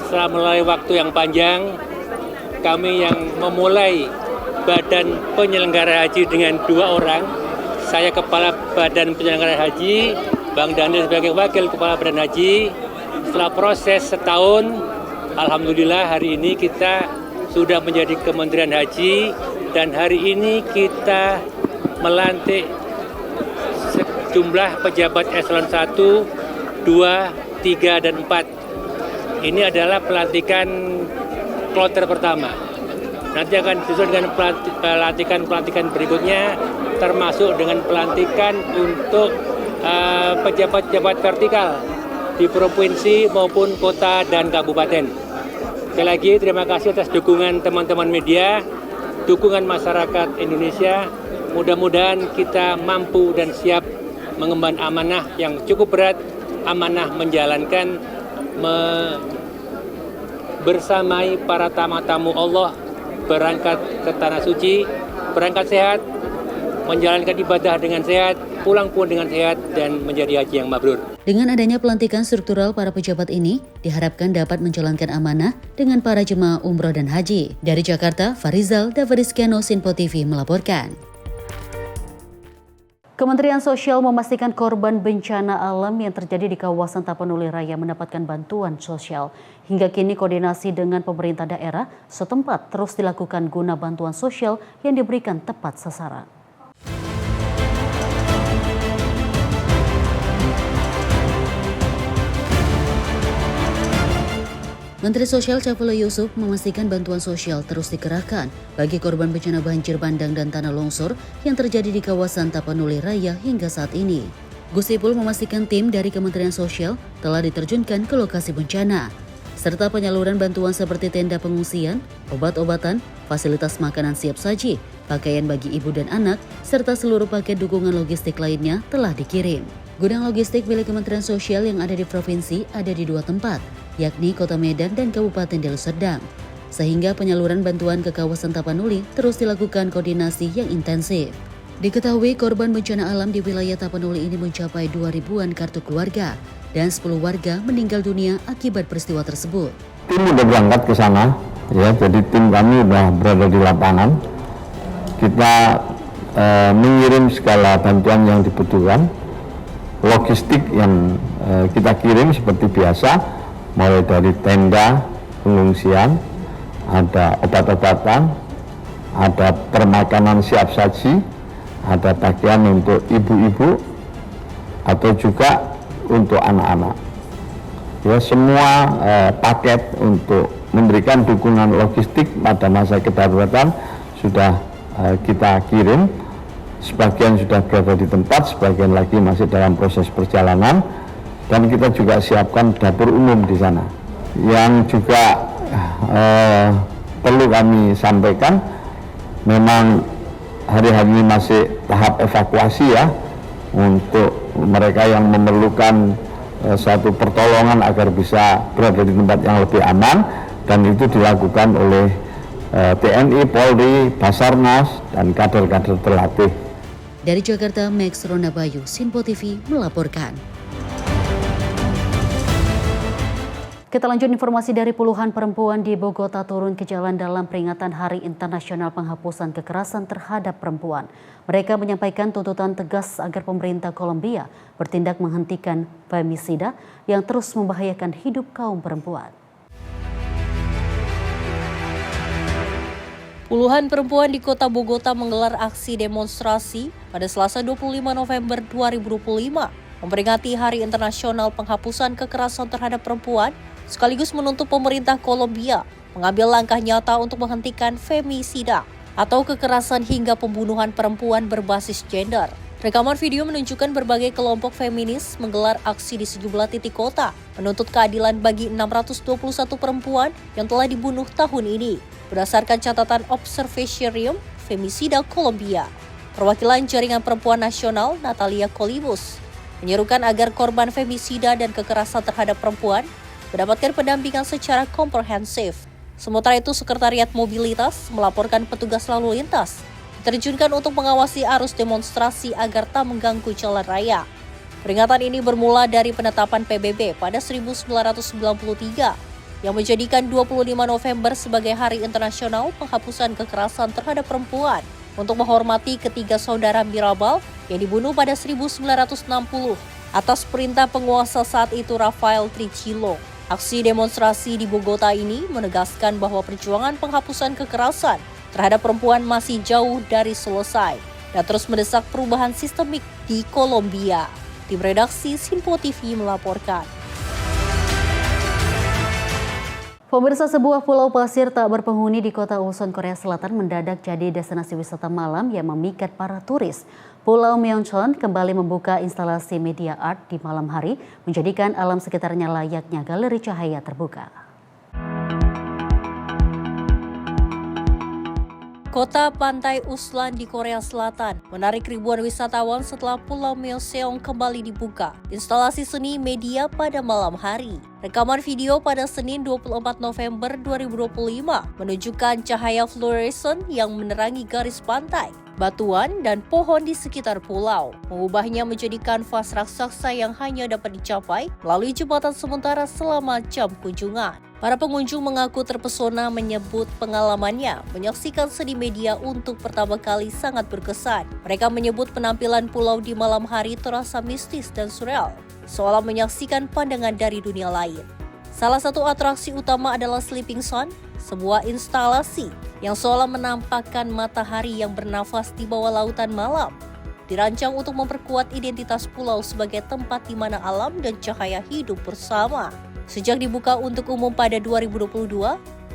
Speaker 8: setelah melalui waktu yang panjang, kami yang memulai Badan Penyelenggara Haji dengan 2 orang, saya Kepala Badan Penyelenggara Haji, Bang Daniel sebagai Wakil Kepala Badan Haji. Setelah proses setahun, alhamdulillah hari ini kita sudah menjadi Kementerian Haji dan hari ini kita melantik sejumlah pejabat Eselon 1, 2, 3, dan 4. Ini adalah pelantikan kloter pertama. Nanti akan disusul dengan pelantikan berikutnya, termasuk dengan pelantikan untuk pejabat-pejabat vertikal di provinsi maupun kota dan kabupaten. Sekali lagi terima kasih atas dukungan teman-teman media, dukungan masyarakat Indonesia. Mudah-mudahan kita mampu dan siap mengemban amanah yang cukup berat, amanah menjalankan bersamai para tamu-tamu Allah, berangkat ke Tanah Suci, berangkat sehat, menjalankan ibadah dengan sehat, pulang pun dengan sehat, dan menjadi haji yang mabrur.
Speaker 1: Dengan adanya pelantikan struktural para pejabat ini, diharapkan dapat menjalankan amanah dengan para jemaah umroh dan haji. Dari Jakarta, Farizal Davariskiano, Info TV melaporkan. Kementerian Sosial memastikan korban bencana alam yang terjadi di kawasan Tapanuli Raya mendapatkan bantuan sosial. Hingga kini koordinasi dengan pemerintah daerah setempat terus dilakukan guna bantuan sosial yang diberikan tepat sasaran. Menteri Sosial Saifullah Yusuf memastikan bantuan sosial terus dikerahkan bagi korban bencana banjir bandang dan tanah longsor yang terjadi di kawasan Tapanuli Raya hingga saat ini. Gus Ipul memastikan tim dari Kementerian Sosial telah diterjunkan ke lokasi bencana, serta penyaluran bantuan seperti tenda pengungsian, obat-obatan, fasilitas makanan siap saji, pakaian bagi ibu dan anak, serta seluruh paket dukungan logistik lainnya telah dikirim. Gudang logistik milik Kementerian Sosial yang ada di provinsi ada di 2 tempat, yakni Kota Medan dan Kabupaten Deli Serdang. Sehingga penyaluran bantuan ke kawasan Tapanuli terus dilakukan koordinasi yang intensif. Diketahui korban bencana alam di wilayah Tapanuli ini mencapai 2.000-an kartu keluarga dan 10 warga meninggal dunia akibat peristiwa tersebut.
Speaker 10: Tim sudah berangkat ke sana, ya, jadi tim kami sudah berada di lapangan. Kita mengirim segala bantuan yang dibutuhkan, logistik yang kita kirim seperti biasa, mulai dari tenda pengungsian, ada obat-obatan, ada permakanan siap saji, ada pakaian untuk ibu-ibu atau juga untuk anak-anak. Ya, semua paket untuk memberikan dukungan logistik pada masa kedaruratan sudah kita kirim. Sebagian sudah berada di tempat, sebagian lagi masih dalam proses perjalanan, dan kita juga siapkan dapur umum di sana. Yang juga perlu kami sampaikan, memang hari-hari ini masih tahap evakuasi ya, untuk mereka yang memerlukan satu pertolongan agar bisa berada di tempat yang lebih aman, dan itu dilakukan oleh TNI, Polri, Basarnas, dan kader-kader terlatih.
Speaker 1: Dari Jakarta, Max Ronabayu, Sinpo TV melaporkan. Kita lanjut informasi dari puluhan perempuan di Bogota turun ke jalan dalam peringatan Hari Internasional Penghapusan Kekerasan Terhadap Perempuan. Mereka menyampaikan tuntutan tegas agar pemerintah Kolombia bertindak menghentikan femisida yang terus membahayakan hidup kaum perempuan.
Speaker 3: Puluhan perempuan di kota Bogota menggelar aksi demonstrasi pada Selasa 25 November 2025 memperingati Hari Internasional Penghapusan Kekerasan Terhadap Perempuan sekaligus menuntut pemerintah Kolombia mengambil langkah nyata untuk menghentikan femisida atau kekerasan hingga pembunuhan perempuan berbasis gender. Rekaman video menunjukkan berbagai kelompok feminis menggelar aksi di sejumlah titik kota menuntut keadilan bagi 621 perempuan yang telah dibunuh tahun ini. Berdasarkan catatan Observatorium Femisida Kolombia, perwakilan Jaringan Perempuan Nasional Natalia Colibus menyerukan agar korban femisida dan kekerasan terhadap perempuan mendapatkan pendampingan secara komprehensif. Sementara itu, Sekretariat Mobilitas melaporkan petugas lalu lintas diterjunkan untuk mengawasi arus demonstrasi agar tak mengganggu jalan raya. Peringatan ini bermula dari penetapan PBB pada 1993 yang menjadikan 25 November sebagai Hari Internasional Penghapusan Kekerasan Terhadap Perempuan untuk menghormati ketiga saudara Mirabal yang dibunuh pada 1960 atas perintah penguasa saat itu Rafael Trujillo. Aksi demonstrasi di Bogota ini menegaskan bahwa perjuangan penghapusan kekerasan terhadap perempuan masih jauh dari selesai dan terus mendesak perubahan sistemik di Kolombia. Tim redaksi Sinpo TV melaporkan.
Speaker 1: Pemirsa, sebuah pulau pasir tak berpenghuni di kota Usan, Korea Selatan mendadak jadi destinasi wisata malam yang memikat para turis. Pulau Myeongchon kembali membuka instalasi media art di malam hari, menjadikan alam sekitarnya layaknya galeri cahaya terbuka.
Speaker 3: Kota pantai Uslan di Korea Selatan menarik ribuan wisatawan setelah Pulau Myeongseong kembali dibuka instalasi seni media pada malam hari. Rekaman video pada Senin 24 November 2025 menunjukkan cahaya fluoresan yang menerangi garis pantai, batuan, dan pohon di sekitar pulau, mengubahnya menjadi kanvas raksasa yang hanya dapat dicapai melalui jembatan sementara selama jam kunjungan. Para pengunjung mengaku terpesona, menyebut pengalamannya menyaksikan seni media untuk pertama kali sangat berkesan. Mereka menyebut penampilan pulau di malam hari terasa mistis dan surreal, seolah menyaksikan pandangan dari dunia lain. Salah satu atraksi utama adalah Sleeping Sun, sebuah instalasi yang seolah menampakkan matahari yang bernafas di bawah lautan malam. Dirancang untuk memperkuat identitas pulau sebagai tempat di mana alam dan cahaya hidup bersama. Sejak dibuka untuk umum pada 2022,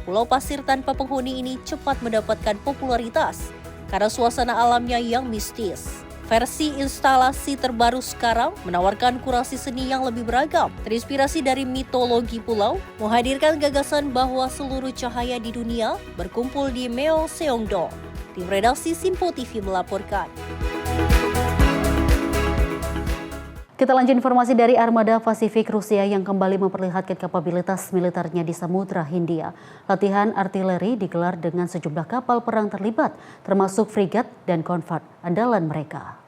Speaker 3: pulau pasir tanpa penghuni ini cepat mendapatkan popularitas karena suasana alamnya yang mistis. Versi instalasi terbaru sekarang menawarkan kurasi seni yang lebih beragam, terinspirasi dari mitologi pulau, menghadirkan gagasan bahwa seluruh cahaya di dunia berkumpul di Myeongseongdo. Tim redaksi Sinpo TV melaporkan.
Speaker 1: Kita lanjut informasi dari Armada Pasifik Rusia yang kembali memperlihatkan kapabilitas militernya di Samudra Hindia. Latihan artileri digelar dengan sejumlah kapal perang terlibat, termasuk frigat dan konvoi andalan mereka.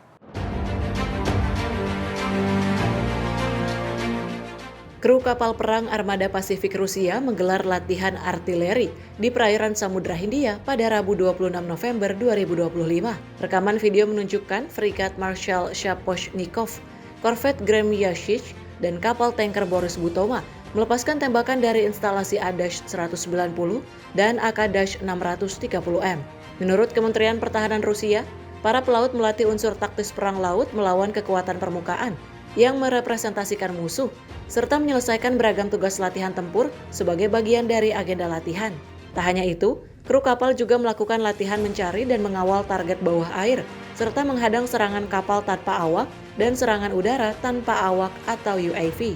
Speaker 6: Kru kapal perang Armada Pasifik Rusia menggelar latihan artileri di perairan Samudra Hindia pada Rabu 26 November 2025. Rekaman video menunjukkan frigat Marshal Shaposhnikov, korvet Gremyashich, dan kapal tanker Boris Butoma melepaskan tembakan dari instalasi A-190 dan AK-630M. Menurut Kementerian Pertahanan Rusia, para pelaut melatih unsur taktis perang laut melawan kekuatan permukaan yang merepresentasikan musuh, serta menyelesaikan beragam tugas latihan tempur sebagai bagian dari agenda latihan. Tak hanya itu, kru kapal juga melakukan latihan mencari dan mengawal target bawah air, serta menghadang serangan kapal tanpa awak dan serangan udara tanpa awak atau UAV.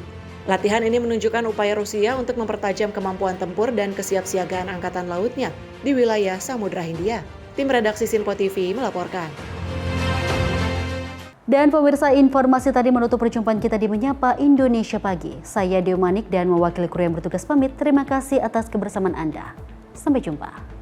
Speaker 6: Latihan ini menunjukkan upaya Rusia untuk mempertajam kemampuan tempur dan kesiapsiagaan angkatan lautnya di wilayah Samudra Hindia. Tim redaksi Sinpo TV melaporkan.
Speaker 1: Dan pemirsa, informasi tadi menutup perjumpaan kita di Menyapa Indonesia Pagi. Saya Deo Manik dan mewakili kru yang bertugas pamit. Terima kasih atas kebersamaan Anda. Sampai jumpa.